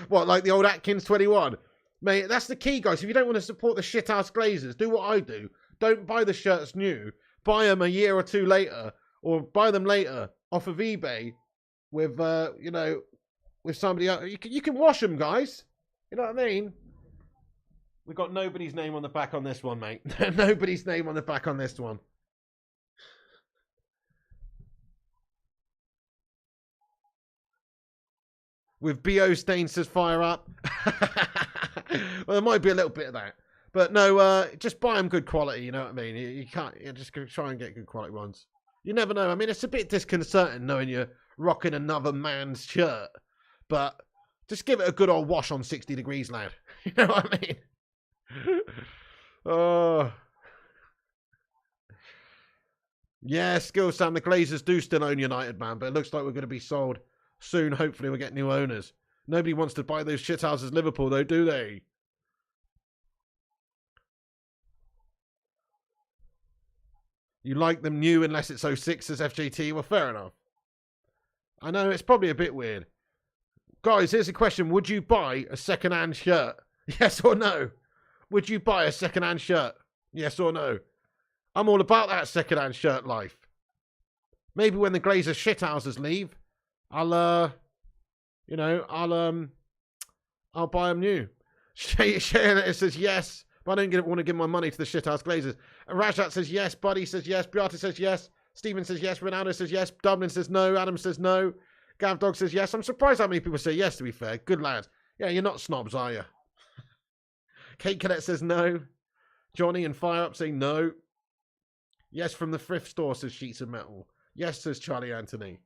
What, like the old Atkins 21? Mate, that's the key, guys. If you don't want to support the shithouse Glazers, do what I do. Don't buy the shirts new. Buy them a year or two later, or buy them later off of eBay with, with somebody else. You can wash them, guys. You know what I mean? We've got nobody's name on the back on this one, mate. Nobody's name on the back on this one. With BO Stain says fire up. Well, there might be a little bit of that. But no, just buy them good quality, you know what I mean? You can't, just try and get good quality ones. You never know. I mean, it's a bit disconcerting knowing you're rocking another man's shirt. But just give it a good old wash on 60 degrees, lad. You know what I mean? Oh. Yeah, Skill Sam, the Glazers do still own United, man. But it looks like we're going to be sold soon. Hopefully we'll get new owners. Nobody wants to buy those shithouses Liverpool, though, do they? You like them new unless it's 06 as FJT? Well, fair enough. I know, it's probably a bit weird. Guys, here's a question. Would you buy a second-hand shirt? Yes or no? Would you buy a second-hand shirt? Yes or no? I'm all about that second-hand shirt life. Maybe when the Glazer shithouses leave, I'll buy them new. Shane says yes, but I don't want to give my money to the shithouse Glazers. Rajat says yes. Buddy says yes. Beata says yes. Stephen says yes. Ronaldo says yes. Dublin says no. Adam says no. Gav Dog says yes. I'm surprised how many people say yes, to be fair. Good lads. Yeah, you're not snobs, are you? Kate Cadet says no. Johnny and Fire Up say no. Yes, from the thrift store, says Sheets of Metal. Yes, says Charlie Anthony.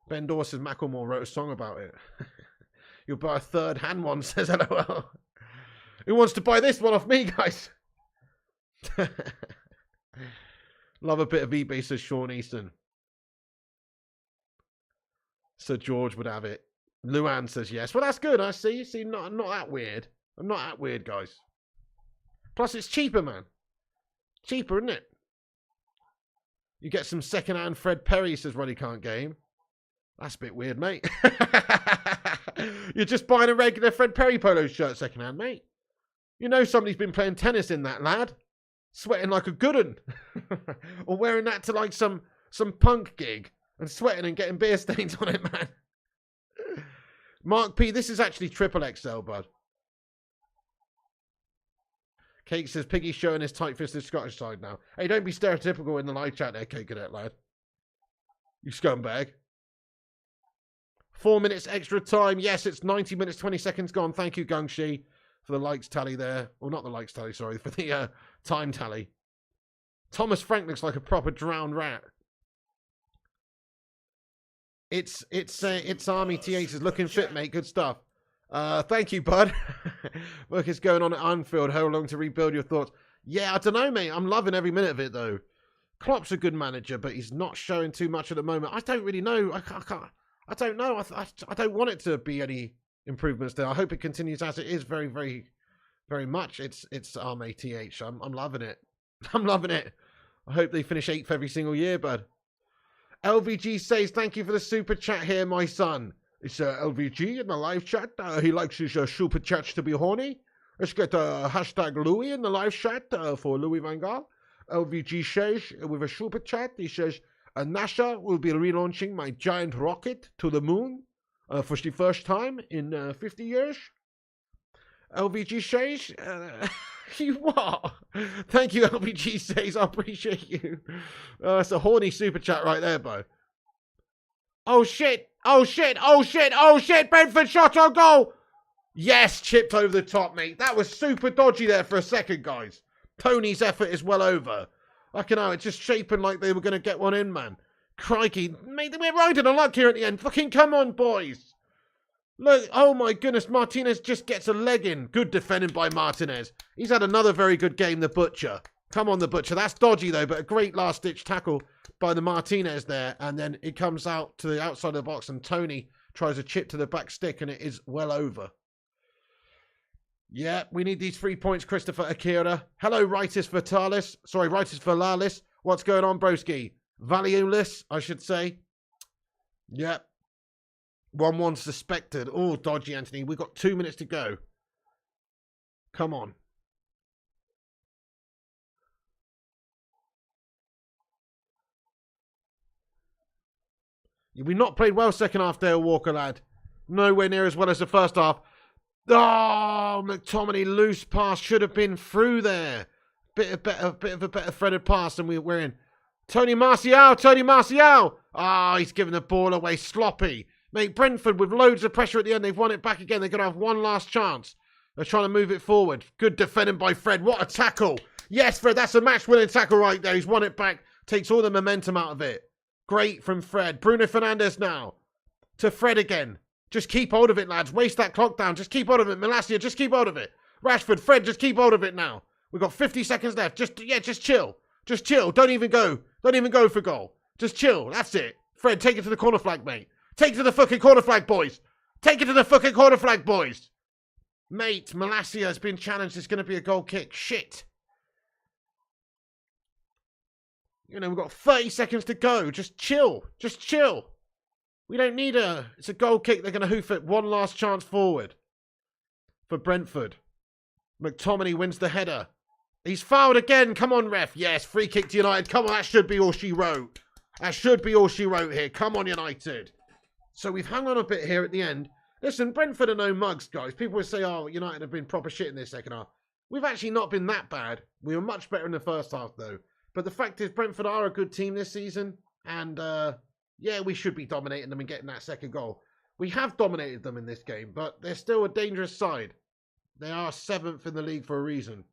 Ben Dawson Macklemore wrote a song about it. You'll buy a third-hand one, says LOL. Who wants to buy this one off me, guys? Love a bit of eBay, says Sean Easton. Sir George would have it. Luan says yes. Well, that's good. I see. See, not that weird. I'm not that weird, guys. Plus, it's cheaper, man. Cheaper, isn't it? You get some second-hand Fred Perry, says Roddy Can't Game. That's a bit weird, mate. You're just buying a regular Fred Perry polo shirt second-hand, mate. You know somebody's been playing tennis in that, lad. Sweating like a good un. Or wearing that to like some punk gig and sweating and getting beer stains on it, man. Mark P, this is actually triple XL, bud. Cake says Piggy's showing his tight-fisted Scottish side now. Hey, don't be stereotypical in the live chat there, Cake Cadet, lad. You scumbag. 4 minutes extra time. Yes, it's 90 minutes, 20 seconds gone. Thank you, Gungshi, for the likes tally there. Well, not the likes tally, sorry, for the time tally. Thomas Frank looks like a proper drowned rat. It's Army TH is looking fit, mate. Good stuff. Thank you, bud. Work is going on at Anfield. How long to rebuild your thoughts? Yeah, I don't know, mate. I'm loving every minute of it, though. Klopp's a good manager, but he's not showing too much at the moment. I don't really know. I don't know. I don't want it to be any improvements there. I hope it continues as it is. Very, very, very much. It's Army TH. I'm loving it. I'm loving it. I hope they finish 8th every single year, bud. LVG says, thank you for the super chat here, my son. It's LVG in the live chat. He likes his super chats to be horny. Let's get hashtag Louis in the live chat for Louis Van Gaal. LVG says, with a super chat, he says, NASA will be relaunching my giant rocket to the moon for the first time in 50 years. LVG says, you what? Thank you, LVG says. I appreciate you. It's a horny super chat right there, bro. Oh shit! Oh shit! Oh shit! Oh shit! Brentford shot on goal! Yes, chipped over the top, mate. That was super dodgy there for a second, guys. Tony's effort is well over. I can know, it's just shaping like they were going to get one in, man. Crikey. Mate, we're riding a luck here at the end. Fucking come on, boys. Look, oh my goodness, Martinez just gets a leg in. Good defending by Martinez. He's had another very good game, the Butcher. Come on, the Butcher. That's dodgy, though, but a great last-ditch tackle by the Martinez there. And then it comes out to the outside of the box, and Tony tries a chip to the back stick, and it is well over. Yeah, we need these 3 points, Christopher Akira. Hello, Rightus Vitalis. Sorry, Rightus Valalis. What's going on, broski? Valiulis, I should say. Yep. 1-1 suspected. Oh, dodgy, Anthony. We've got 2 minutes to go. Come on. We've not played well second half, Dale Walker, lad. Nowhere near as well as the first half. Oh, McTominay, loose pass should have been through there. Bit of a better threaded pass than we're in. Tony Martial. Ah, he's giving the ball away sloppy. Mate, Brentford with loads of pressure at the end. They've won it back again. They're going to have one last chance. They're trying to move it forward. Good defending by Fred. What a tackle. Yes, Fred, that's a match-winning tackle right there. He's won it back. Takes all the momentum out of it. Great from Fred. Bruno Fernandes now. To Fred again. Just keep hold of it, lads. Waste that clock down. Just keep hold of it. Malacia, just keep hold of it. Rashford, Fred, just keep hold of it now. We've got 50 seconds left. Just chill. Just chill. Don't even go. Don't even go for goal. Just chill. That's it. Fred, take it to the corner flag, mate. Take it to the fucking corner flag, boys. Take it to the fucking corner flag, boys. Mate, Malacia has been challenged. It's going to be a goal kick. Shit. You know, we've got 30 seconds to go. Just chill. Just chill. We don't need it's a goal kick. They're going to hoof it. One last chance forward for Brentford. McTominay wins the header. He's fouled again. Come on, ref. Yes, free kick to United. Come on, that should be all she wrote. That should be all she wrote here. Come on, United. So we've hung on a bit here at the end. Listen, Brentford are no mugs, guys. People would say, oh, United have been proper shit in this second half. We've actually not been that bad. We were much better in the first half, though. But the fact is, Brentford are a good team this season. And, yeah, we should be dominating them and getting that second goal. We have dominated them in this game, but they're still a dangerous side. They are 7th in the league for a reason.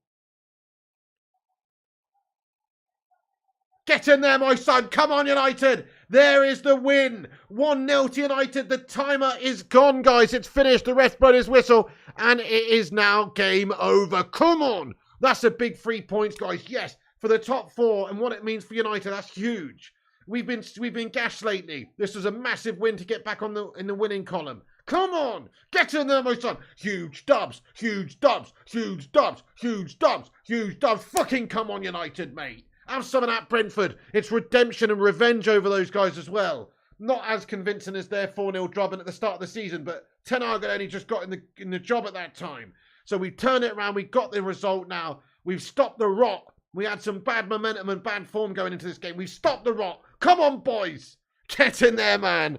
Get in there, my son. Come on, United. There is the win. 1-0 to United. The timer is gone, guys. It's finished. The ref blown his whistle. And it is now game over. Come on. That's a big 3 points, guys. Yes, for the top 4 and what it means for United, that's huge. We've been gashed lately. This was a massive win to get back in the winning column. Come on, get in there, my son. Huge dubs, huge dubs, huge dubs, huge dubs, huge dubs. Fucking come on, United, mate. Have some of that, Brentford. It's redemption and revenge over those guys as well. Not as convincing as their 4-0 drubbing at the start of the season, but Ten Hag had only just got in the job at that time. So we turned it around. We got the result now. We've stopped the rot. We had some bad momentum and bad form going into this game. We've stopped the rot. Come on, boys. Get in there, man.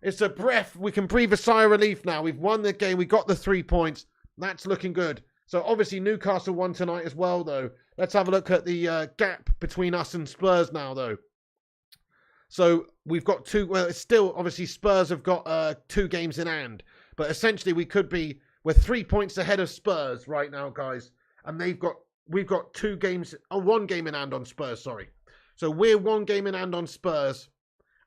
It's a breath. We can breathe a sigh of relief now. We've won the game. We got the 3 points. That's looking good. So obviously Newcastle won tonight as well, though. Let's have a look at the gap between us and Spurs now, though. So we've got 2. Well, it's still obviously Spurs have got 2 games in hand, but essentially we're 3 points ahead of Spurs right now, guys, and we've got 2 games, 1 game in hand on Spurs. Sorry, so we're 1 game in hand on Spurs,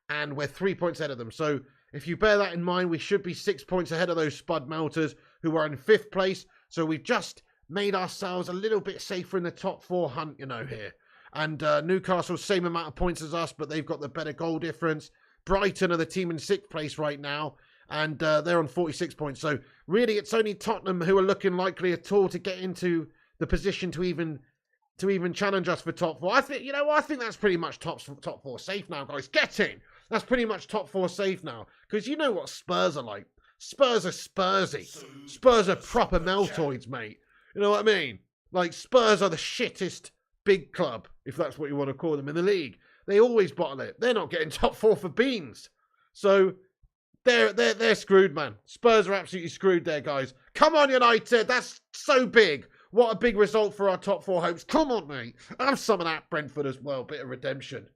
and we're 3 points ahead of them. So if you bear that in mind, we should be 6 points ahead of those Spud Melters who are in 5th place. So we've just made ourselves a little bit safer in the top 4 hunt, here. And Newcastle, same amount of points as us, but they've got the better goal difference. Brighton are the team in 6th place right now, and they're on 46 points. So really, it's only Tottenham who are looking likely at all to get into the position to even challenge us for top 4. I think that's pretty much top 4 safe now, guys. Get in. That's pretty much top 4 safe now, because you know what Spurs are like. Spurs are Spursy. Spurs are proper Meltoids, mate. You know what I mean? Like, Spurs are the shittest big club, if that's what you want to call them, in the league. They always bottle it. They're not getting top 4 for beans. So they're screwed, man. Spurs are absolutely screwed there, guys. Come on, United. That's so big. What a big result for our top 4 hopes. Come on, mate. Have some of that, Brentford, as well. Bit of redemption.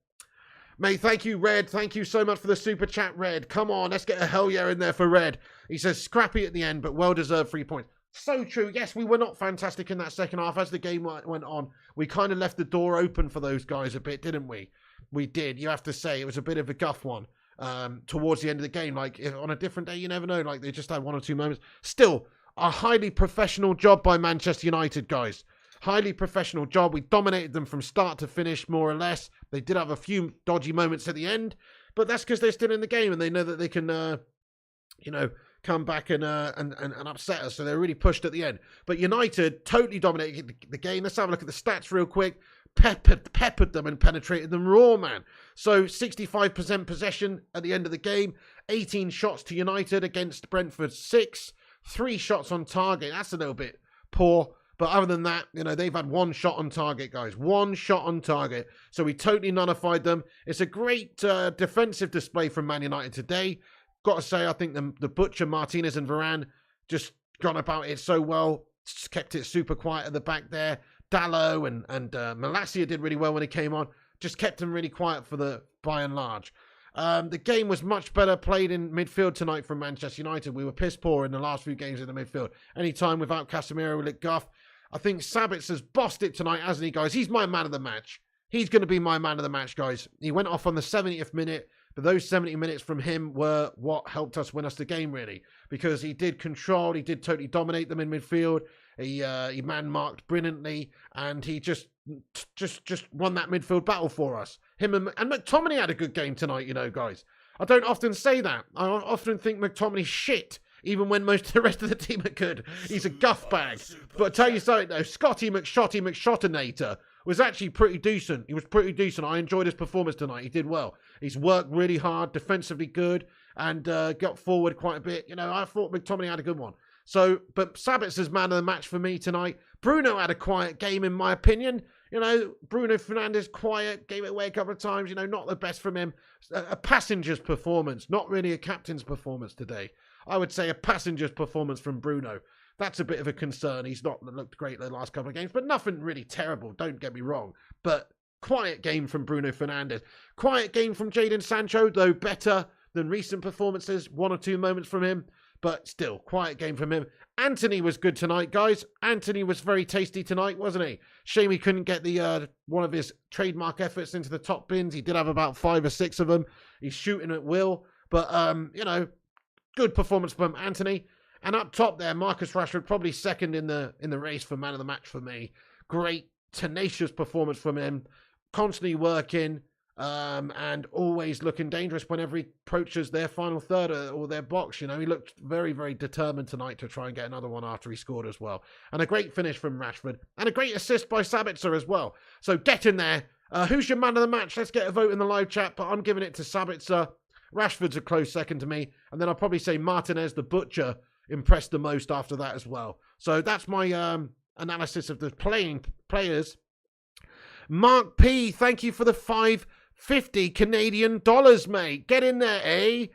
Mate, thank you, Red. Thank you so much for the super chat, Red. Come on, let's get a hell yeah in there for Red. He says, scrappy at the end, but well-deserved 3 points. So true. Yes, we were not fantastic in that second half. As the game went on, we kind of left the door open for those guys a bit, didn't we? We did. You have to say it was a bit of a guff one towards the end of the game. Like, on a different day, you never know. Like, they just had 1 or 2 moments. Still, a highly professional job by Manchester United, guys. Highly professional job. We dominated them from start to finish, more or less. They did have a few dodgy moments at the end, but that's because they're still in the game and they know that they can, come back and upset us. So they're really pushed at the end. But United totally dominated the game. Let's have a look at the stats real quick. Peppered them and penetrated them raw, man. So 65% possession at the end of the game. 18 shots to United against Brentford 6. 3 shots on target. That's a little bit poor. But other than that, they've had 1 shot on target, guys. 1 shot on target. So we totally nullified them. It's a great defensive display from Man United today. Got to say, I think the Butcher, Martinez and Varane just gone about it so well. Just kept it super quiet at the back there. Dallo and Malacia did really well when he came on. Just kept them really quiet by and large. The game was much better played in midfield tonight from Manchester United. We were piss poor in the last few games in the midfield. Any time without Casemiro, we looked guff. I think Sabitz has bossed it tonight, hasn't he, guys? He's my man of the match. He's going to be my man of the match, guys. He went off on the 70th minute, but those 70 minutes from him were what helped us win us the game, really, because he did control, he did totally dominate them in midfield. He man-marked brilliantly, and he just won that midfield battle for us. Him and McTominay had a good game tonight, guys. I don't often say that. I often think McTominay's shit, even when most of the rest of the team are good. He's a guff bag. But I tell you something, though, Scotty McShottinator was actually pretty decent. He was pretty decent. I enjoyed his performance tonight. He did well. He's worked really hard, defensively good, and got forward quite a bit. I thought McTominay had a good one. So, but Sabitz is man of the match for me tonight. Bruno had a quiet game, in my opinion. Bruno Fernandes, quiet, gave it away a couple of times. Not the best from him. A passenger's performance, not really a captain's performance today. I would say a passenger's performance from Bruno. That's a bit of a concern. He's not looked great the last couple of games, but nothing really terrible, don't get me wrong. But quiet game from Bruno Fernandes. Quiet game from Jadon Sancho, though better than recent performances. 1 or 2 moments from him. But still, quiet game from him. Anthony was good tonight, guys. Anthony was very tasty tonight, wasn't he? Shame he couldn't get the one of his trademark efforts into the top bins. He did have about 5 or 6 of them. He's shooting at will. But, you know, good performance from Anthony. And up top there, Marcus Rashford, probably second in the race for man of the match for me. Great, tenacious performance from him. Constantly working. And always looking dangerous whenever he approaches their final third or their box. You know, he looked very, very determined tonight to try and get another one after he scored as well. And a great finish from Rashford. And a great assist by Sabitzer as well. So get in there. Who's your man of the match? Let's get a vote in the live chat, but I'm giving it to Sabitzer. Rashford's a close second to me. And then I'll probably say Martinez, the Butcher, impressed the most after that as well. So that's my analysis of the players. Mark P, thank you for the $5.50 Canadian dollars, mate. Get in there, eh?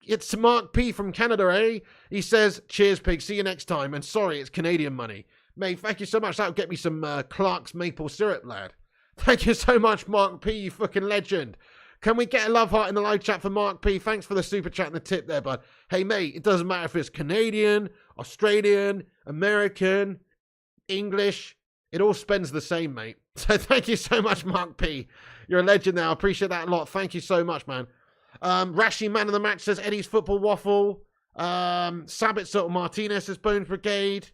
It's Mark P from Canada, eh? He says, cheers, pig. See you next time. And sorry, it's Canadian money. Mate, thank you so much. That'll get me some Clark's maple syrup, lad. Thank you so much, Mark P, you fucking legend. Can we get a love heart in the live chat for Mark P? Thanks for the super chat and the tip there, bud. Hey, mate, it doesn't matter if it's Canadian, Australian, American, English. It all spends the same, mate. So thank you so much, Mark P. You're a legend now. I appreciate that a lot. Thank you so much, man. Rashi, man of the match, says Eddie's Football Waffle. Sabitzer or Martinez says Bones Brigade.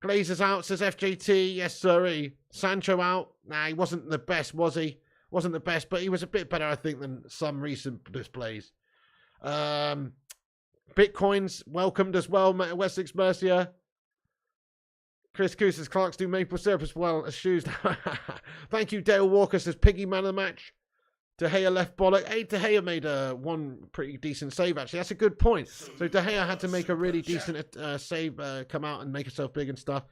Glazers out, says FJT. Yes, sirree. Sancho out. Nah, he wasn't the best, was he? Wasn't the best, but he was a bit better, I think, than some recent displays. Bitcoins welcomed as well, Wessex Mercia. Chris Coos says Clark's do maple syrup as well as shoes. Thank you, Dale Walker says Piggy man of the match. De Gea left bollock. Hey, De Gea made one pretty decent save, actually. That's a good point. So De Gea had to make a really decent save, come out and make himself big and stuff.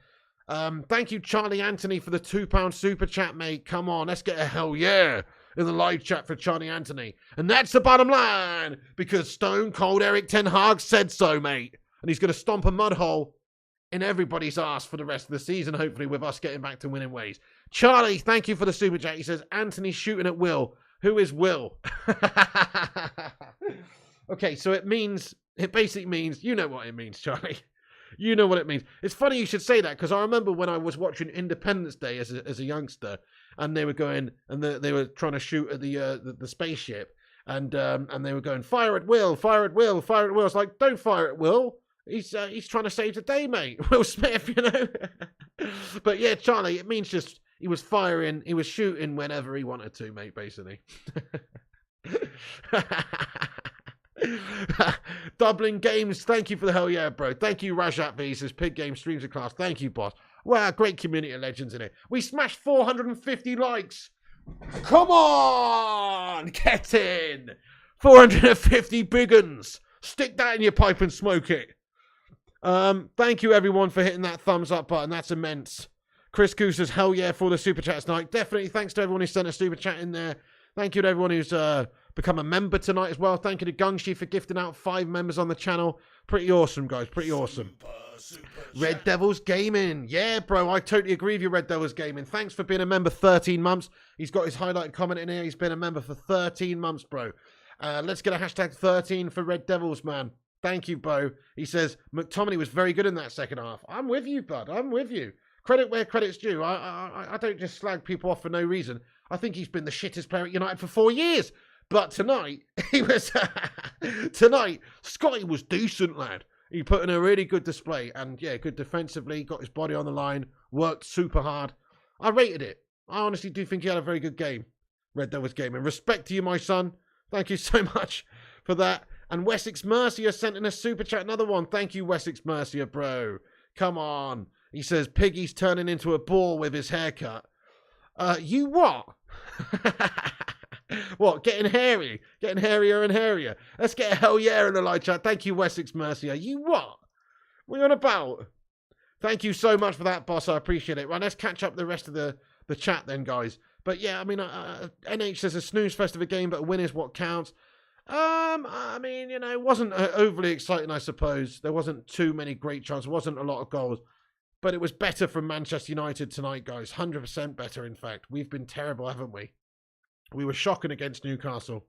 Thank you, Charlie Anthony, for the £2 super chat, mate. Come on, let's get a hell yeah in the live chat for Charlie Anthony. And that's the bottom line, because Stone Cold Eric Ten Hag said so, mate. And he's going to stomp a mud hole in everybody's ass for the rest of the season, hopefully, with us getting back to winning ways. Charlie, thank you for the super chat. He says, Anthony shooting at Will. Who is Will? Okay, so it basically means, you know what it means, Charlie. You know what it means. It's funny you should say that, because I remember when I was watching Independence Day as a youngster, and they were going, and they were trying to shoot at the spaceship, and they were going, fire at Will, fire at Will, fire at Will. It's like, don't fire at Will. He's trying to save the day, mate. Will Smith, you know. But yeah, Charlie, it means just he was shooting whenever he wanted to, mate, basically. Dublin Games, thank you for the hell yeah, bro. Thank you, Rajat V. Says Pig Game streams a class. Thank you, boss. Wow, great community of legends in it. We smashed 450 likes. Come on, get in. 450 big uns. Stick that in your pipe and smoke it. Thank you everyone for hitting that thumbs up button. That's immense. Chris Koo says hell yeah for the super chat tonight. Definitely thanks to everyone who sent a super chat in there. Thank you to everyone who's become a member tonight as well. Thank you to Gungshi for gifting out 5 members on the channel. Pretty awesome, guys. Pretty awesome. Red Devils Gaming. Yeah, bro. I totally agree with you, Red Devils Gaming. Thanks for being a member 13 months. He's got his highlighted comment in here. He's been a member for 13 months, bro. Let's get a hashtag 13 for Red Devils, man. Thank you, bro. He says, McTominay was very good in that second half. I'm with you, bud. I'm with you. Credit where credit's due. I don't just slag people off for no reason. I think he's been the shittest player at United for 4 years. But tonight, Scotty was decent, lad. He put in a really good display. And yeah, good defensively. Got his body on the line. Worked super hard. I rated it. I honestly do think he had a very good game. Red Devils Gaming. Respect to you, my son. Thank you so much for that. And Wessex Mercia sent in a super chat, another one. Thank you, Wessex Mercia, bro. Come on. He says, Piggy's turning into a boar with his haircut. You what? What? Getting hairy? Getting hairier and hairier? Let's get a hell yeah in the live chat. Thank you, Wessex Mercia. You what? What are you on about? Thank you so much for that, boss. I appreciate it. Right, let's catch up the rest of the chat then, guys. But yeah, I mean, NH says a snooze fest of a game, but a win is what counts. I mean, you know, it wasn't overly exciting, I suppose. There wasn't too many great chances. There wasn't a lot of goals. But it was better from Manchester United tonight, guys. 100% better, in fact. We've been terrible, haven't we? We were shocking against Newcastle.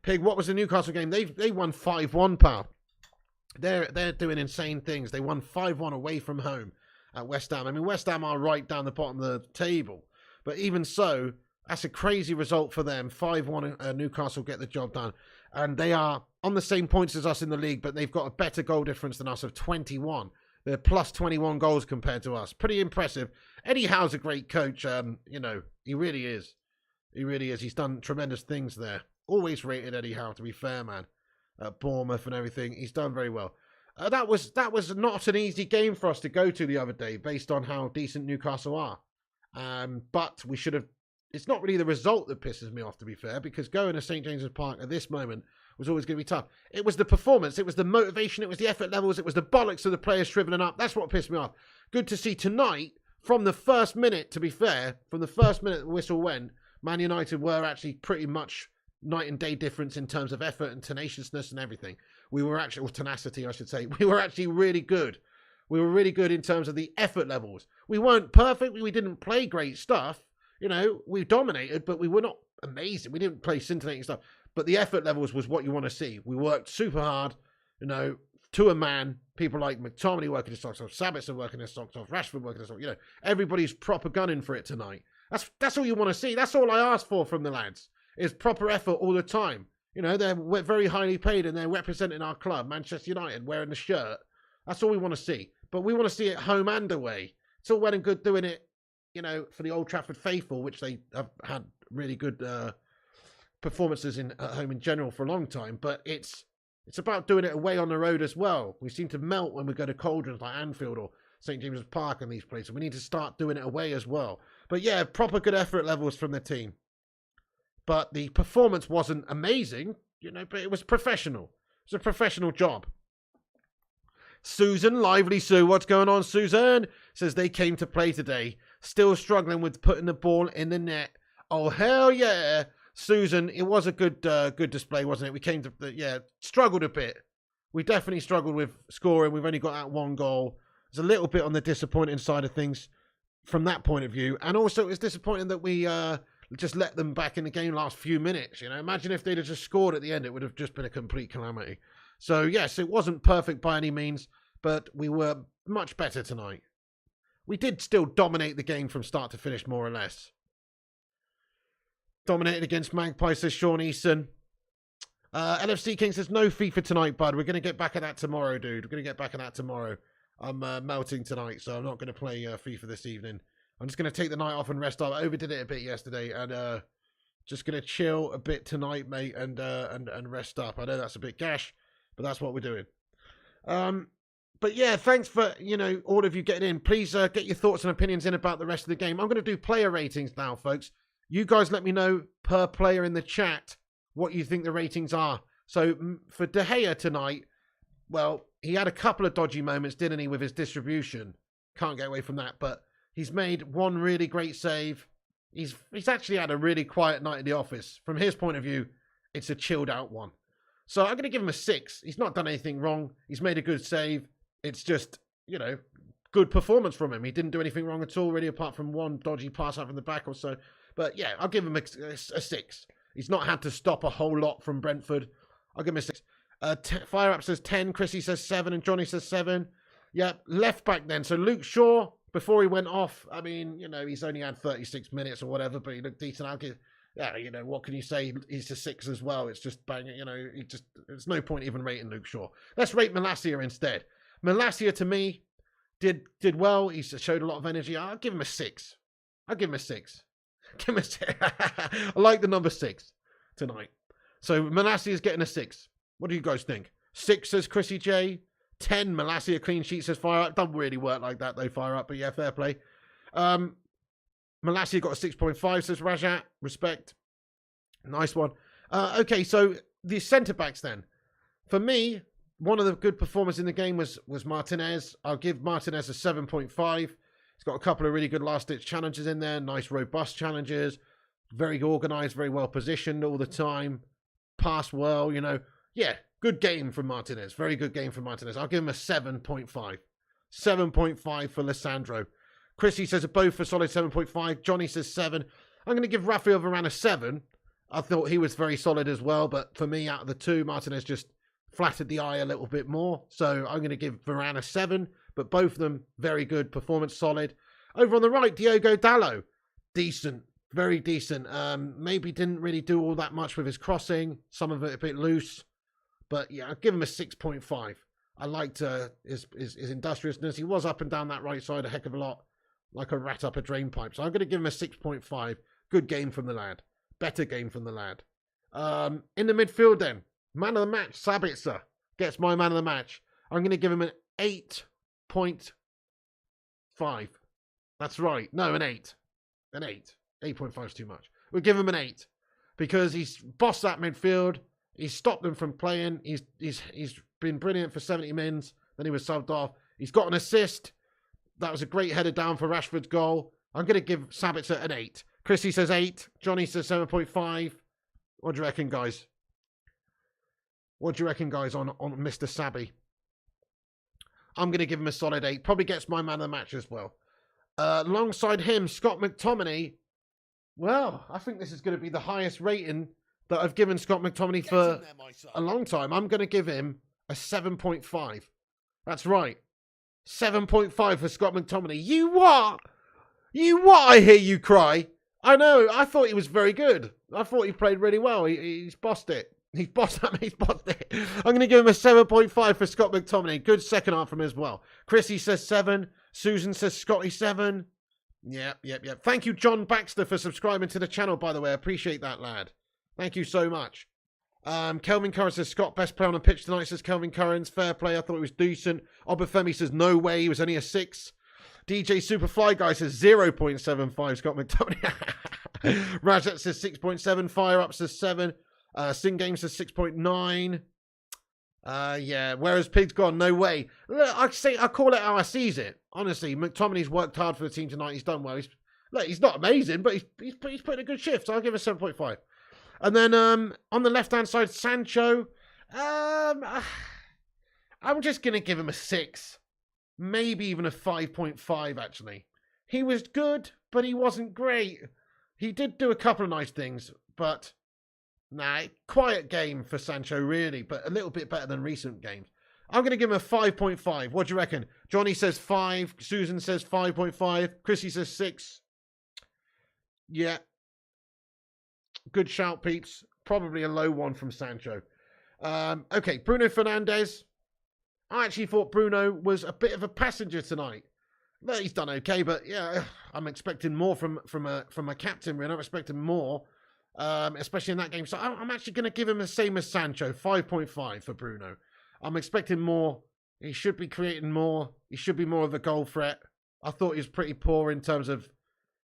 Pig, what was the Newcastle game? They won 5-1, pal. They're doing insane things. They won 5-1 away from home at West Ham. I mean, West Ham are right down the bottom of the table. But even so, that's a crazy result for them. 5-1 Newcastle get the job done. And they are on the same points as us in the league, but they've got a better goal difference than us of 21. They're plus 21 goals compared to us. Pretty impressive. Eddie Howe's a great coach. He really is. He really is. He's done tremendous things there. Always rated Eddie Howe, to be fair, man. At Bournemouth and everything. He's done very well. That was not an easy game for us to go to the other day, based on how decent Newcastle are. But we should have... It's not really the result that pisses me off, to be fair, because going to St. James's Park at this moment was always going to be tough. It was the performance, it was the motivation, it was the effort levels, it was the bollocks of the players shriveling up. That's what pissed me off. Good to see tonight, from the first minute, to be fair, from the first minute the whistle went, Man United were actually pretty much night and day difference in terms of effort and tenaciousness and everything. We were actually, or tenacity, I should say. We were actually really good. We were really good in terms of the effort levels. We weren't perfect. We didn't play great stuff. You know, we dominated, but we were not amazing. We didn't play scintillating stuff. But the effort levels was what you want to see. We worked super hard, you know, to a man. People like McTominay working his socks off, Sabitzer working his socks off, Rashford working his socks off. You know, everybody's proper gunning for it tonight. That's all you want to see. That's all I ask for from the lads, is proper effort all the time. You know, they're very highly paid and they're representing our club, Manchester United, wearing the shirt. That's all we want to see. But we want to see it home and away. It's all well and good doing it, you know, for the Old Trafford faithful, which they have had really good performances at home in general for a long time. But it's about doing it away on the road as well. We seem to melt when we go to cauldrons like Anfield or St. James's Park and these places. We need to start doing it away as well. But yeah, proper good effort levels from the team. But the performance wasn't amazing, you know, but it was professional. It was a professional job. Susan, Lively Sue, what's going on, Susan? Says they came to play today. Still struggling with putting the ball in the net. Oh, hell yeah. Susan, it was a good display, wasn't it? We came to, struggled a bit. We definitely struggled with scoring. We've only got that one goal. It's a little bit on the disappointing side of things from that point of view. And also, it's disappointing that we just let them back in the game last few minutes. You know, imagine if they'd have just scored at the end. It would have just been a complete calamity. So, yes, it wasn't perfect by any means, but we were much better tonight. We did still dominate the game from start to finish, more or less. Dominated against Magpies, says Sean Easton. LFC King says, no FIFA tonight, bud. We're going to get back at that tomorrow, dude. We're going to get back at that tomorrow. I'm melting tonight, so I'm not going to play FIFA this evening. I'm just going to take the night off and rest up. I overdid it a bit yesterday, and just going to chill a bit tonight, mate, and rest up. I know that's a bit gash, but that's what we're doing. But yeah, thanks for, you know, all of you getting in. Please get your thoughts and opinions in about the rest of the game. I'm going to do player ratings now, folks. You guys let me know per player in the chat what you think the ratings are. So for De Gea tonight, well, he had a couple of dodgy moments, didn't he, with his distribution. Can't get away from that, but he's made one really great save. He's actually had a really quiet night in the office. From his point of view, it's a chilled out one. So I'm going to give him a 6. He's not done anything wrong. He's made a good save. It's just, you know, good performance from him. He didn't do anything wrong at all, really, apart from one dodgy pass out from the back or so. But yeah, I'll give him a 6. He's not had to stop a whole lot from Brentford. I'll give him a 6. Fire Up says 10. Chrissy says 7. And Johnny says 7. Yeah, left back then. So Luke Shaw, before he went off, I mean, you know, he's only had 36 minutes or whatever, but he looked decent. I'll give, yeah, you know, what can you say? He's a 6 as well. It's just banging, you know, there's no point even rating Luke Shaw. Let's rate Malacia instead. Malacia, to me, did well. He showed a lot of energy. I'll give him a 6. I'll give him a 6. Give him a 6. I like the number 6 tonight. So Malacia is getting a 6. What do you guys think? 6 says Chrissy J. 10 Malacia clean sheet says Fire Up. Doesn't really work like that though, Fire Up. But yeah, fair play. Malacia got a 6.5 says Rajat. Respect. Nice one. Okay, so the centre backs then. For me, one of the good performers in the game was Martinez. I'll give Martinez a 7.5. He's got a couple of really good last-ditch challenges in there. Nice, robust challenges. Very organised, very well positioned all the time. Pass well, you know. Yeah, good game from Martinez. Very good game from Martinez. I'll give him a 7.5. 7.5 for Lissandro. Chrissy says both a solid 7.5. Johnny says 7. I'm going to give Rafael Varane a 7. I thought he was very solid as well, but for me, out of the two, Martinez just flattered the eye a little bit more. So I'm going to give Varane a 7, but both of them very good, performance solid. Over on the right, Diogo Dalot, decent, very decent. Maybe didn't really do all that much with his crossing, some of it a bit loose, but yeah, I'll give him a 6.5. I liked his industriousness. He was up and down that right side a heck of a lot, like a rat up a drain pipe. So I'm going to give him a 6.5. Good game from the lad. Better game from the lad. In the midfield then, man of the match, Sabitzer gets my man of the match. I'm going to give him an 8.5. That's right. No, an 8. An 8. 8.5 is too much. We'll give him an 8 because he's bossed that midfield. He's stopped them from playing. He's been brilliant for 70 mins. Then he was subbed off. He's got an assist. That was a great header down for Rashford's goal. I'm going to give Sabitzer an 8. Chrissy says 8. Johnny says 7.5. What do you reckon, guys? What do you reckon, guys, on Mr. Sabby? I'm going to give him a solid 8. Probably gets my man of the match as well. Alongside him, Scott McTominay. Well, I think this is going to be the highest rating that I've given Scott McTominay for a long time. I'm going to give him a 7.5. That's right. 7.5 for Scott McTominay. You what? You what? I hear you cry. I know. I thought he was very good. I thought he played really well. He's bossed it. He's bossed it. I'm going to give him a 7.5 for Scott McTominay. Good second half from him as well. Chrissy says 7. Susan says Scotty 7. Yep. Thank you, John Baxter, for subscribing to the channel, by the way. I appreciate that, lad. Thank you so much. Kelvin Curran says Scott, best player on the pitch tonight, says Kelvin Curran's. Fair play. I thought it was decent. Obafemi says no way. He was only a 6. DJ Superfly Guy says 0.75. Scott McTominay. Rajat says 6.7. Fire Up says 7. Sing Game says 6.9. Yeah, whereas Pig's gone, no way. Look, I call it how I sees it. Honestly, McTominay's worked hard for the team tonight. He's done well. He's not amazing, but he's put a good shift. So I'll give it 7.5. And then on the left-hand side, Sancho. I'm just going to give him a 6. Maybe even a 5.5, actually. He was good, but he wasn't great. He did do a couple of nice things, but nah, quiet game for Sancho, really, but a little bit better than recent games. I'm going to give him a 5.5. What do you reckon? Johnny says 5. Susan says 5.5. Chrissy says 6. Yeah. Good shout, peeps. Probably a low one from Sancho. Okay, Bruno Fernandes. I actually thought Bruno was a bit of a passenger tonight. Well, he's done okay, but yeah, I'm expecting more from a captain. Really, I'm expecting more, especially in that game. So I'm actually going to give him the same as Sancho, 5.5 for Bruno. I'm expecting more. He should be creating more. He should be more of a goal threat. I thought he was pretty poor in terms of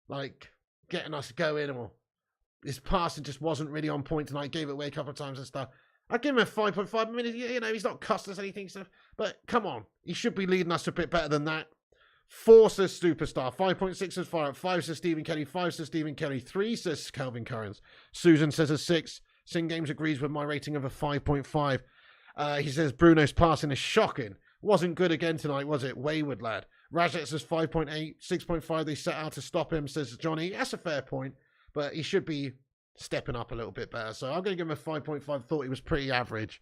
like getting us going, or his passing just wasn't really on point tonight. Gave it away a couple of times and stuff. I'd give him a 5.5. I mean, you know, he's not cost us anything, so, but come on. He should be leading us a bit better than that. 4 says Superstar. 5.6 says Fire Up. 5 says Stephen Kelly. 5 says Stephen Kelly. 3 says Calvin Currans. Susan says a 6. Sing Games agrees with my rating of a 5.5. He says Bruno's passing is shocking. Wasn't good again tonight, was it? Wayward lad. Rajat says 5.8. 6.5. They set out to stop him, says Johnny. That's a fair point, but he should be stepping up a little bit better. So I'm going to give him a 5.5. Thought he was pretty average.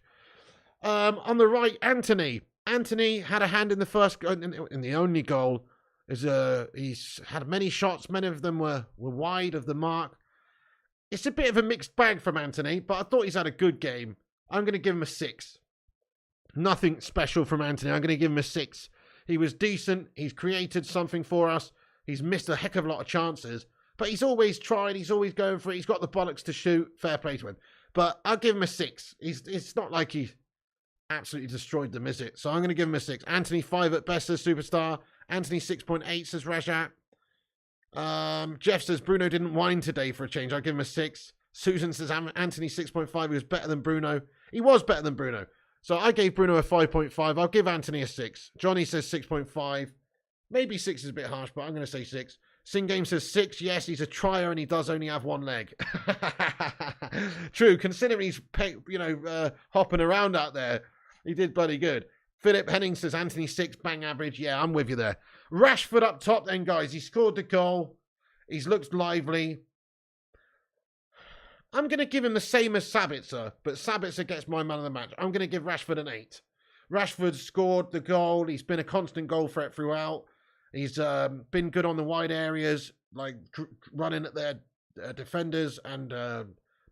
On the right, Anthony. Anthony had a hand in the first, in the only goal. He's had many shots. Many of them were wide of the mark. It's a bit of a mixed bag from Anthony, but I thought he's had a good game. I'm going to give him a 6. Nothing special from Anthony. I'm going to give him a 6. He was decent. He's created something for us. He's missed a heck of a lot of chances. But he's always tried. He's always going for it. He's got the bollocks to shoot. Fair play to him. But I'll give him a 6. It's not like he absolutely destroyed them, is it? So I'm going to give him a 6. Anthony 5 at best says Superstar. Anthony 6.8 says Rajat. Jeff says Bruno didn't whine today for a change. I'll give him a 6. Susan says Anthony 6.5. He was better than Bruno. He was better than Bruno. So I gave Bruno a 5.5. I'll give Anthony a 6. Johnny says 6.5. Maybe 6 is a bit harsh, but I'm going to say 6. Sing Game says 6. Yes, he's a trier and he does only have one leg. True, considering he's hopping around out there. He did bloody good. Philip Henning says Anthony 6, bang average. Yeah, I'm with you there. Rashford up top then, guys. He scored the goal. He's looked lively. I'm going to give him the same as Sabitzer, but Sabitzer gets my man of the match. I'm going to give Rashford an 8. Rashford scored the goal. He's been a constant goal threat throughout. He's been good on the wide areas, like running at their defenders and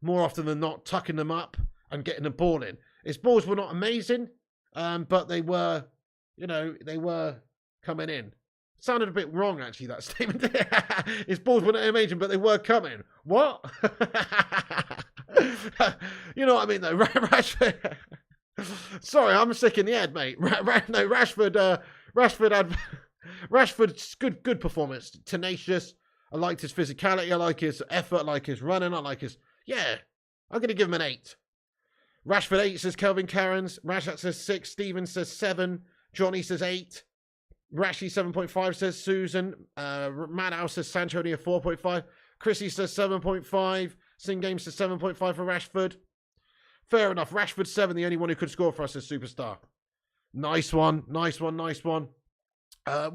more often than not tucking them up and getting the ball in. His balls were not amazing, but they were, they were coming in. Sounded a bit wrong, actually, that statement. His balls were not amazing, but they were coming. What? You know what I mean, though? Rashford. Sorry, I'm sick in the head, mate. No, Rashford. Rashford's good performance. Tenacious. I liked his physicality. I like his effort. I like his running. I like his. Yeah, I'm going to give him an 8. Rashford 8 says Kelvin Cairns. Rashad says 6. Steven says 7. Johnny says 8. Rashi 7.5 says Susan. Madhouse says Sancho only a 4.5. Chrissy says 7.5. Singame says 7.5 for Rashford. Fair enough. Rashford 7, the only one who could score for us as superstar. Nice one. Well,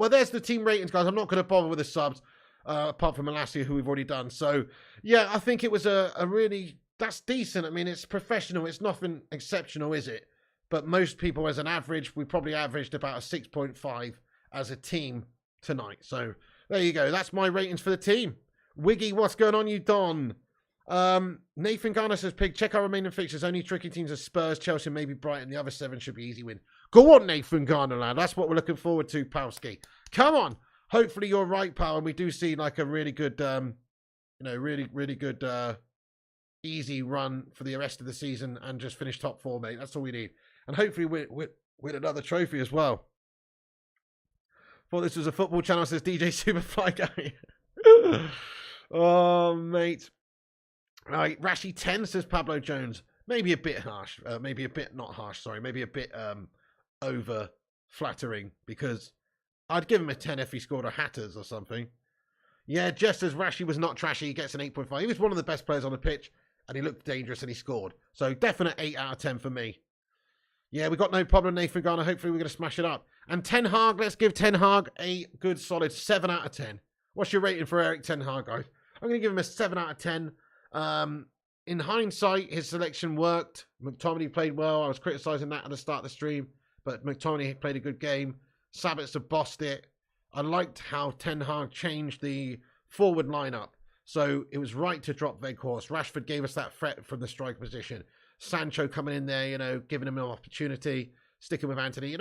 there's the team ratings, guys. I'm not going to bother with the subs, apart from Malasia, who we've already done. So, yeah, I think it was a really... That's decent. I mean, it's professional. It's nothing exceptional, is it? But most people, as an average, we probably averaged about a 6.5 as a team tonight. So there you go. That's my ratings for the team. Wiggy, what's going on, you Don? Nathan Garner says, Pig, check our remaining fixtures. Only tricky teams are Spurs, Chelsea, maybe Brighton. The other 7 should be easy win. Go on, Nathan Garner, lad. That's what we're looking forward to, Palski. Come on. Hopefully you're right, pal. And we do see like a really good, really good, easy run for the rest of the season and just finish top 4, mate. That's all we need. And hopefully win another trophy as well. Thought this was a football channel, says DJ Superfly guy. Oh, mate. Right, Rashi 10 says Pablo Jones. Maybe a bit harsh. Maybe a bit not harsh, sorry. Maybe a bit over flattering, because I'd give him a 10 if he scored a Hatters or something. Yeah, just as Rashi was not trashy, he gets an 8.5. He was one of the best players on the pitch, and he looked dangerous, and he scored. So definite 8 out of 10 for me. Yeah, we got no problem, Nathan Garner. Hopefully we're going to smash it up. And Ten Hag, let's give Ten Hag a good solid 7 out of 10. What's your rating for Eric Ten Hag, guys? I'm going to give him a 7 out of 10. In hindsight, his selection worked. McTominay played well. I was criticising that at the start of the stream, but McTominay played a good game. Sabitzer bossed it. I liked how Ten Hag changed the forward lineup. So it was right to drop Weghorst. Rashford gave us that threat from the striker position. Sancho coming in there, giving him an opportunity, sticking with Anthony.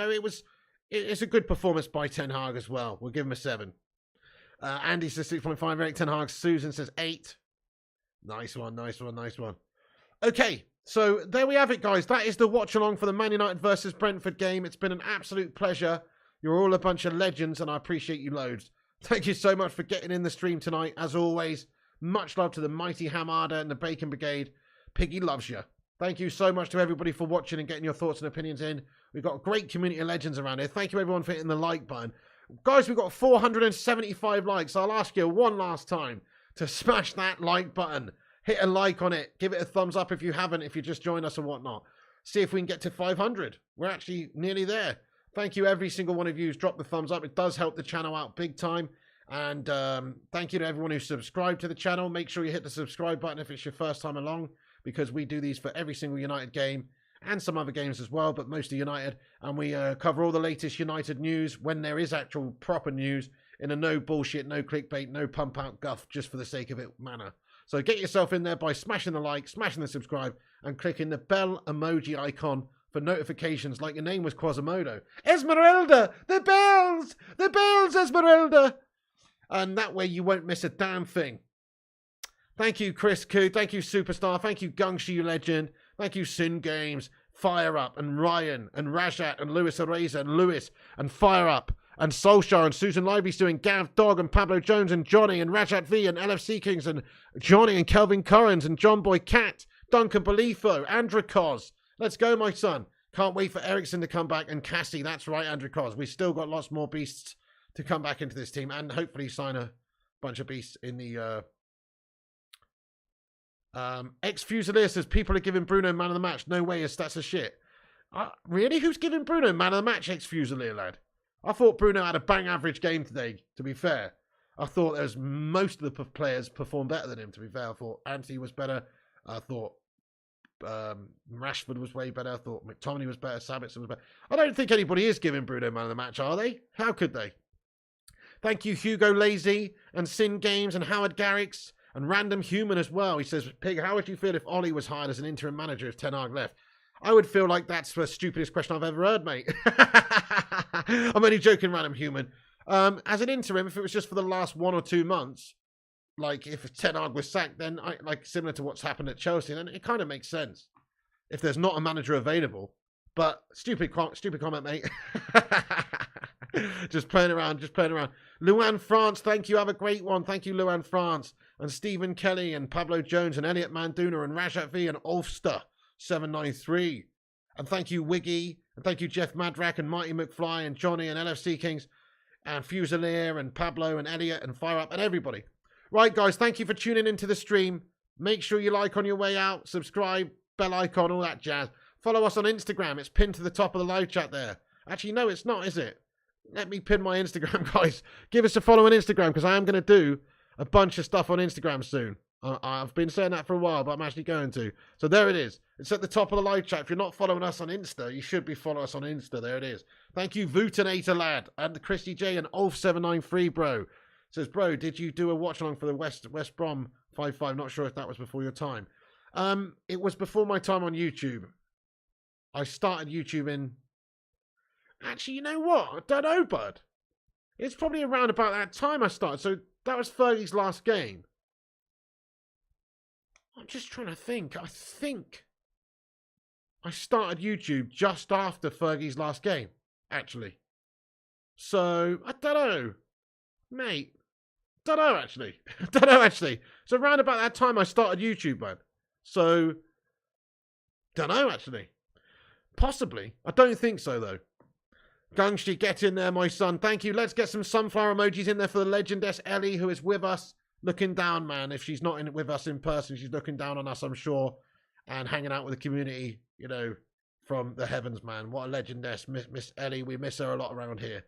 It's a good performance by Ten Hag as well. We'll give him a 7. Andy says 6.5. Eric Ten Hag. Susan says 8. Nice one. Okay, so there we have it, guys. That is the watch along for the Man United versus Brentford game. It's been an absolute pleasure. You're all a bunch of legends, and I appreciate you loads. Thank you so much for getting in the stream tonight. As always, much love to the mighty Hamada and the Bacon Brigade. Piggy loves you. Thank you so much to everybody for watching and getting your thoughts and opinions in. We've got a great community of legends around here. Thank you, everyone, for hitting the like button. Guys, we've got 475 likes. I'll ask you one last time to smash that like button. Hit a like on it. Give it a thumbs up if you haven't, if you just joined us and whatnot. See if we can get to 500. We're actually nearly there. Thank you, every single one of you who's dropped the thumbs up. It does help the channel out big time. And thank you to everyone who's subscribed to the channel. Make sure you hit the subscribe button if it's your first time along, because we do these for every single United game and some other games as well, but mostly United. And we cover all the latest United news when there is actual proper news in a no bullshit, no clickbait, no pump out guff just for the sake of it manner. So get yourself in there by smashing the like, smashing the subscribe, and clicking the bell emoji icon for notifications like your name was Quasimodo. Esmeralda! The bells! The bells, Esmeralda! And that way you won't miss a damn thing. Thank you, Chris Koo. Thank you, Superstar. Thank you, Gungshu, you legend. Thank you, Sin Games, Fire Up, and Ryan, and Rajat, and Lewis Areza, and Lewis, and Fire Up, and Solskjaer, and Susan Lively's doing Gav Dog, and Pablo Jones, and Johnny, and Rajat V, and LFC Kings, and Johnny, and Kelvin Currens, and John Boy Cat, Duncan Belifo, Andrikos. Let's go, my son. Can't wait for Ericsson to come back, and Cassie. That's right, Andrikos. We've still got lots more beasts to come back into this team, and hopefully sign a bunch of beasts in the... Ex-Fusilier says people are giving Bruno man of the match. No way, his stats are shit. Really? Who's giving Bruno man of the match, Ex-Fusilier, lad? I thought Bruno had a bang average game today, to be fair. I thought most of the players performed better than him, to be fair. I thought Anthony was better. I thought Rashford was way better. I thought McTominay was better. Sabitzer was better. I don't think anybody is giving Bruno man of the match, are they? How could they? Thank you, Hugo Lazy and Sin Games and Howard Garrix and Random Human as well. He says, Pig, how would you feel if Ollie was hired as an interim manager if Ten Hag left? I would feel like that's the stupidest question I've ever heard, mate. I'm only joking, Random Human. As an interim, if it was just for the last 1 or 2 months, like if Ten Hag was sacked, then like similar to what's happened at Chelsea, then it kind of makes sense if there's not a manager available. But stupid comment, mate. just playing around. Luan France, thank you. Have a great one. Thank you, Luan France. And Stephen Kelly and Pablo Jones and Elliot Manduna and Rajat V and Ulster 793. And thank you, Wiggy. And thank you, Jeff Madrak and Mighty McFly and Johnny and LFC Kings and Fusilier and Pablo and Elliot and Fire Up and everybody. Right, guys, thank you for tuning into the stream. Make sure you like on your way out. Subscribe, bell icon, all that jazz. Follow us on Instagram. It's pinned to the top of the live chat there. Actually, no, it's not, is it? Let me pin my Instagram, guys. Give us a follow on Instagram because I am going to do a bunch of stuff on Instagram soon. I've been saying that for a while, but I'm actually going to. So there it is. It's at the top of the live chat. If you're not following us on Insta, you should be following us on Insta. There it is. Thank you, Vutinator Lad, and Christy J and Ulf793, bro. Says, bro, did you do a watch along for the West Brom 5-5? Not sure if that was before your time. It was before my time on YouTube. I started YouTube in... Actually, you know what? I don't know, bud. It's probably around about that time I started. So that was Fergie's last game. I'm just trying to think. I think I started YouTube just after Fergie's last game, actually. So, I don't know. Mate. Don't know, actually. So around about that time I started YouTube, bud. So, don't know, actually. Possibly. I don't think so, though. Gungshi, get in there, my son. Thank you. Let's get some sunflower emojis in there for the legendess Ellie, who is with us. Looking down, man. If she's not with us in person, she's looking down on us, I'm sure. And hanging out with the community, you know, from the heavens, man. What a legendess. Miss Ellie. We miss her a lot around here.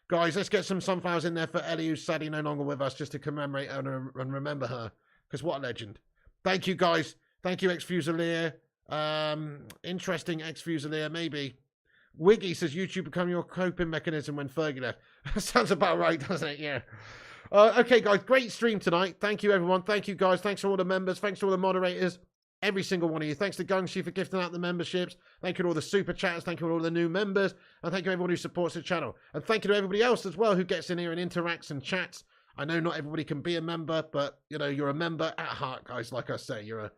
Guys, let's get some sunflowers in there for Ellie, who's sadly no longer with us, just to commemorate and remember her. Because what a legend. Thank you, guys. Thank you, Ex-Fusilier. Interesting Ex-Fusilier, maybe. Wiggy says YouTube become your coping mechanism when Fergie left. Sounds about right, doesn't it? Yeah. Okay, guys, great stream tonight. Thank you, everyone. Thank you, guys. Thanks to all the members. Thanks to all the moderators. Every single one of you. Thanks to Gungshi for gifting out the memberships. Thank you to all the super chatters. Thank you to all the new members. And thank you to everyone who supports the channel. And thank you to everybody else as well who gets in here and interacts and chats. I know not everybody can be a member, but, you know, you're a member at heart, guys. Like I say, you're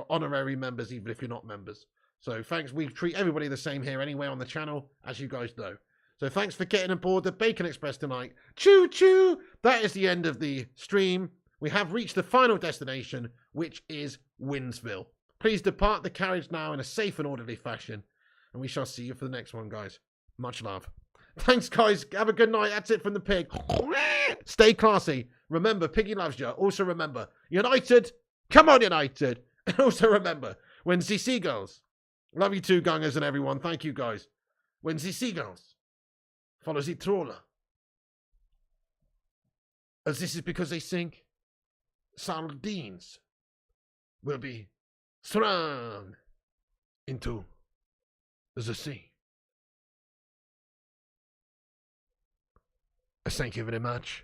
honorary members, even if you're not members. So thanks. We treat everybody the same here anyway on the channel, as you guys know. So thanks for getting aboard the Bacon Express tonight. Choo choo! That is the end of the stream. We have reached the final destination, which is Winsville. Please depart the carriage now in a safe and orderly fashion. And we shall see you for the next one, guys. Much love. Thanks, guys. Have a good night. That's it from the pig. Stay classy. Remember, Piggy loves you. Also remember, United. Come on, United. And also remember, when the seagulls. Love you too, gungers and everyone. Thank you, guys. When the seagulls follow the trawler. As this is because they sink, sardines will be thrown into the sea. Thank you very much.